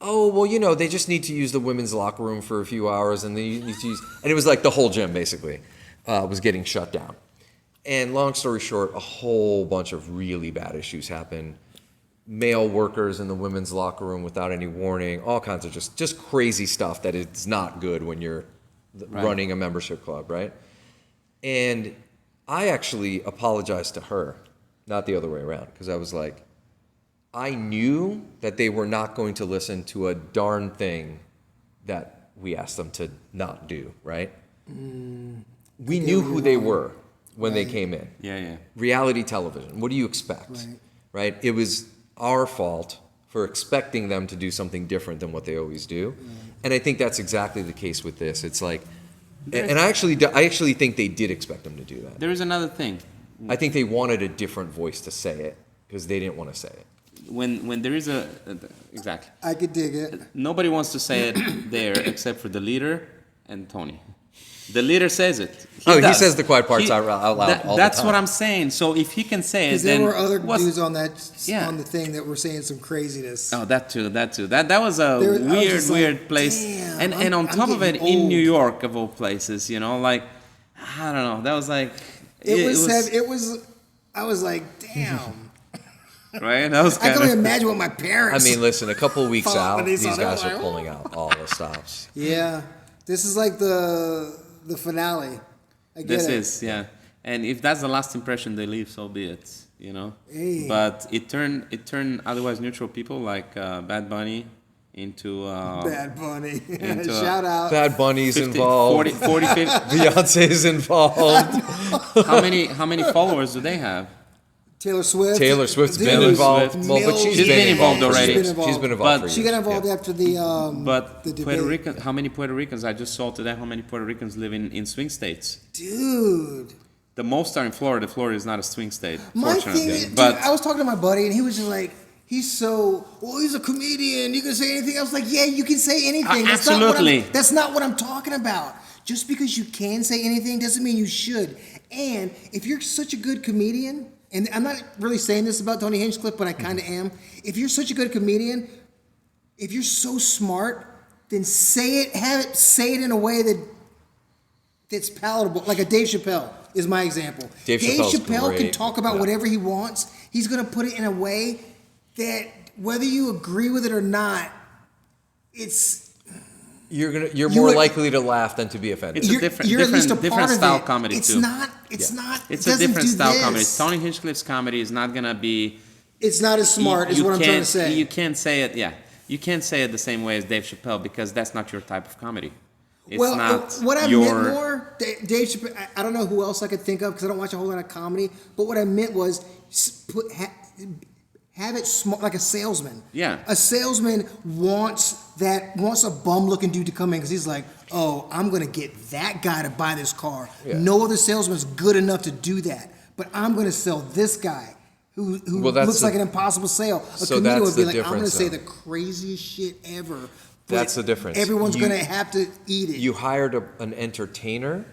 S1: oh, well, they just need to use the women's locker room for a few hours. And they need to use... And it was like the whole gym, basically, was getting shut down. And long story short, a whole bunch of really bad issues happened. Male workers in the women's locker room without any warning. All kinds of just crazy stuff that is not good when you're...
S4: Right.
S1: running a membership club, right? And I actually apologized to her, not the other way around, because I was like, I knew that they were not going to listen to a darn thing that we asked them to not do, right? We knew who they were when they came in.
S4: Yeah.
S1: Reality television, what do you expect? Right? It was our fault for expecting them to do something different than what they always do. And I think that's exactly the case with this. It's like, and I actually think they did expect them to do that.
S4: There is another thing.
S1: I think they wanted a different voice to say it because they didn't want to say it.
S4: When there is exactly.
S3: I could dig it.
S4: Nobody wants to say it there except for the leader and Tony. The leader says it.
S1: He
S4: does.
S1: says the quiet parts out loud all the
S4: That's
S1: time.
S4: what I'm saying. So if he can say it,
S3: Because
S4: then
S3: there were other
S4: what's-
S3: dudes on
S4: Yeah.
S3: on the thing that were saying some craziness.
S4: Oh, that too. That was a
S3: There was- I was
S4: weird,
S3: just like,
S4: weird place.
S3: damn,
S4: and on
S3: I'm
S4: top of it,
S3: getting
S4: in
S3: old.
S4: New York of all places, like,
S2: I don't know. That was like
S3: It was. I was like, damn.
S2: right. That was
S3: I
S2: kind
S3: can only
S2: of
S3: imagine what my
S1: I
S3: parents.
S1: mean, listen, a couple of weeks
S3: Fuck,
S1: out,
S3: when they
S1: these
S3: saw that,
S1: guys
S3: like,
S1: are pulling out all the stops.
S3: Yeah, this is like the finale. I get
S2: this
S3: it.
S2: is yeah. And if that's the last impression they leave, so be it. You know.
S3: Hey.
S2: But it turned otherwise neutral people like Bad Bunny into
S3: Bad Bunny.
S2: into,
S3: Shout out.
S1: Bad Bunny's
S2: 50,
S1: involved.
S2: 40, 50.
S1: Beyonce's involved.
S2: How many followers do they have?
S3: Taylor Swift.
S1: Taylor Swift's
S3: Dude,
S1: been involved.
S2: Swift.
S1: Well, but she's
S2: She's been involved already.
S1: She's been involved
S2: But
S1: for
S3: She
S1: years.
S3: got involved
S1: yeah.
S3: after the
S2: But
S3: the debate.
S2: Puerto Rican, how many Puerto Ricans I just saw today? How many Puerto Ricans live in swing states?
S3: Dude.
S2: The most are in Florida. Florida is not a swing state,
S3: My
S2: fortunately.
S3: thing is, dude,
S2: But
S3: I was talking to my buddy, and he was just like, he's a comedian. You can say anything. I was like, yeah, you can say anything.
S2: Absolutely.
S3: That's not what I'm talking about. Just because you can say anything doesn't mean you should. And if you're such a good comedian, and I'm not really saying this about Tony Hinchcliffe, but I kind of am. If you're such a good comedian, if you're so smart, then say it in a way that's palatable, like a Dave Chappelle is my example.
S1: Dave Chappelle's
S3: Chappelle can
S1: great.
S3: talk about
S1: Yeah.
S3: whatever he wants. He's going to put it in a way that whether you agree with it or not,
S1: You're
S3: You
S1: more
S3: would-
S1: likely to laugh than to be offended.
S2: It's a
S3: you're at least a
S2: different
S3: part of
S2: style
S3: it.
S2: comedy,
S3: it's
S2: too.
S3: Not. It's
S1: Yeah.
S3: not.
S2: it's
S3: it
S2: a
S3: doesn't
S2: different
S3: do
S2: style
S3: this.
S2: comedy. Tony Hinchcliffe's comedy is not gonna be.
S3: It's not as smart, is
S2: you
S3: what I'm trying to
S2: can't-
S3: say.
S2: You can't say it. Yeah, you can't say it the same way as Dave Chappelle because that's not your type of comedy. It's
S3: well,
S2: not
S3: what I
S2: your.
S3: meant more, Dave Chappelle. I don't know who else I could think of because I don't watch a whole lot of comedy. But what I meant was have it smart, like a salesman.
S2: Yeah.
S3: A salesman wants a bum-looking dude to come in because he's like, oh, I'm gonna get that guy to buy this car.
S1: Yeah.
S3: No other salesman's good enough to do that, but I'm gonna sell this guy. Who
S1: Well, that's
S3: looks
S1: the-
S3: like an impossible sale. A
S1: So
S3: comedian
S1: that's
S3: would be
S1: the
S3: like, I'm gonna
S1: difference,
S3: say
S1: though.
S3: the craziest shit ever. but
S1: That's the difference.
S3: Everyone's
S1: You-
S3: gonna have to eat it.
S1: You hired an entertainer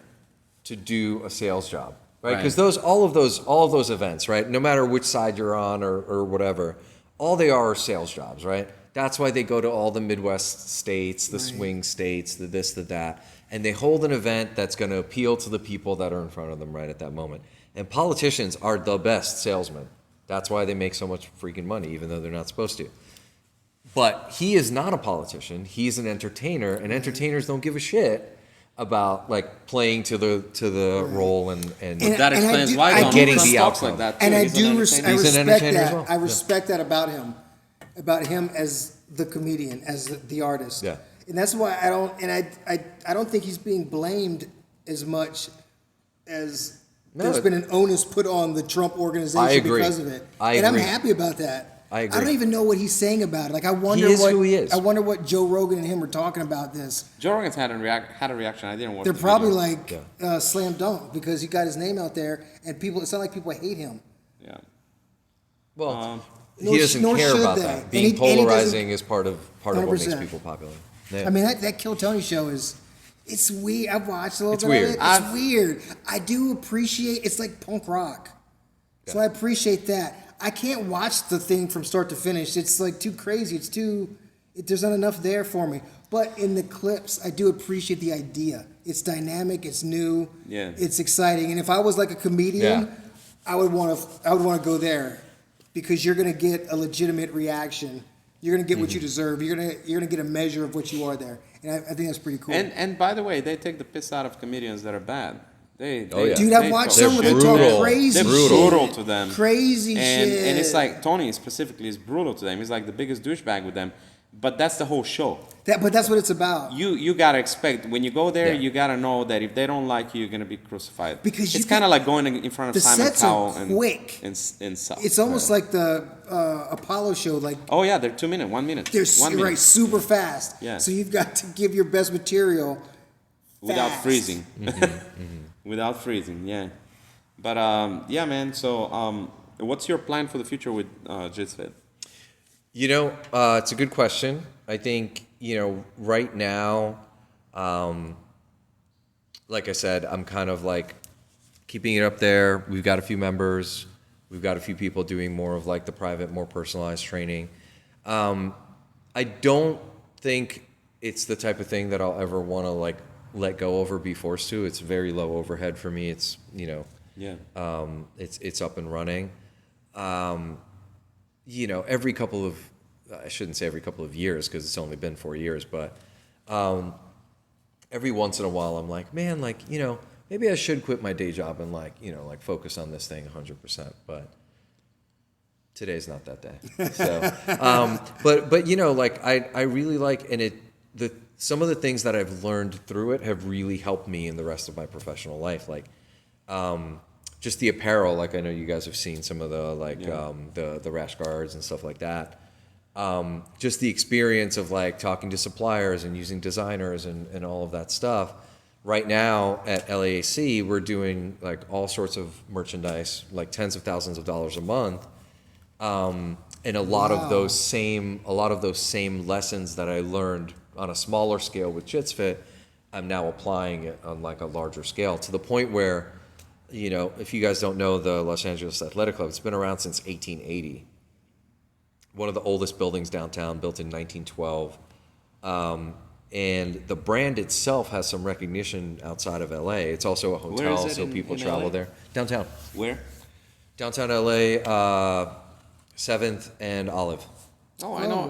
S1: to do a sales job, right?
S2: Right.
S1: Because all of those events, right? No matter which side you're on or whatever, all they are sales jobs, right? That's why they go to all the Midwest states, the swing states, the this, the that, and they hold an event that's going to appeal to the people that are in front of them right at that moment. And politicians are the best salesmen. That's why they make so much freaking money, even though they're not supposed to. But he is not a politician. He's an entertainer, and entertainers don't give a shit about like playing to the role and
S3: And
S2: That
S3: I
S2: explains
S3: do-
S2: why
S3: I
S2: Donald
S3: do
S1: getting
S2: Trump
S1: the
S2: talks
S1: outcome.
S2: like that too.
S3: And I
S2: He's an
S3: do
S2: entertainer.
S3: I
S1: He's an
S3: respect
S1: entertainer
S3: that.
S1: as well.
S3: I
S1: Yeah.
S3: respect that about him as the comedian, as the artist.
S1: Yeah.
S3: And that's why I don't think he's being blamed as much as
S1: No,
S3: there's
S1: it-
S3: been an onus put on the Trump organization
S1: I agree.
S3: because of it.
S1: I
S3: and
S1: agree.
S3: I'm happy about that.
S1: I agree.
S3: I don't even know what he's saying about it. Like I wonder
S1: is
S3: what
S1: who he is.
S3: I wonder what Joe Rogan and him are talking about this.
S2: Joe Rogan's had a reaction. I didn't watch.
S3: They're
S2: the
S3: probably
S2: video.
S3: like slam dunk because he got his name out there and people. It's not like people hate him.
S2: Yeah.
S1: well,
S3: Nor
S1: he
S3: sh-
S1: doesn't
S3: nor
S1: care
S3: should
S1: about
S3: they.
S1: that.
S3: And
S1: Being
S3: he doesn't-
S1: polarizing is part of what makes
S3: 100%.
S1: people popular. Yeah.
S3: I mean, that Kill Tony show it's weird. I've watched a little
S1: It's
S3: bit
S1: weird.
S3: of it. It's weird. I do appreciate, it's like punk rock. So I appreciate that. I can't watch the thing from start to finish. It's like too crazy. There's not enough there for me. But in the clips, I do appreciate the idea. It's dynamic, it's new,
S2: Yeah.
S3: it's exciting. And if I was like a comedian,
S1: Yeah.
S3: I would want to go there because you're going to get a legitimate reaction. You're going to get what you deserve. You're going to get a measure of what you are there. And I think that's pretty cool.
S2: And by the way, they take the piss out of comedians that are bad. They
S1: Oh, yeah.
S3: Dude, I've
S2: they
S3: watched
S2: talk
S3: some where
S1: They're
S3: they talk
S1: brutal.
S3: crazy
S2: They're
S3: shit.
S2: brutal to them.
S3: Crazy shit.
S2: And it's like Tony specifically is brutal to them. He's like the biggest douchebag with them. But that's the whole show.
S3: But that's what it's about.
S2: You gotta expect when you go there,
S1: Yeah.
S2: you gotta know that if they don't like you, you're gonna be crucified.
S3: Because you
S2: it's kind of like going in front
S3: the
S2: of Simon
S3: sets are
S2: Cowell
S3: quick.
S2: and stuff.
S3: It's almost like the Apollo show. Like
S2: Oh yeah, they're 2 minutes, 1 minute.
S3: they're
S2: 1 minute.
S3: right super fast.
S2: Yeah.
S3: So you've got to give your best material
S2: Without
S3: fast.
S2: freezing. Without freezing, yeah. But yeah, man. So what's your plan for the future with JITSFit?
S1: You know, it's a good question. I think, right now, like I said, I'm kind of like keeping it up there. We've got a few members. We've got a few people doing more of like the private, more personalized training. I don't think it's the type of thing that I'll ever want to like let go of or be forced to. It's very low overhead for me. It's, it's up and running. Every couple of, I shouldn't say every couple of years because it's only been 4 years, but every once in a while I'm like, man, maybe I should quit my day job and focus on this thing 100%. But today's not that day. So, I really like, and some of the things that I've learned through it have really helped me in the rest of my professional life. Just the apparel, I know you guys have seen some of the rash guards and stuff like that. Just the experience of talking to suppliers and using designers and all of that stuff. Right now at LAAC, we're doing all sorts of merchandise, tens of thousands of dollars a month. And a lot of those same lessons that I learned on a smaller scale with JitsFit, I'm now applying it on a larger scale, to the point where, if you guys don't know the Los Angeles Athletic Club, it's been around since 1880. One of the oldest buildings downtown, built in 1912. And the brand itself has some recognition outside of LA. It's also a hotel, so people travel there. Downtown.
S2: Where?
S1: Downtown LA, 7th and Olive.
S2: Oh, I know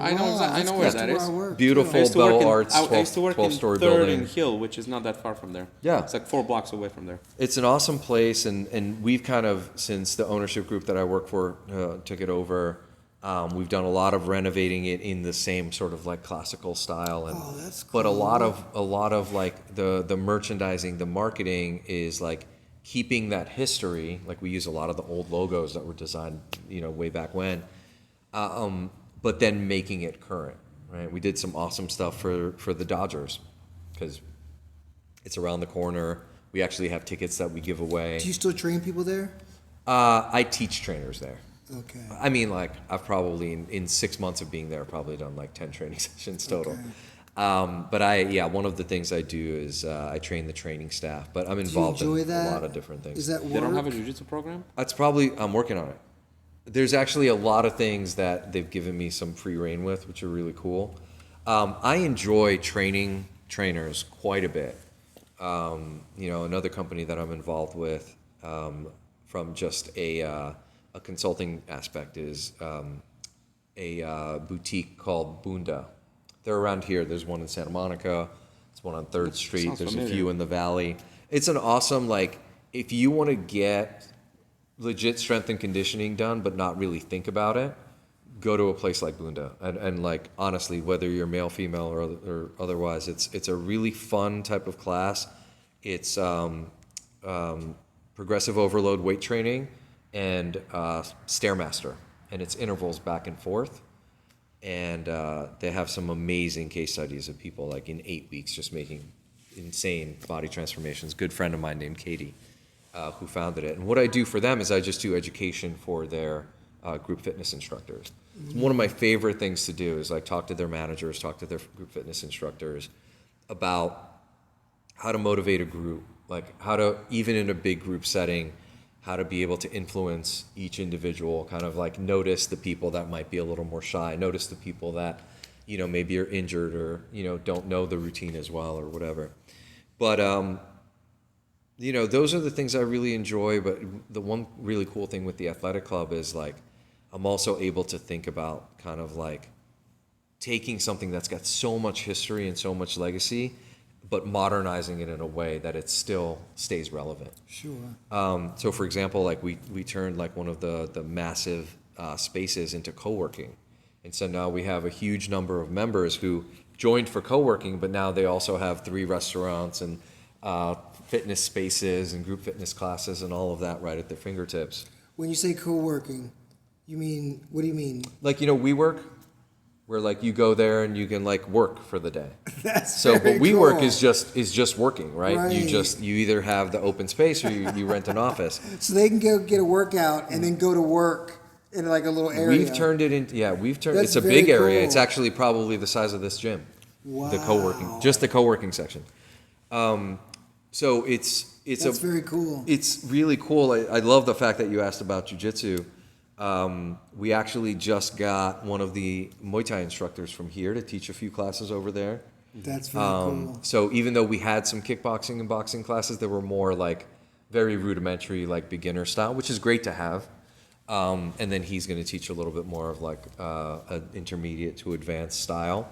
S2: where that is.
S1: Beautiful Beau Arts,
S2: I used to work in
S1: 12-story
S2: 3rd
S1: building.
S2: and Hill, which is not that far from there.
S1: Yeah.
S2: It's 4 blocks away from there.
S1: It's an awesome place, and we've kind of, since the ownership group that I work for took it over, we've done a lot of renovating it in the same sort of classical style. And,
S3: that's cool.
S1: But a lot of the merchandising, the marketing is keeping that history. We use a lot of the old logos that were designed, way back when. But then making it current, right? We did some awesome stuff for the Dodgers because it's around the corner. We actually have tickets that we give away.
S3: Do you still train people there?
S1: I teach trainers there.
S3: Okay.
S1: I mean, I've probably, in 6 months of being there, probably done 10 training sessions total.
S3: Okay.
S1: But one of the things I do is I train the training staff, but I'm involved in a lot of different things.
S3: Is that work?
S2: They don't have a jiu-jitsu program?
S1: I'm working on it. There's actually a lot of things that they've given me some free reign with, which are really cool. I enjoy training trainers quite a bit. Another company that I'm involved with from just a consulting aspect is a boutique called Bunda. They're around here. There's one in Santa Monica. There's one on 3rd Street. There's familiar. A few in the Valley. It's an awesome, if you want to get legit strength and conditioning done, but not really think about it, go to a place like Bunda. And honestly, whether you're male, female, or otherwise, it's a really fun type of class. It's progressive overload weight training and Stairmaster, and it's intervals back and forth. And they have some amazing case studies of people in 8 weeks just making insane body transformations. Good friend of mine named Katie, who founded it. And what I do for them is I just do education for their group fitness instructors. Mm-hmm. One of my favorite things to do is talk to their managers, talk to their group fitness instructors about how to motivate a group, how to, even in a big group setting, how to be able to influence each individual, kind of notice the people that might be a little more shy, notice the people that, maybe are injured or, don't know the routine as well or whatever. But, those are the things I really enjoy. But the one really cool thing with the athletic club is I'm also able to think about kind of taking something that's got so much history and so much legacy, but modernizing it in a way that it still stays relevant.
S3: Sure.
S1: So for example, we turned one of the massive spaces into co-working. And so now we have a huge number of members who joined for co-working, but now they also have 3 restaurants and fitness spaces and group fitness classes and all of that right at their fingertips.
S3: When you say co-working, what do you mean?
S1: WeWork, where you go there and you can work for the day.
S3: That's
S1: so,
S3: very
S1: but WeWork
S3: cool.
S1: is just working, right?
S3: Right.
S1: You either have the open space or you rent an office.
S3: So they can go get a workout and then go to work in a little area.
S1: We've turned it into
S3: That's
S1: it's a
S3: very
S1: big area.
S3: cool.
S1: It's actually probably the size of this gym.
S3: Wow.
S1: The co-working section. So
S3: That's very cool.
S1: It's really cool. I love the fact that you asked about jiu-jitsu. We actually just got one of the Muay Thai instructors from here to teach a few classes over there.
S3: That's very cool.
S1: So even though we had some kickboxing and boxing classes that were more like very rudimentary, like beginner style, which is great to have. And then he's going to teach a little bit more of like an intermediate to advanced style.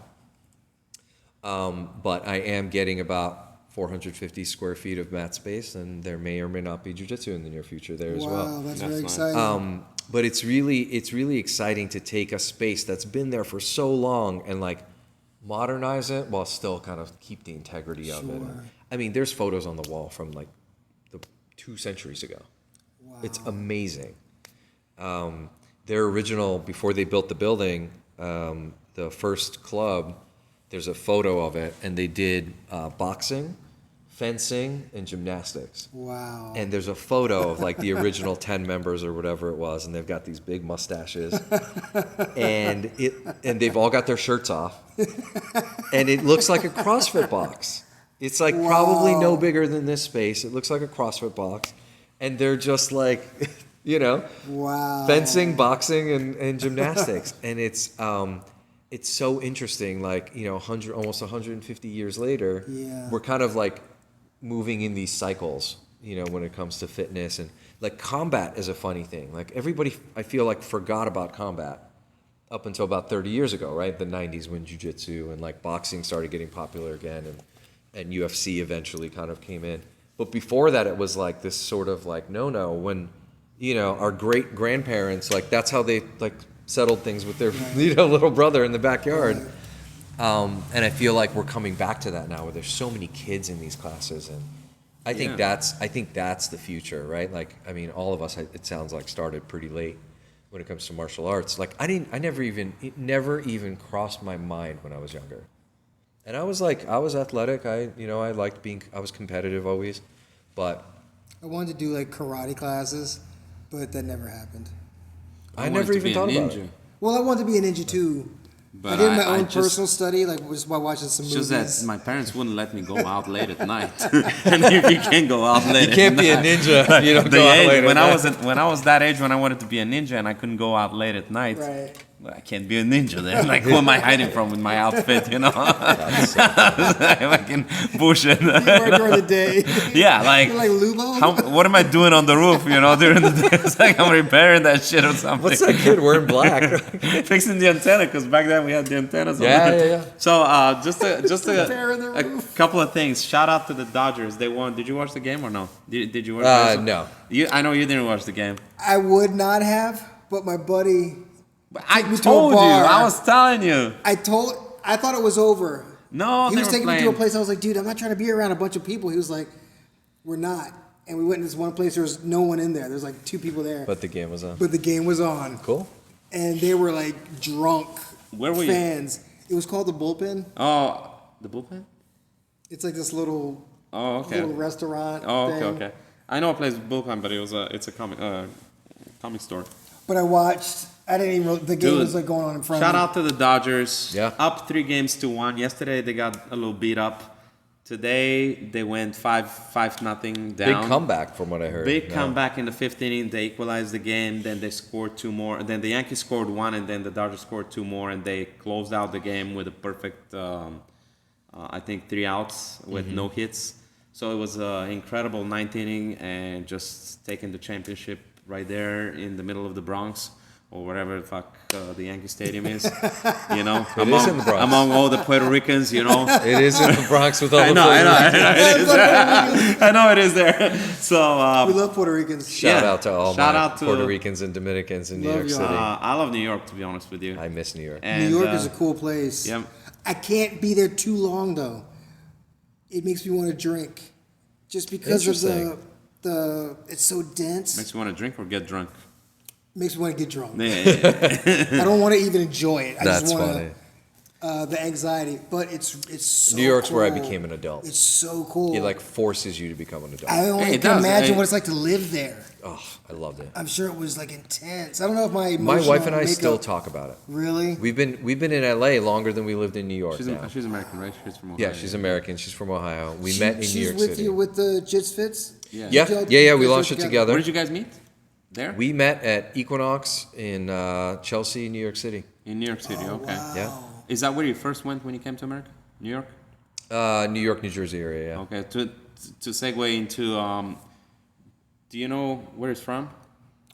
S1: But I am getting about 450 square feet of mat space, and there may or may not be jiu-jitsu in the near future there as well.
S3: Wow, that's very
S2: nice.
S3: exciting.
S1: But it's really exciting to take a space that's been there for so long and like modernize it while still kind of keep the integrity of it.
S3: Sure.
S1: I mean, there's photos on the wall from like 2 centuries ago.
S3: Wow.
S1: It's amazing. Their original, before they built the building, the first club, there's a photo of it, and they did boxing, fencing, and gymnastics.
S3: Wow.
S1: And there's a photo of like the original 10 members or whatever it was, and they've got these big mustaches, and they've all got their shirts off, and it looks like a CrossFit box. It's like probably no bigger than this space. It looks like a CrossFit box, and they're just like,
S3: Wow.
S1: fencing, boxing, and gymnastics, and it's so interesting. Like almost 150 years later, we're kind of like moving in these cycles, when it comes to fitness. And like combat is a funny thing. Like everybody, I feel like, forgot about combat up until about 30 years ago, right? The 90s, when jiu-jitsu and like boxing started getting popular again, and UFC eventually kind of came in. But before that, it was like this sort of like no, when our great grandparents, like that's how they like settled things with their little brother in the backyard. And I feel like we're coming back to that now, where there's so many kids in these classes, and I think that's the future, right? Like, I mean, all of us, it sounds like, started pretty late when it comes to martial arts. Like, it never even crossed my mind when I was younger. And I was athletic. I liked I was competitive always, but
S3: I wanted to do like karate classes, but that never happened.
S1: I never even thought about it.
S3: Well, I wanted to be a ninja too.
S2: But
S3: I did my own personal study, like just by watching some movies.
S4: Just that my parents wouldn't let me go out late at night. And if you can't go out late,
S1: You can't be a ninja if you don't go out late
S4: when
S1: at night.
S4: when I was that age, when I wanted to be a ninja and I couldn't go out late at night,
S3: Right.
S4: I can't be a ninja then. Like, who am I hiding from with my outfit? I can bullshit.
S3: You work during the day.
S4: Yeah, like,
S3: You're like Lubo?
S4: what am I doing on the roof? During the day, it's like I'm repairing that shit or something.
S1: What's that kid wearing black?
S4: Fixing the antenna, because back then we had the antennas.
S1: Yeah.
S4: So just
S3: Repairing the
S4: a
S3: roof.
S4: couple of things. Shout out to the Dodgers. They won. Did you watch the game or no? Did you watch?
S1: No.
S4: I know you didn't watch the game.
S3: I would not have, but my buddy,
S4: But I
S3: me to a
S4: told you.
S3: bar.
S4: I was telling you.
S3: I thought it was over.
S4: No,
S3: He
S4: they
S3: was
S4: were
S3: taking me to a
S4: playing.
S3: place. I was like, dude, I'm not trying to be around a bunch of people. He was like, we're not. And we went to this one place. There was no one in there. There's like 2 people there.
S1: But the game was on.
S3: But the game was on.
S1: Cool.
S3: And they were like drunk
S4: Where were you?
S3: fans. It was called the Bullpen.
S4: Oh, the bullpen?
S3: It's like this little
S4: Oh, okay.
S3: little restaurant.
S4: Oh,
S3: thing.
S4: okay. I know a place bullpen, but it's a comic store.
S3: But I watched. I didn't even. The game
S4: Dude,
S3: was like going on in front
S4: Shout
S3: of me.
S4: out to the Dodgers.
S1: Yeah.
S4: Up 3-1. Yesterday they got a little beat up. Today they went 5-0 down.
S1: Big comeback from what I heard.
S4: Big
S1: Yeah.
S4: comeback in the 5th inning. They equalized the game. Then they scored 2 more. Then the Yankees scored 1, and then the Dodgers scored 2 more, and they closed out the game with a perfect, I think, 3 outs with no hits. So it was an incredible 9th inning, and just taking the championship right there in the middle of the Bronx, or wherever the fuck the Yankee Stadium is.
S1: It
S4: among,
S1: is in the Bronx.
S4: among all the Puerto Ricans.
S1: It is in the Bronx with all the
S4: I know it is there.
S3: Puerto
S4: I know it is there. So
S3: We love Puerto Ricans.
S1: Shout
S4: Yeah.
S1: out to all
S4: Shout
S1: my
S4: out to-
S1: Puerto Ricans and Dominicans in New
S3: Love
S1: York
S3: y'all.
S1: City.
S4: I love New York, to be honest with you.
S1: I miss New York.
S4: And,
S3: New York is a cool place.
S4: yeah.
S3: I can't be there too long though. It makes me want to drink, just because of the it's so dense.
S4: Makes you want to drink or get drunk.
S3: Makes me want to get drunk.
S4: Yeah.
S3: I don't want to even enjoy it. I
S1: That's
S3: just want
S1: funny.
S3: the anxiety, but it's so
S1: New York's where I
S3: cool.
S1: became an adult.
S3: It's so cool.
S1: It like forces you to become an adult.
S3: I only
S4: Hey, it
S3: can
S4: does.
S3: imagine
S4: Hey.
S3: what it's like to live there.
S1: Oh, I loved it.
S3: I'm sure it was like intense. I don't know if my
S1: My
S3: emotional
S1: wife and I
S3: makeup-
S1: still talk about it.
S3: Really?
S1: We've been in LA longer than we lived in New York now.
S4: She's American, right? She's from Ohio.
S1: Yeah, she's American. She's from Ohio. We met in New York
S3: She's with
S1: City.
S3: you with the Jits Fits?
S4: Yeah.
S1: Yeah,
S3: Did y'all-
S1: yeah. We
S3: you guys
S1: launched
S3: work
S1: it
S3: together?
S1: together.
S4: Where did you guys meet? There?
S1: We met at Equinox in Chelsea, New York City.
S4: In New York City, okay.
S3: Wow.
S1: Yeah.
S4: Is that where you first went when you came to America? New York?
S1: New York, New Jersey area. Yeah.
S2: Okay. To segue into, do you know where it's from?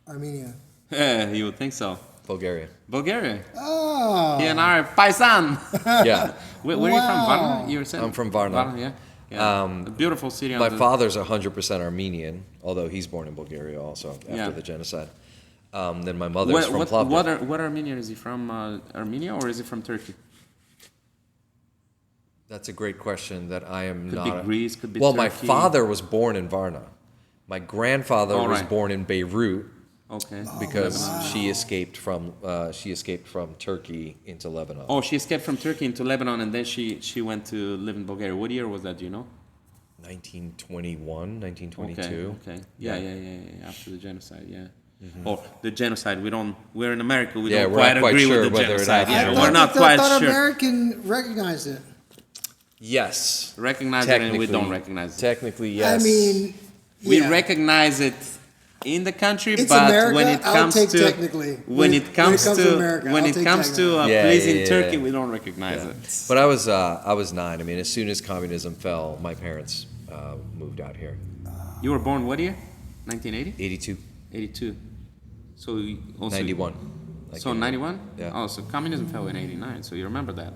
S3: Armenia.
S2: Yeah, you would think so.
S1: Bulgaria.
S2: Bulgaria.
S3: Oh.
S2: He and I are paisan.
S1: Yeah.
S2: Where are you from?
S3: Wow.
S2: Varna? You were saying?
S1: I'm from Varna.
S2: Yeah. Yeah. A beautiful city.
S1: My father's 100% Armenian, although he's born in Bulgaria also after
S2: Yeah.
S1: the genocide. Then my mother's from Plovdiv.
S2: What Armenian is he from? Armenia or is he from Turkey?
S1: That's a great question that I am
S2: Could
S1: not.
S2: be Greece, could be
S1: Well, my
S2: Turkey.
S1: father was born in Varna. My grandfather
S2: Oh,
S1: was
S2: right.
S1: born in Beirut
S2: Okay.
S1: because she escaped from Turkey into Lebanon.
S2: Oh, she escaped from Turkey into Lebanon, and then she went to live in Bulgaria. What year was that? Do you know?
S1: 1921, 1922.
S2: Okay. Yeah. After the genocide, yeah. Or the genocide. We're in America. We
S1: Yeah,
S2: don't
S1: we're
S2: quite
S1: not quite
S2: agree
S1: sure
S2: with the
S1: whether it
S2: genocide.
S1: happened.
S2: Yeah, we're not quite
S3: I thought
S2: sure.
S3: American recognized it.
S1: Yes.
S2: Recognize it, and we don't recognize it.
S1: Technically, yes.
S3: I mean,
S2: We
S3: yeah.
S2: recognize it in the country,
S3: It's
S2: but
S3: America,
S2: when it
S3: I'll
S2: comes
S3: take
S2: to
S3: technically.
S2: when it comes to
S3: America,
S2: when
S3: I'll
S2: it
S3: take
S2: comes to
S3: technically.
S1: Yeah,
S2: pleasing
S1: yeah, yeah,
S2: Turkey,
S1: yeah.
S2: we don't recognize it.
S1: But I was 9. I mean, as soon as communism fell, my parents moved out here.
S2: You were born what year? 1980?
S1: 82,
S2: 82. So you also
S1: 91. Like,
S2: So 91?
S1: Yeah.
S2: Oh, so communism fell in 89. So you remember that?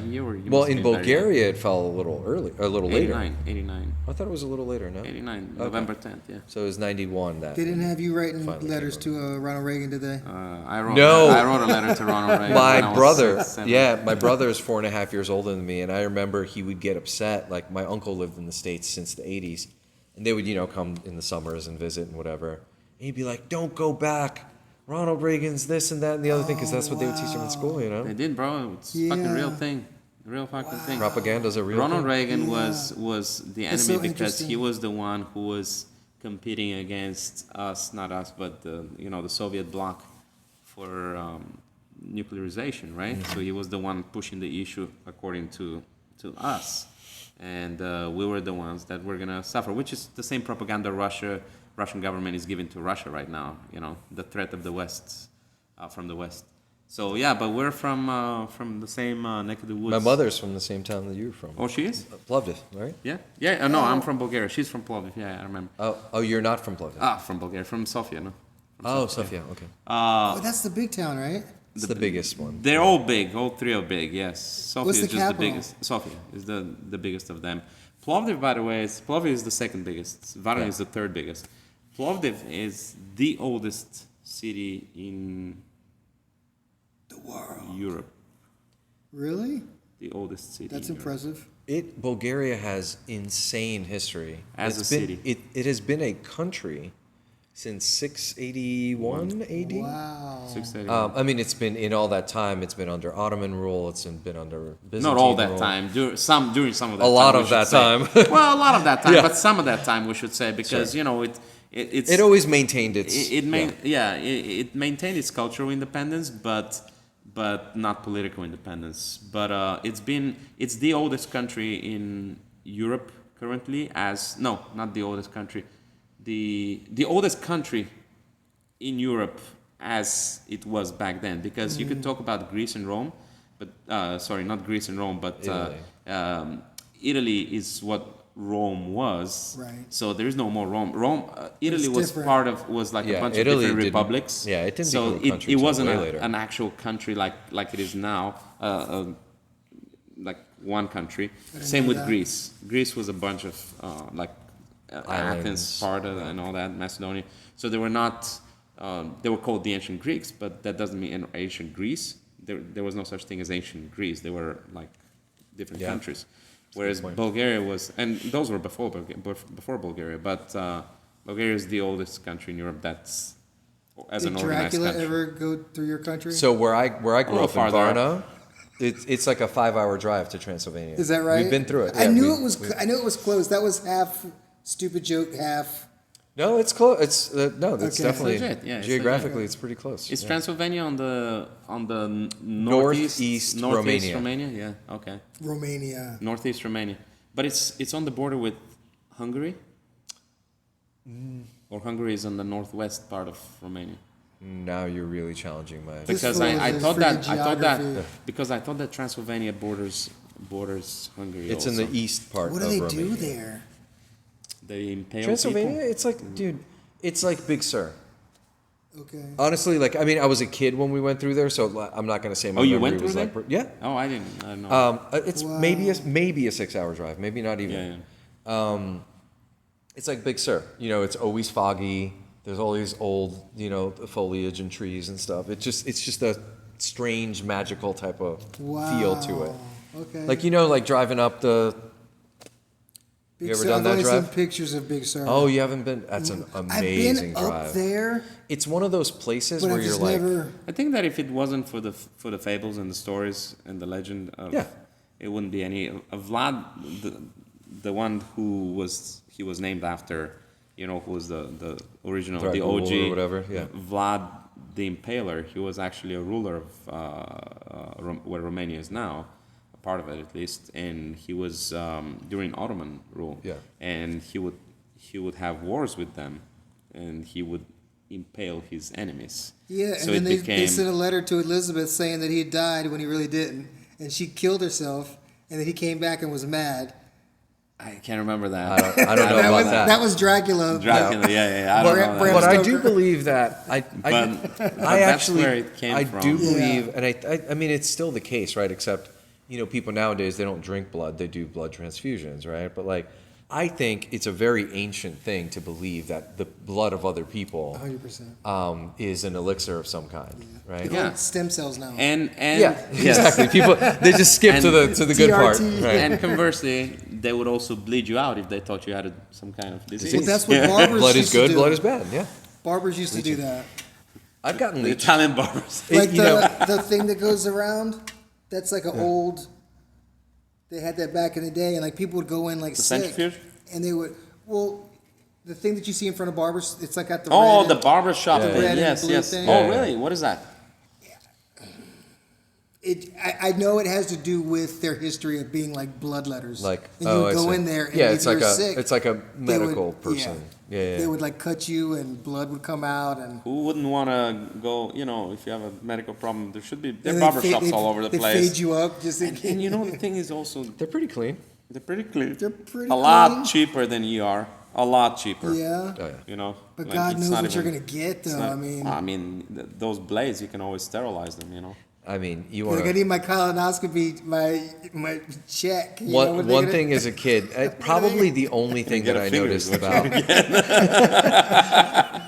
S2: You
S1: Well,
S2: must
S1: in
S2: have been very
S1: Bulgaria, it fell a little early, a little
S2: young.
S1: later.
S2: 89.
S1: I thought it was a little later. No.
S2: 89.
S1: Okay.
S2: November 10th. Yeah.
S1: So it was 91 that.
S3: They didn't have you writing
S1: Finally
S3: letters
S1: came
S3: to Ronald Reagan, did they?
S2: I wrote.
S1: No.
S2: I wrote a letter to Ronald Reagan.
S1: My
S2: when I was
S1: brother,
S2: 7.
S1: yeah, my brother is 4.5 years older than me, and I remember he would get upset. Like my uncle lived in the States since the 80s, and they would, come in the summers and visit and whatever. And he'd be like, "Don't go back. Ronald Reagan's this and that and the other thing," because that's what they would teach him in school,
S2: They did, bro. It's fucking real
S3: Yeah.
S2: thing. Real fucking thing.
S1: Propaganda's a real
S2: Ronald
S1: thing.
S2: Reagan was the
S3: That's
S2: enemy
S3: so
S2: because he
S3: interesting.
S2: was the one who was competing against us, not us, but the Soviet bloc for nuclearization, right? So he was the one pushing the issue according to us, and we were the ones that were gonna suffer, which is the same propaganda Russian government is giving to Russia right now. The threat of the West from the West. So yeah, but we're from the same neck of the woods.
S1: My mother's from the same town that you're from.
S2: Oh, she is.
S1: Plovdiv, right?
S2: Yeah. No, I'm from Bulgaria. She's from Plovdiv. Yeah, I remember.
S1: Oh, you're not from Plovdiv.
S2: From Bulgaria, from Sofia, no.
S1: Oh, Sofia. Okay.
S3: Oh, that's the big town, right?
S1: It's the biggest one.
S2: They're all big. All three are big. Yes. Sofia
S3: What's
S2: is
S3: the
S2: just
S3: capital?
S2: the biggest. Sofia is the biggest of them. Plovdiv, by the way, Plovdiv is the second biggest. Varna is the third biggest. Plovdiv is the oldest city in
S3: The world.
S2: Europe.
S3: Really?
S2: The oldest city.
S3: That's
S2: in Europe.
S3: impressive.
S1: Bulgaria has insane history.
S2: As
S1: It's
S2: a
S1: been-
S2: city.
S1: It has been a country since 681 AD.
S3: Wow.
S2: 680.
S1: I mean, it's been in all that time. It's been under Ottoman rule. It's been under Byzantine
S2: Not all that
S1: rule.
S2: time. During some of that
S1: A
S2: time.
S1: lot
S2: we
S1: of
S2: should
S1: that
S2: say.
S1: time.
S2: Well, a lot of that time,
S1: Yeah.
S2: but some of that time we should say because it's
S1: It always maintained its.
S2: it maintained its cultural independence, but not political independence. But it's the oldest country in Europe currently. Not the oldest country, the oldest country in Europe as it was back then. Because you could talk about Greece and Rome, but sorry, not Greece and Rome, but Italy is what Rome was.
S3: Right.
S2: So there is no more Rome. Italy
S3: It's
S2: was
S3: different.
S2: was like a
S1: Yeah,
S2: bunch
S1: Italy
S2: of different
S1: didn't-
S2: republics.
S1: yeah, it didn't
S2: So
S1: become a country
S2: it
S1: till
S2: wasn't
S1: way later.
S2: an actual country like it is now. Like one country. Same
S3: know
S2: with
S3: that.
S2: Greece. Greece was a bunch of Athens,
S1: Islands.
S2: Sparta, and all that, Macedonia. So they were not. They were called the ancient Greeks, but that doesn't mean ancient Greece. There was no such thing as ancient Greece. They were like different
S1: Yeah.
S2: countries. Whereas Bulgaria was, and those were before Bulgaria, but Bulgaria is the oldest country in Europe that's as
S3: Did
S2: an organized
S3: Dracula
S2: country.
S3: ever go through your country?
S1: So where I grew
S2: little
S1: up in
S2: farther up.
S1: Varna, it's like a 5-hour drive to Transylvania.
S3: Is that right?
S1: We've been through it.
S3: I
S1: Yeah,
S3: knew
S1: we-
S3: it was.
S1: we-
S3: I knew it was close. That was half stupid joke, half.
S1: No, it's close. It's no, it's
S3: Okay.
S1: definitely
S2: It's legit, yeah, it's
S1: geographically it's pretty close.
S2: Is
S1: yeah.
S2: Transylvania on the
S1: Northeast
S2: northeast
S1: Romania.
S2: Romania? Yeah, okay.
S3: Romania.
S2: Northeast Romania, but it's on the border with Hungary, or Hungary is on the northwest part of Romania.
S1: Now you're really challenging my.
S3: This
S2: Because
S3: fool
S2: I
S3: is
S2: thought
S3: freaking
S2: that
S3: geography.
S2: because I thought that Transylvania borders Hungary.
S1: It's
S2: also.
S1: in the east part
S3: What
S1: of
S3: do they
S1: Romania.
S3: do there?
S2: They impale
S1: Transylvania,
S2: people.
S1: it's like, dude, it's like Big Sur.
S3: Okay.
S1: Honestly, like, I mean, I was a kid when we went through there, so I'm not going to say my
S2: Oh, you
S1: memory
S2: went through
S1: was
S2: there?
S1: like, yeah.
S2: Oh, I don't know.
S1: It's
S3: Wow.
S1: maybe a 6-hour drive, maybe not even.
S2: Yeah.
S1: It's like Big Sur. You know, it's always foggy. There's all these old, you know, foliage and trees and stuff. It's just a strange, magical type of feel to it.
S3: Okay.
S1: Like, you know, like driving up the.
S3: Big
S1: you ever
S3: Sur,
S1: done
S3: I've
S1: that
S3: only
S1: drive?
S3: seen pictures of Big Sur.
S1: Oh, you haven't been? That's an amazing
S3: I've been
S1: drive.
S3: up there,
S1: It's one of those places
S3: but
S1: where
S3: I've
S1: you're
S3: just
S1: like,
S3: never.
S2: I think that if it wasn't for the fables and the stories and the legend of,
S1: Yeah.
S2: it wouldn't be any. Vlad, the one who was named after, you know, who was the original, the
S1: Dracula
S2: OG,
S1: or whatever, yeah.
S2: Vlad the Impaler. He was actually a ruler of where Romania is now, a part of it at least, and he was during Ottoman rule.
S1: Yeah.
S2: And he would have wars with them, and he would impale his enemies.
S3: Yeah,
S2: So
S3: and then
S2: it
S3: they sent a letter to Elizabeth saying that he had died when he really didn't, and she killed herself, and then he came back and was mad.
S2: I can't remember that.
S1: I don't know about that.
S3: That was Dracula.
S2: Dracula, yeah. I don't know
S3: Bram
S1: But
S2: that.
S1: I
S3: Stoker.
S1: do believe that I
S2: But
S1: I
S2: that's
S1: actually
S2: where it came
S1: I
S2: from.
S1: do
S3: Yeah.
S1: believe, and I mean it's still the case, right? Except you know people nowadays they don't drink blood; they do blood transfusions, right? But like I think it's a very ancient thing to believe that the blood of other people
S3: 100%.
S1: is an elixir of some kind, right?
S3: They
S2: Yeah.
S3: want stem cells now.
S2: And
S1: Yeah,
S2: yes.
S1: exactly. People they just skip to
S2: And
S1: the good part,
S3: TRT.
S1: right?
S2: And conversely, they would also bleed you out if they thought you had some kind of disease.
S3: Well, that's what barbers
S1: Blood
S3: used
S1: is good,
S3: to do.
S1: blood is bad. Yeah,
S3: Barbers used to do that.
S1: I've gotten
S2: The
S1: leeched.
S2: Italian barbers.
S3: Like
S1: you know-
S3: the thing that goes around, that's like an old. They had that back in the day, and like people would go in like
S2: The
S3: sick,
S2: centrifuge?
S3: and they would. Well, the thing that you see in front of barbers, it's like at the
S2: Oh,
S3: red
S2: the
S3: and-
S2: barber shop
S1: Yeah.
S2: thing.
S3: Red and
S2: Yes,
S3: blue
S2: yes.
S3: thing.
S2: Oh,
S1: Yeah.
S2: really? What is that?
S3: I know it has to do with their history of being like bloodletters.
S1: Like,
S3: and you would
S1: I
S3: go
S1: see.
S3: in there, and
S1: yeah,
S3: if
S1: it's
S3: you
S1: like
S3: were
S1: a
S3: sick,
S1: it's like a
S3: they would-
S1: medical person. Yeah,
S3: They would like cut you, and blood would come out, and
S2: Who wouldn't want to go, you know, if you have a medical problem, there should be, there are
S3: and
S2: barber
S3: they'd
S2: shops
S3: they'd-
S2: all over the
S3: they'd
S2: place.
S3: fade you up just in
S2: And,
S3: case.
S2: and you know, the thing is also,
S1: They're pretty clean.
S2: they're pretty clean.
S3: They're pretty
S2: A lot
S3: clean.
S2: cheaper than ER. A lot cheaper.
S3: Yeah.
S1: Oh, yeah.
S2: You know?
S3: But
S2: like,
S3: God
S2: it's
S3: knows
S2: not
S3: what you're
S2: even-
S3: gonna get,
S2: it's
S3: though.
S2: not-
S3: I mean,
S2: those blades, you can always sterilize them, you know?
S1: I mean, you
S3: like
S1: want
S3: I
S1: to.
S3: need my colonoscopy, my check. You know,
S1: One
S3: what they
S1: one
S3: gonna-
S1: thing as a kid, probably the only thing
S2: get
S1: that
S2: a
S1: I
S2: finger,
S1: noticed
S2: is what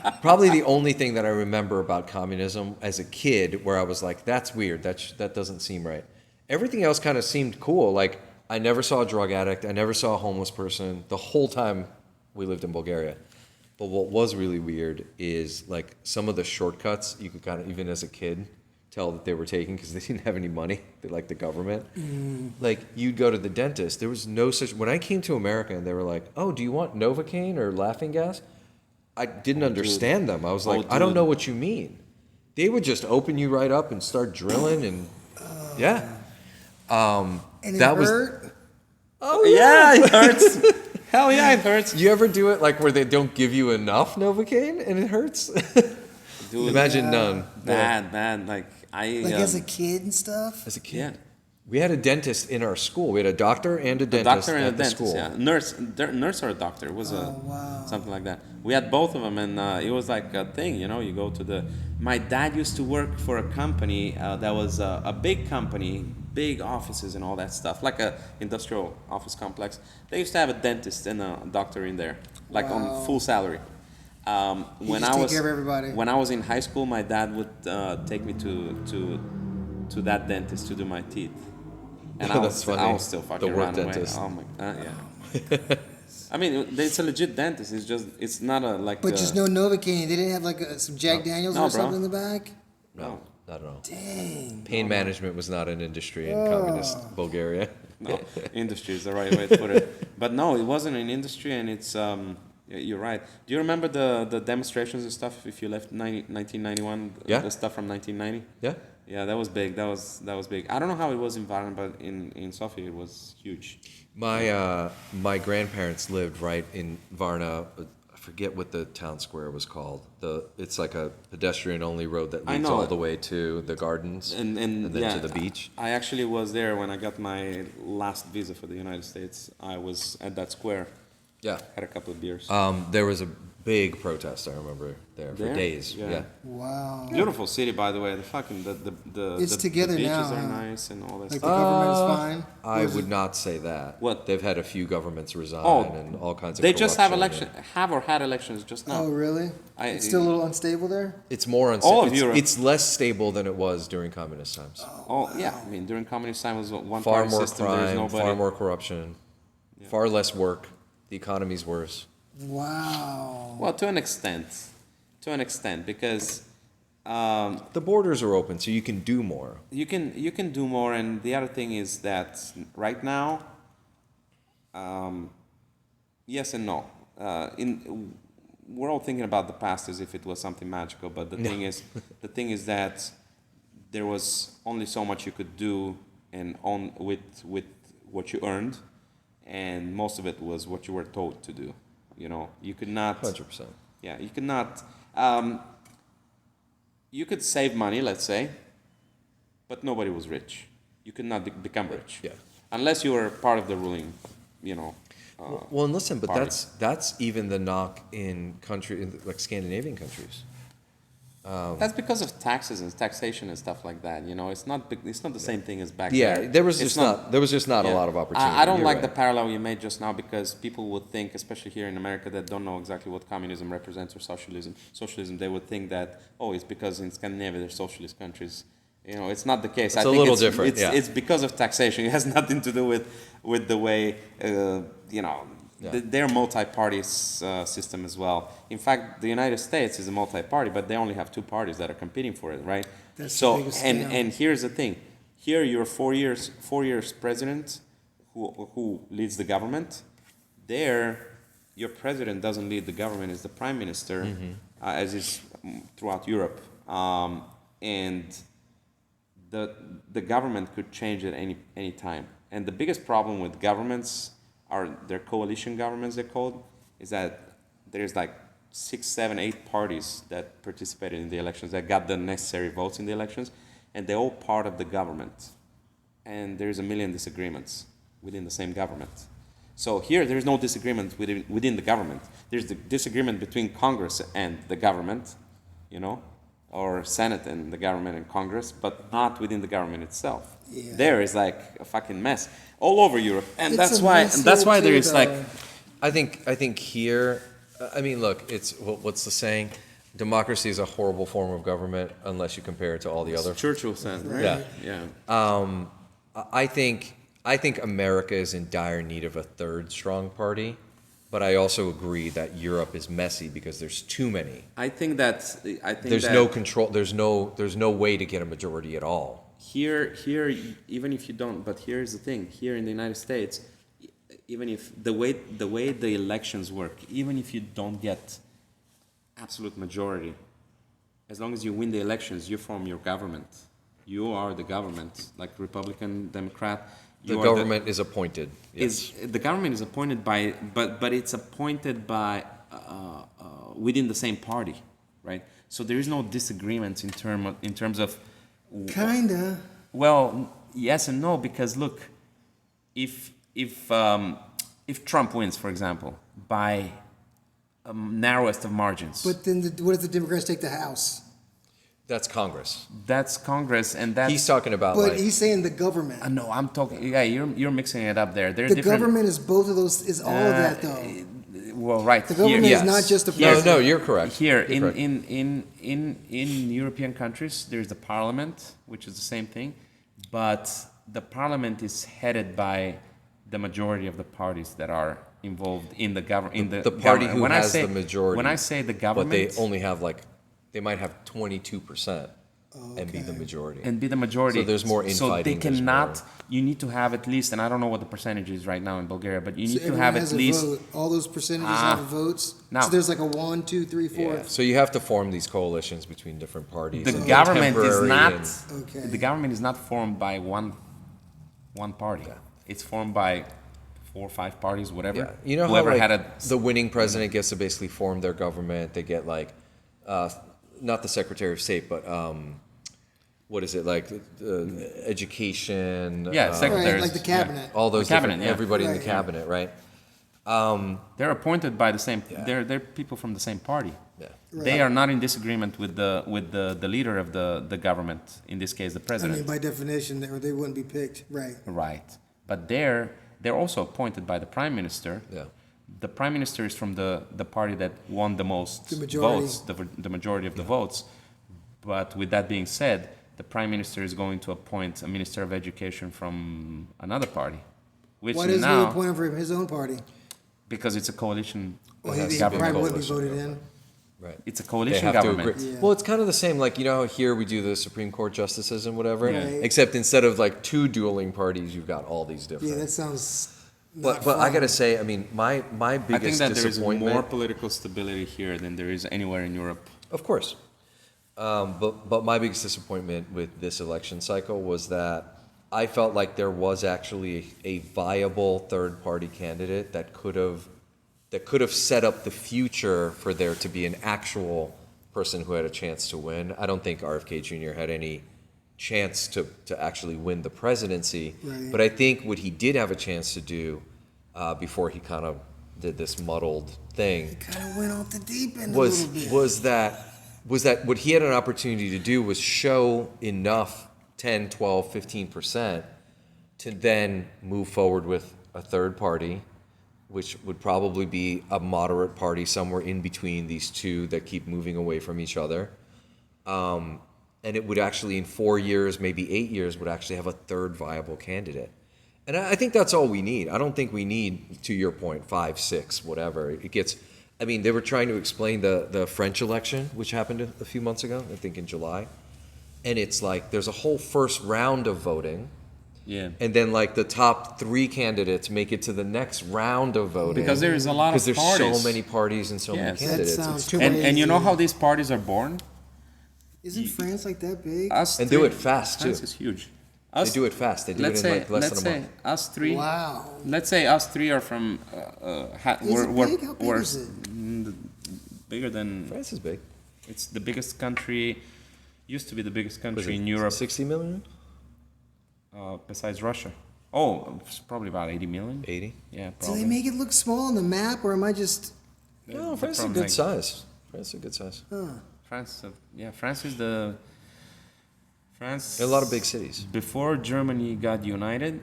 S1: about. Probably the only thing that I remember about communism as a kid, where I was like, "That's weird. That doesn't seem right." Everything else kind of seemed cool. Like I never saw a drug addict. I never saw a homeless person the whole time we lived in Bulgaria. But what was really weird is like some of the shortcuts you could kind of, even as a kid, tell that they were taking because they didn't have any money. They like the government. Like you'd go to the dentist. There was no such. When I came to America and they were like, "Oh, do you want Novocaine or laughing gas?" I didn't understand them. I was like, "I don't
S2: dude.
S1: know what you mean." They would just open you right up and start drilling and yeah.
S3: And it
S1: that was.
S3: hurt.
S1: Oh
S2: Yeah, it hurts. Hell yeah, it hurts.
S1: You ever do it like where they don't give you enough Novocaine and it hurts?
S2: Dude,
S1: Imagine none.
S2: bad. Like,
S3: Like as a kid and stuff.
S1: As a kid.
S2: yeah.
S1: We had a dentist in our school. We had a doctor and a dentist
S2: Doctor and
S1: at
S2: a
S1: the
S2: dentist,
S1: school.
S2: yeah. Nurse or a doctor. It was
S3: wow.
S2: something like that. We had both of them, and it was like a thing, you know. You go to the. My dad used to work for a company that was a big company, big offices and all that stuff, like a industrial office complex. They used to have a dentist and a doctor in there, like
S3: Wow.
S2: on full salary. When
S3: just
S2: I
S3: take
S2: was
S3: care of everybody.
S2: when I was in high school, my dad would take me to that dentist to do my teeth. And I
S1: That's
S2: was,
S1: funny.
S2: I was still fucking
S1: The work
S2: around away.
S1: dentist.
S2: Oh my god, yeah. I mean, it's a legit dentist. It's just, it's not a like.
S3: But just no Novocaine. They didn't have like some Jack Daniels
S2: No,
S3: or
S2: bro.
S3: something in the back.
S1: No, not at all.
S3: Dang.
S1: Pain management was not an industry in communist Bulgaria.
S2: No, industry is the right way to put it. But no, it wasn't an industry, and it's you're right. Do you remember the demonstrations and stuff? If you left 1991,
S1: Yeah.
S2: the stuff from 1990.
S1: Yeah?
S2: Yeah, that was big. That was big. I don't know how it was in Varna, but in Sofia it was huge.
S1: My grandparents lived right in Varna, forget what the town square was called. It's like a pedestrian-only road that
S2: I
S1: leads
S2: know
S1: all
S2: it.
S1: the way to the gardens
S2: And
S1: then
S2: yeah,
S1: to the beach.
S2: I actually was there when I got my last visa for the United States. I was at that square.
S1: Yeah.
S2: Had a couple of beers.
S1: There was a big protest, I remember, there for
S2: There?
S1: days.
S2: Yeah.
S1: Yeah.
S3: Wow.
S2: Beautiful city, by the way. The fucking
S3: It's
S2: the
S3: together
S2: beaches
S3: now,
S2: are
S3: huh?
S2: nice and all that
S3: Like the
S2: stuff.
S3: government is fine.
S1: I would not say that.
S2: What?
S1: They've had a few governments resign
S2: Oh,
S1: and all kinds of
S2: They just have
S1: corruption
S2: election, have or had elections just now.
S3: Oh, really?
S2: I-
S3: It's still a little unstable there.
S1: It's more
S2: All
S1: unstable.
S2: of Europe.
S1: It's less stable than it was during communist times.
S2: Oh yeah, I mean during communist time was one
S1: Far
S2: party
S1: more
S2: system. There's
S1: crime,
S2: nobody.
S1: far more corruption, far less work. The economy's worse.
S3: Wow.
S2: Well, to an extent, because
S1: The borders are open, so you can do more.
S2: you can do more. And the other thing is that right now, yes and no. We're all thinking about the past as if it was something magical, but the thing is that there was only so much you could do and on with what you earned, and most of it was what you were told to do. You know, you could not.
S1: 100%.
S2: Yeah, you could not. You could save money, let's say, but nobody was rich. You could not become rich.
S1: Yeah.
S2: Unless you were part of the ruling, you know.
S1: Well, and listen, but
S2: party.
S1: that's even the knock in like Scandinavian countries.
S2: That's because of taxes and taxation and stuff like that. You know, it's not the same thing as back
S1: Yeah,
S2: there.
S1: there was
S2: It's
S1: just not a
S2: yeah.
S1: lot of opportunity.
S2: I don't
S1: You're
S2: like the
S1: right.
S2: parallel you made just now because people would think, especially here in America, that don't know exactly what communism represents or socialism, they would think that, oh, it's because in Scandinavia they're socialist countries. You know, it's not the case.
S1: It's a little different,
S2: It's,
S1: yeah.
S2: it's because of taxation. It has nothing to do with the way, you know,
S1: Yeah.
S2: their multi-party system as well. In fact, the United States is a multi-party, but they only have two parties that are competing for it, right?
S3: That's
S2: So,
S3: the biggest
S2: and
S3: scam.
S2: and here's the thing: here you're 4 years president, who leads the government. There, your president doesn't lead the government; it's the prime minister, as is throughout Europe, and the government could change at any time. And the biggest problem with governments are their coalition governments, they're called, is that there's like 6, 7, 8 parties that participated in the elections, that got the necessary votes in the elections, and they're all part of the government. And there's a million disagreements within the same government. So here, there's no disagreement within the government. There's the disagreement between Congress and the government, you know, or Senate and the government and Congress, but not within the government itself.
S3: Yeah.
S2: There is like a fucking mess all over Europe, and
S3: It's
S2: that's
S3: a
S2: why.
S3: mess
S2: And that's
S3: here
S2: why there
S3: too,
S2: is like.
S3: though.
S1: I think here, I mean, look, it's what's the saying? Democracy is a horrible form of government unless you compare it to all the other.
S2: Churchill said, right?
S1: Yeah.
S2: Yeah.
S1: I think America is in dire need of a third strong party, but I also agree that Europe is messy because there's too many.
S2: I think
S1: There's no control. There's no way to get a majority at all.
S2: Here, even if you don't, but here's the thing: here in the United States, even if the way the elections work, even if you don't get absolute majority, as long as you win the elections, you form your government. You are the government, like Republican, Democrat.
S1: The government is appointed. Yes.
S2: The government is appointed by, but it's appointed by within the same party, right? So there is no disagreement in terms of.
S3: Kinda.
S2: Well, yes and no, because look, if Trump wins, for example, by narrowest of margins,
S3: But then what if the Democrats take the House?
S1: That's Congress.
S2: that's Congress, and that's.
S1: He's talking about
S3: But
S1: like
S3: he's saying the government.
S2: No, I'm talking. Yeah, you're mixing it up there. They're
S3: The
S2: different.
S3: government is both of those. Is all of that though.
S2: Well, right.
S3: The government
S2: here,
S3: is not just the
S1: no,
S3: president.
S1: no, you're correct.
S2: Here
S1: You're
S2: in
S1: correct.
S2: European countries, there's the parliament, which is the same thing, but the parliament is headed by the majority of the parties that are involved in the government.
S1: The party who
S2: when
S1: has
S2: I say,
S1: the majority.
S2: When I say the government,
S1: but they only have they might have 22% and be the majority.
S2: and be the majority.
S1: So there's more
S2: So they
S1: infighting, there's
S2: cannot.
S1: more-
S2: You need to have at least, and I don't know what the percentage is right now in Bulgaria, but you
S3: So
S2: need to
S3: everyone
S2: have
S3: has
S2: at
S3: a
S2: least.
S3: vote. All those percentages have votes.
S2: now-
S3: So there's like a 1, 2, 3, 4.
S1: Yeah. So you have to form these coalitions between different parties.
S2: The
S1: and
S2: government is
S1: temporary
S2: not.
S1: and-
S3: Okay.
S2: The government is not formed by one party. It's formed by
S4: 4 or 5 parties, whatever.
S1: Yeah. You know
S4: Whoever
S1: how
S4: had
S1: like,
S4: a
S1: the winning president gets to basically form their government. They get like, not the Secretary of State, but what is it like? Education.
S4: Yeah,
S3: Right,
S4: secretaries.
S3: like the cabinet.
S1: All those
S4: The cabinet,
S1: different,
S4: yeah.
S1: everybody in the
S3: Right.
S1: cabinet, right?
S4: They're appointed by the same.
S1: Yeah.
S4: They're people from the same party.
S1: Yeah.
S4: They are not in disagreement with the leader of the government. In this case, the
S3: I
S4: president.
S3: mean, by definition, they wouldn't be picked. Right.
S4: Right. But they're also appointed by the prime minister.
S1: Yeah.
S4: The prime minister is from the party that won the most
S3: The majority.
S4: votes, the majority of the votes. But with that being said, the prime minister is going to appoint a minister of education from another party, which
S3: Why doesn't he
S4: now,
S3: appoint him from his own party?
S4: because it's a coalition
S3: Well,
S1: has
S3: he
S1: to be a
S3: probably wouldn't be
S1: coalition
S3: voted in.
S1: Right.
S4: it's a
S1: They
S4: coalition
S1: have
S4: government.
S1: to agree.
S3: Yeah.
S1: Well, it's kind of the same, like, you know how here we do the Supreme Court justices and whatever?
S4: Yeah.
S3: Right.
S1: Except instead of like 2 dueling parties, you've got all these different.
S3: Yeah, that sounds.
S1: But
S3: not
S1: I
S3: fun.
S1: gotta say, I mean, my
S4: I think
S1: biggest
S4: that there is
S1: disappointment.
S4: more political stability here than there is anywhere in Europe.
S1: Of course. But my biggest disappointment with this election cycle was that I felt like there was actually a viable third party candidate that could have set up the future for there to be an actual person who had a chance to win. I don't think RFK Jr. had any chance to actually win the presidency.
S3: Right.
S1: But I think what he did have a chance to do before he kind of did this muddled thing
S3: Kind of went off the deep end a
S1: was
S3: little bit.
S1: was that what he had an opportunity to do was show enough 10, 12, 15% to then move forward with a third party, which would probably be a moderate party somewhere in between these two that keep moving away from each other. And it would actually, in 4 years, maybe 8 years, would actually have a third viable candidate. And I think that's all we need. I don't think we need, to your point, 5, 6, whatever. It gets, I mean, they were trying to explain the French election, which happened a few months ago, I think in July. And it's like, there's a whole first round of voting.
S4: Yeah.
S1: And then like the top 3 candidates make it to the next round of voting.
S4: Because there is a lot of
S1: Because there's
S4: parties.
S1: so many parties and so many
S4: Yes. That
S1: candidates.
S3: sounds
S1: It's
S3: too
S4: And you know
S3: crazy.
S4: how these parties are born?
S3: Isn't France like that big?
S4: Us
S1: And
S4: three,
S1: do it fast, too.
S4: France is huge.
S1: They
S4: Us,
S1: do it fast. They do it
S4: let's
S1: in
S4: say,
S1: like less
S4: let's
S1: than a
S4: say
S1: month.
S4: us three.
S3: Wow.
S4: Let's say us 3 are from.
S3: Is it big? How big is it?
S4: Bigger than.
S1: France is big.
S4: It's the biggest country. Used to be the biggest
S1: Was
S4: country
S1: it
S4: in Europe,
S1: 60 million?
S4: besides Russia. Oh, it's probably about 80 million.
S1: 80?
S4: Yeah,
S3: Do
S4: probably.
S3: they make it look small on the map, or am I just?
S1: No,
S4: The
S1: France is a
S4: problem
S1: good
S4: is-
S1: size. France is a good size.
S4: France, France is the. France.
S1: A lot of big cities.
S4: Before Germany got united,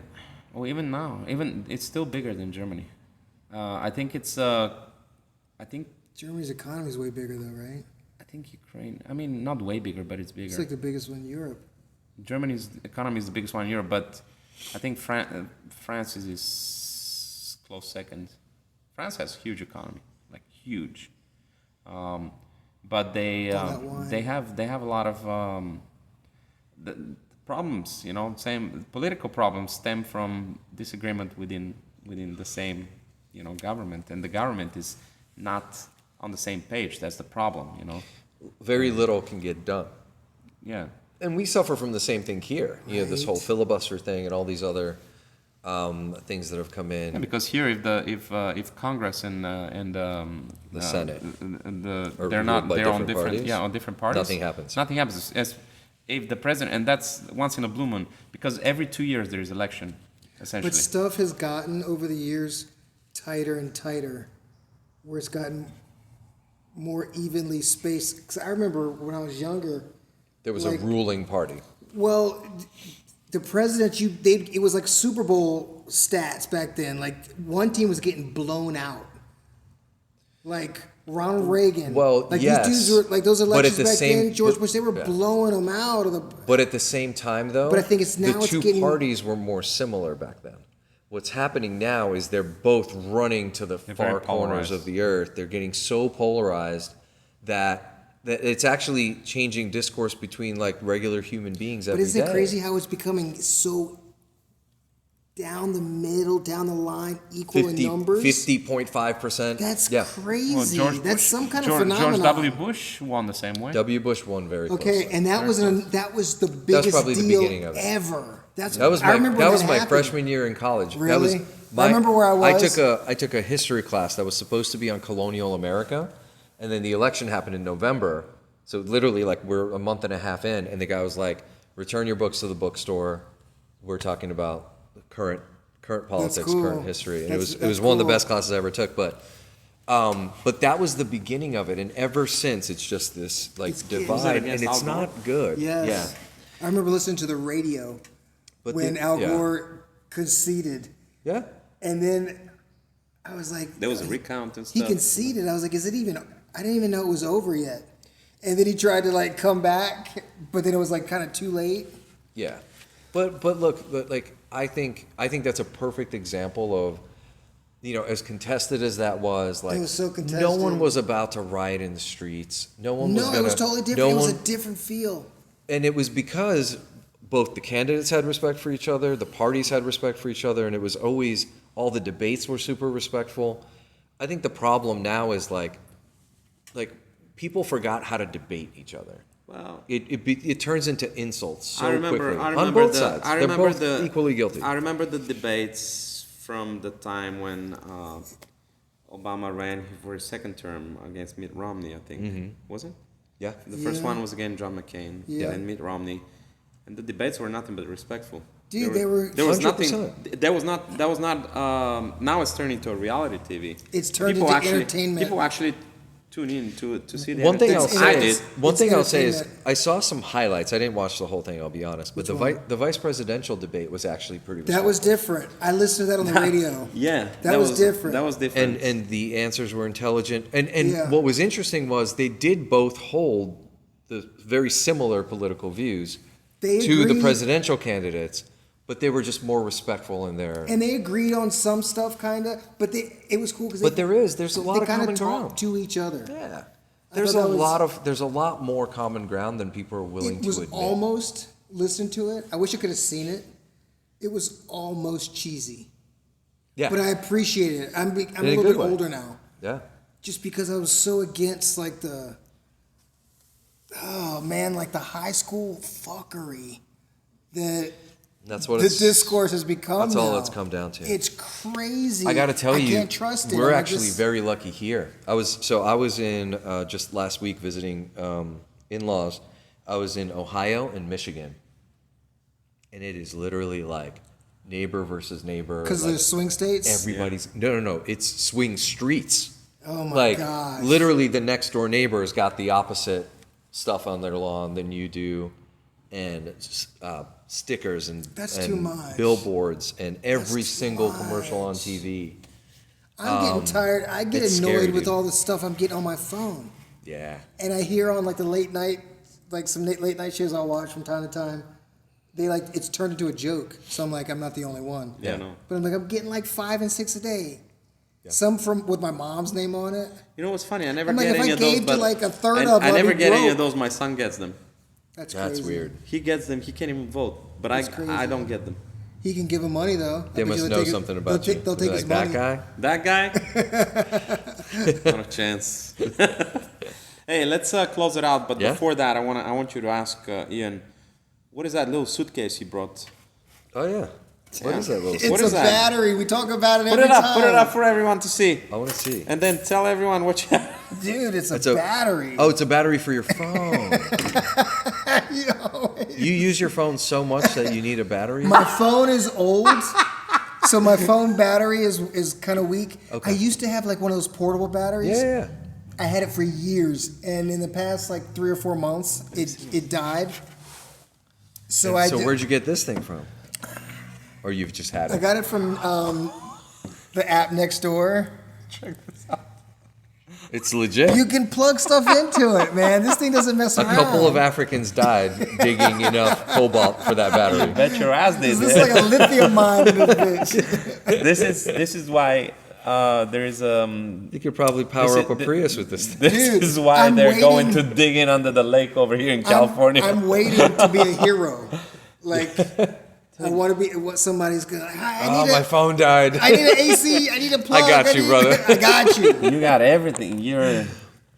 S4: or even now, even it's still bigger than Germany. I think it's. I think.
S3: Germany's economy is way bigger, though, right?
S4: I think Ukraine. I mean, not way bigger, but it's bigger.
S3: It's like the biggest one in Europe.
S4: Germany's economy is the biggest one in Europe, but I think France is close second. France has huge economy, like huge, but they
S3: All that wine.
S4: they have a lot of the problems. You know, same political problems stem from disagreement within the same government, and the government is not on the same page. That's the problem. You know,
S1: Very little can get done.
S4: yeah.
S1: And we suffer from the same thing here. You know, this whole
S3: Right.
S1: filibuster thing and all these other things that have come in.
S4: Yeah, because here, if Congress and
S1: The Senate. Are
S4: they're
S1: ruled
S4: not
S1: by
S4: they're on
S1: different
S4: different
S1: parties,
S4: on different parties.
S1: nothing happens.
S4: Nothing happens. If the president, and that's once in a blue moon, because every 2 years there is election, essentially.
S3: But stuff has gotten over the years tighter and tighter, where it's gotten more evenly spaced. 'Cause I remember when I was younger.
S1: There was
S3: like-
S1: a ruling party.
S3: Well, the president, it was like Super Bowl stats back then. Like one team was getting blown out. Like Ronald Reagan.
S1: Well,
S3: like
S1: yes,
S3: these dudes were like those
S1: but at
S3: elections
S1: the
S3: back
S1: same-
S3: then. George
S1: but-
S3: Bush, they were
S1: yeah.
S3: blowing them out of the.
S1: But at the same time, though,
S3: But I think it's now
S1: the
S3: it's
S1: two
S3: getting-
S1: parties were more similar back then. What's happening now is they're both running to the
S4: very
S1: far corners
S4: polarized.
S1: of the earth. They're getting so polarized that it's actually changing discourse between like regular human beings every
S3: But isn't it
S1: day.
S3: crazy how it's becoming so down the middle, down the line, equal in numbers?
S1: 50.5%.
S3: That's
S1: yeah.
S3: crazy.
S4: Well,
S3: That's some kind
S4: George,
S3: of phenomenon.
S4: George W. Bush won the same way.
S1: W. Bush won very
S3: Okay,
S1: closely.
S3: and that was the biggest
S1: probably the
S3: deal
S1: beginning of it.
S3: ever.
S1: That was
S3: I
S1: my
S3: remember when
S1: that was my
S3: happened.
S1: freshman year in college.
S3: Really? I remember where I was.
S1: I took a history class that was supposed to be on colonial America, and then the election happened in November. So literally, like, we're a month and a half in, and the guy was like, "Return your books to the bookstore. We're talking about current politics,
S3: cool.
S1: current history." And it
S3: That's
S1: was one of the
S3: cool.
S1: best classes I ever took. But that was the beginning of it, and ever since it's just this like
S3: It's-
S1: divide, and
S2: against
S1: it's
S2: Al Gore?
S1: not good.
S3: Yes.
S1: Yeah.
S3: I remember listening to the radio
S1: But
S3: when
S1: the-
S3: Al
S1: yeah.
S3: Gore conceded.
S1: Yeah.
S3: And then I was like,
S2: There was a recount and
S3: he
S2: stuff.
S3: conceded. I was like, is it even, I didn't even know it was over yet. And then he tried to like come back, but then it was like kind of too late.
S1: Yeah, but look, like I think that's a perfect example of, you know, as contested as that was, like,
S3: was so
S1: no
S3: contested.
S1: one was about to riot in the streets. No one was
S3: No,
S1: gonna.
S3: it was totally different.
S1: No
S3: It was
S1: one,
S3: a different feel.
S1: and it was because both the candidates had respect for each other, the parties had respect for each other, and it was always, all the debates were super respectful. I think the problem now is like people forgot how to debate each other.
S2: Well,
S1: It turns into insults so
S2: I remember,
S1: quickly
S2: I remember
S1: on both
S2: the,
S1: sides.
S2: I
S1: They're
S2: remember
S1: both
S2: the,
S1: equally guilty.
S2: I remember the debates from the time when Obama ran for his second term against Mitt Romney, I think. Was it?
S1: Yeah.
S2: The first
S3: Yeah.
S2: one was against John McCain
S3: Yeah.
S2: and Mitt Romney. And the debates were nothing but respectful.
S3: Dude, they were-
S2: There was
S1: 100%.
S2: nothing. That was not. Now it's turning into a reality TV.
S3: It's turned into entertainment.
S2: People actually tune in to see the
S1: One thing I'll
S2: entertainment.
S1: say
S3: It's-
S1: is, one
S3: it's
S1: thing I'll say is,
S3: entertainment.
S1: I saw some highlights. I didn't watch the whole thing, I'll be honest. But the vice presidential debate was actually pretty.
S3: That was
S1: respectful.
S3: different. I listened to that on the radio.
S2: Yeah,
S3: That was different.
S2: That was different.
S1: And the answers were intelligent. And
S3: Yeah.
S1: what was interesting was they did both hold the very similar political views
S3: They
S1: to the
S3: agreed.
S1: presidential candidates, but they were just more respectful in their.
S3: And they agreed on some stuff, kind of, but it was cool because
S1: But there's a lot
S3: they
S1: of
S3: kind
S1: common
S3: of
S1: ground.
S3: talked to each other.
S1: Yeah.
S3: I
S1: There's
S3: thought
S1: a
S3: that was-
S1: there's a lot more common ground than people are willing
S3: It
S1: to
S3: was
S1: admit.
S3: almost, listen to it. I wish I could have seen it. It was almost cheesy,
S1: Yeah.
S3: but I appreciate it. I'm a
S1: In a
S3: little
S1: good
S3: bit
S1: way.
S3: older now,
S1: Yeah.
S3: just because I was so against like the, oh man, like the high school fuckery that
S1: That's what
S3: the
S1: it's.
S3: discourse has become.
S1: That's all
S3: now.
S1: it's come down to.
S3: It's crazy.
S1: I got to tell you,
S3: I can't trust it.
S1: we're
S3: I'm
S1: actually
S3: just-
S1: very lucky here. I was in just last week visiting in-laws. I was in Ohio and Michigan, and it is literally like neighbor versus neighbor.
S3: because
S1: like
S3: they're swing states.
S1: everybody's no. It's swing streets.
S3: Oh my
S1: Like
S3: gosh.
S1: literally, the next door neighbor's got the opposite stuff on their lawn than you do, and stickers and
S3: That's
S1: and
S3: too much.
S1: billboards and every
S3: too
S1: single commercial on
S3: much.
S1: TV.
S3: I'm getting tired. I get
S1: it's
S3: annoyed
S1: scary,
S3: with
S1: dude.
S3: all the stuff I'm getting on my phone.
S1: Yeah.
S3: And I hear on like the late night, like some late night shows I'll watch from time to time, they like, it's turned into a joke. So I'm like, I'm not the only one.
S2: Yeah, no.
S3: But I'm like, I'm getting like 5 and 6 a day. Some from with my mom's name on it.
S2: You know what's funny? I never
S3: I'm like,
S2: get
S3: if
S2: any
S3: I
S2: of those.
S3: gave to,
S2: But
S3: like, a third
S2: I,
S3: of
S2: I
S3: them,
S2: never
S3: I'd be
S2: get any
S3: broke.
S2: of those. My son gets them.
S3: That's
S1: That's
S3: crazy.
S1: weird.
S2: He gets them. He can't even vote. But
S3: That's
S2: I
S3: crazy.
S2: don't get them.
S3: He can give him money though.
S1: They
S3: I bet
S1: must
S3: you
S1: know
S3: they'll take
S1: something
S3: it,
S1: about
S3: they'll
S1: you.
S3: Take, they'll
S1: They'll
S3: take
S1: be
S3: his
S1: like,
S3: money.
S1: that
S2: That guy? Not a chance. Hey, let's close it out. But
S1: Yeah?
S2: before that, I want you to ask Ian, what is that little suitcase he brought?
S1: Oh yeah. What is that little?
S3: It's
S2: What
S3: a
S2: is that?
S3: battery. We talk about it
S2: Put
S3: every
S2: it up.
S3: time.
S2: Put it up for everyone to see.
S1: I want to see.
S2: And then tell everyone what you have.
S3: Dude, it's
S1: It's
S3: a battery.
S1: Oh, it's a battery for your phone.
S3: Yo,
S1: You use your phone so much that you need a battery?
S3: my phone is old, so my phone battery is kind of weak.
S1: Okay.
S3: I used to have like one of those portable batteries.
S1: Yeah.
S3: I had it for years, and in the past like 3 or 4 months, it died. So
S1: So where'd you get this thing from? Or you've just had
S3: I
S1: it?
S3: got it from the app next door.
S1: It's legit.
S3: You can plug stuff into it, man. This thing doesn't mess
S1: A
S3: around.
S1: couple of Africans died digging enough cobalt for that battery.
S4: Bet your ass they
S3: This is
S4: did.
S3: like a lithium mine in this bitch.
S4: This is why there is
S1: You could probably power
S4: This
S1: up a
S4: is-
S1: Prius with this thing.
S4: this
S3: Dude,
S4: is why
S3: I'm
S4: they're going to
S3: waiting-
S4: dig in under the lake over here in California.
S3: I'm waiting to be a hero. Like, I want to be what somebody's gonna.
S1: Oh, my phone died.
S3: I need an AC. I need a plug.
S1: got you, brother.
S3: I got you.
S4: You got everything. You're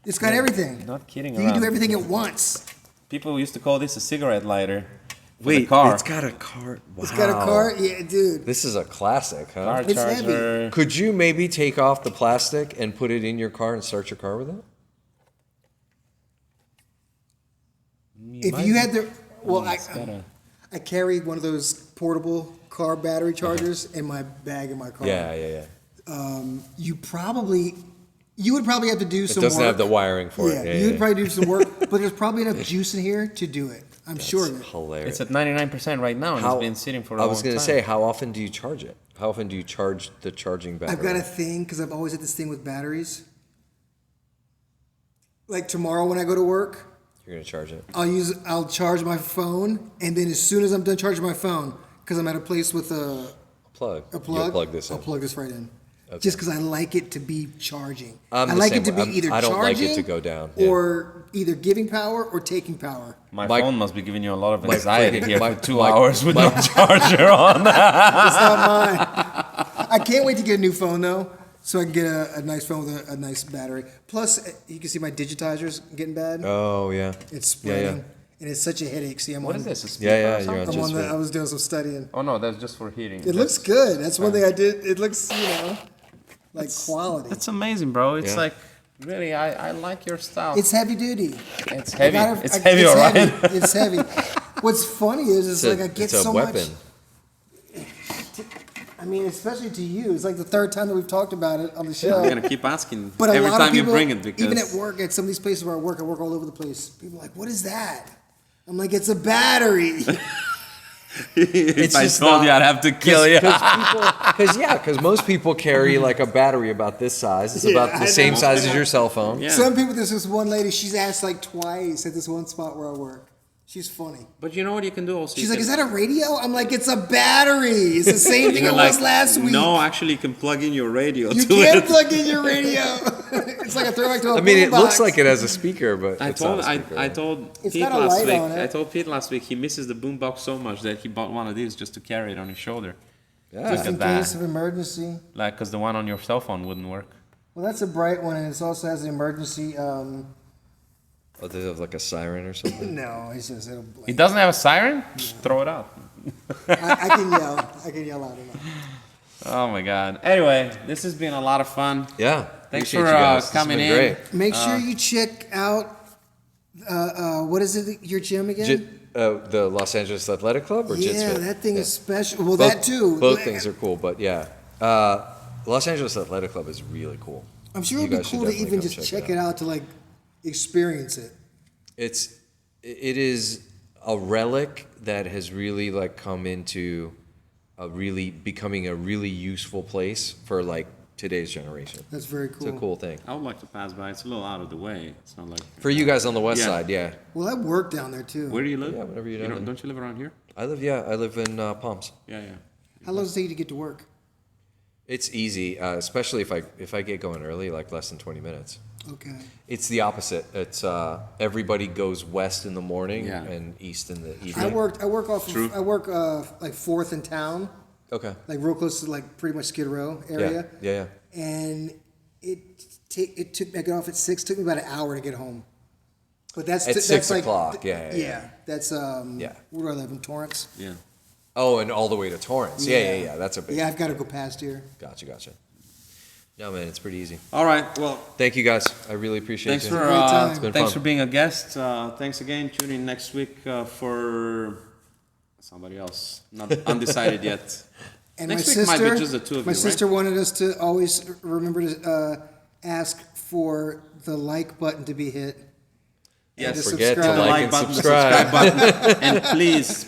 S3: It's got everything.
S4: not kidding
S3: You
S4: around.
S3: can do everything at once.
S4: People used to call this a cigarette lighter.
S1: Wait,
S4: car.
S1: it's got a car. Wow.
S3: It's got a car. Yeah, dude.
S1: This is a classic, huh?
S4: Car
S3: It's
S4: charger.
S1: Could you maybe take off the plastic and put it in your car and start your car with it?
S3: If you had the, well,
S4: It's gotta-
S3: I carry one of those portable car battery chargers in my bag in my car.
S1: Yeah.
S3: You would probably have to do
S1: It
S3: some
S1: doesn't
S3: work.
S1: have the wiring for
S3: Yeah,
S1: it.
S3: you would probably do some work, but there's probably enough juice in here to do it. I'm sure of it.
S1: Hilarious.
S4: It's at 99% right now, and it's been sitting for a long
S1: I
S4: time.
S1: was going to say, how often do you charge it? How often do you charge the charging battery?
S3: I've got a thing because I've always had this thing with batteries. Like tomorrow when I go to work,
S1: You're going to charge it?
S3: I'll charge my phone, and then as soon as I'm done charging my phone, because I'm at a place with a
S1: Plug.
S3: a plug,
S1: You'll plug this in.
S3: I'll plug this right in.
S1: Okay.
S3: Just because I like it to be charging.
S1: I'm
S3: I
S1: the
S3: like
S1: same
S3: it to be
S1: way.
S3: either
S1: I don't
S3: charging
S1: like it to go down, yeah.
S3: or either giving power or taking power.
S4: My
S1: Mike-
S4: phone must be giving you a lot of anxiety here
S1: Mike-
S4: for 2
S1: Mike-
S4: hours with no charger on.
S3: It's not mine. I can't wait to get a new phone though, so I can get a nice phone with a nice battery. Plus, you can see my digitizer's getting bad.
S1: Oh, yeah.
S3: It's spreading,
S1: Yeah.
S3: and it's such a headache. See,
S4: What is this? A speaker
S1: Yeah,
S4: or
S1: you're on
S4: something?
S3: I'm on
S1: just
S3: I was doing some studying.
S4: Oh no, that's just for heating.
S3: It looks good. That's one thing I did. It looks, like quality.
S4: That's amazing, bro. It's
S1: Yeah.
S4: like really, I like your style.
S3: It's heavy duty.
S4: It's heavy. It's
S3: It's
S4: heavy, all right.
S3: heavy. It's heavy. What's funny is
S1: It's
S3: like I get
S1: it's a
S3: so
S1: weapon.
S3: much. I mean, especially to you, it's like the third time that we've talked about it on the show.
S2: I'm gonna keep asking
S3: But a
S2: every
S3: lot
S2: time
S3: of people,
S2: you bring it because
S3: even at work, at some of these places where I work all over the place. People are like, "What is that?" I'm like, "It's a battery."
S2: if I
S1: just
S2: told
S1: not-
S2: you, I'd have to kill you.
S1: Because most people carry like a battery about this size. It's about
S3: I
S1: the same
S3: know.
S1: size as your cell phone.
S2: Yeah.
S3: Some people. There's this one lady. She's asked like twice at this one spot where I work. She's funny.
S2: But you know what you can do also?
S3: She's like, "Is that a radio?" I'm like, "It's a battery. It's the same thing it was last week."
S2: No, actually, you can plug in your radio
S3: You
S2: to
S3: can't
S2: it.
S3: plug in your radio. It's like a throwback to a
S1: I mean, it
S3: boombox.
S1: looks like it has a speaker, but
S2: I
S1: it's not
S2: told
S1: a speaker.
S2: I told
S3: It's
S2: Pete
S3: got a
S2: last
S3: light
S2: week.
S3: on it.
S2: I told Pete last week he misses the boombox so much that he bought one of these just to carry it on his shoulder.
S1: Yeah.
S3: Just in
S4: Look at that.
S3: case of emergency.
S4: Like, cause the one on your cell phone wouldn't work.
S3: Well, that's a bright one, and it also has an emergency.
S1: Oh, they have like a siren or something.
S3: No, it's just it'll.
S4: It doesn't have a siren? Throw it out.
S3: I can yell. I can yell out enough.
S4: Oh my god. Anyway, this has been a lot of fun.
S1: Yeah.
S4: Thanks
S1: appreciate
S4: for,
S1: you guys. This has
S4: coming
S1: been
S4: in.
S1: Great.
S3: Make sure you check out. What is it? Your gym again?
S1: The Los Angeles Athletic Club or Jits
S3: Yeah,
S1: Fit?
S3: that thing
S1: Yeah.
S3: is special. Well,
S1: Both-
S3: that too.
S1: Both things are cool, but yeah. Los Angeles Athletic Club is really cool.
S3: I'm sure
S1: You
S3: it'd be
S1: guys should
S3: cool to
S1: definitely
S3: even
S1: go
S3: just check it out to like experience it.
S1: It is a relic that has really like come into becoming a really useful place for like today's generation.
S3: That's very
S1: It's
S3: cool.
S1: a cool thing.
S2: I would like to pass by. It's a little out of the way. It's not like
S1: For you guys on the west
S2: Yeah.
S1: side, yeah.
S3: Well, I work down there too.
S2: Where do you live?
S1: Yeah, whenever you're down there.
S2: Don't you live around here?
S1: I live in Palms.
S2: Yeah.
S3: How long does it take you to get to work?
S1: It's easy, especially if I get going early, like less than 20 minutes.
S3: Okay.
S1: It's the opposite. It's everybody goes west in the morning
S2: Yeah.
S1: and east in the
S3: I
S1: evening.
S3: work off.
S2: True.
S3: I work like 4th in town,
S1: Okay.
S3: like real close to like pretty much Skid Row area.
S1: Yeah.
S3: And it took I got off at 6. Took me about an hour to get home. But that's
S1: At
S3: that's
S1: 6
S3: like,
S1: o'clock, yeah.
S3: Yeah, that's
S1: Yeah.
S3: Where do I live in Torrance?
S2: Yeah.
S1: Oh, and all the way to Torrance. Yeah. That's a big.
S3: Yeah, I've got to go past here.
S1: Gotcha. No, man, it's pretty easy.
S2: All right. Well,
S1: Thank you guys. I really appreciate
S2: thanks
S1: it.
S2: for
S3: Great time. It's
S1: been
S2: thanks
S1: fun.
S2: for being a guest. Thanks again. Tune in next week for somebody else. Not undecided yet.
S3: And
S2: Next
S3: my
S2: week
S3: sister,
S2: might be just the two of
S3: my
S2: you,
S3: sister wanted us to always remember to ask for the like button to be hit.
S2: Yes,
S3: to
S1: forget to
S3: subscribe.
S1: like and
S2: button, the
S1: subscribe.
S2: button, and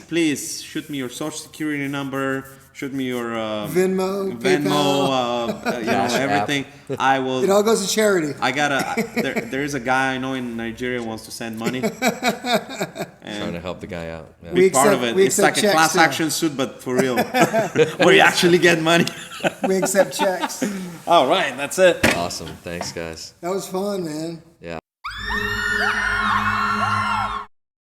S2: please shoot me your social security number. Shoot me your
S3: Venmo,
S1: Cash App.
S2: everything. I will.
S3: It all goes to charity.
S2: I gotta. There is a guy I know in Nigeria who wants to send money.
S1: Trying to help the guy out. Yeah.
S3: We
S2: Big part of
S3: accept-
S2: it.
S3: we
S2: It's like
S3: accept
S2: a
S3: checks
S2: class
S3: too.
S2: action suit, but for real, where you actually get money.
S3: We accept checks.
S2: All right, that's it.
S1: Awesome. Thanks, guys.
S3: That was fun, man.
S1: Yeah.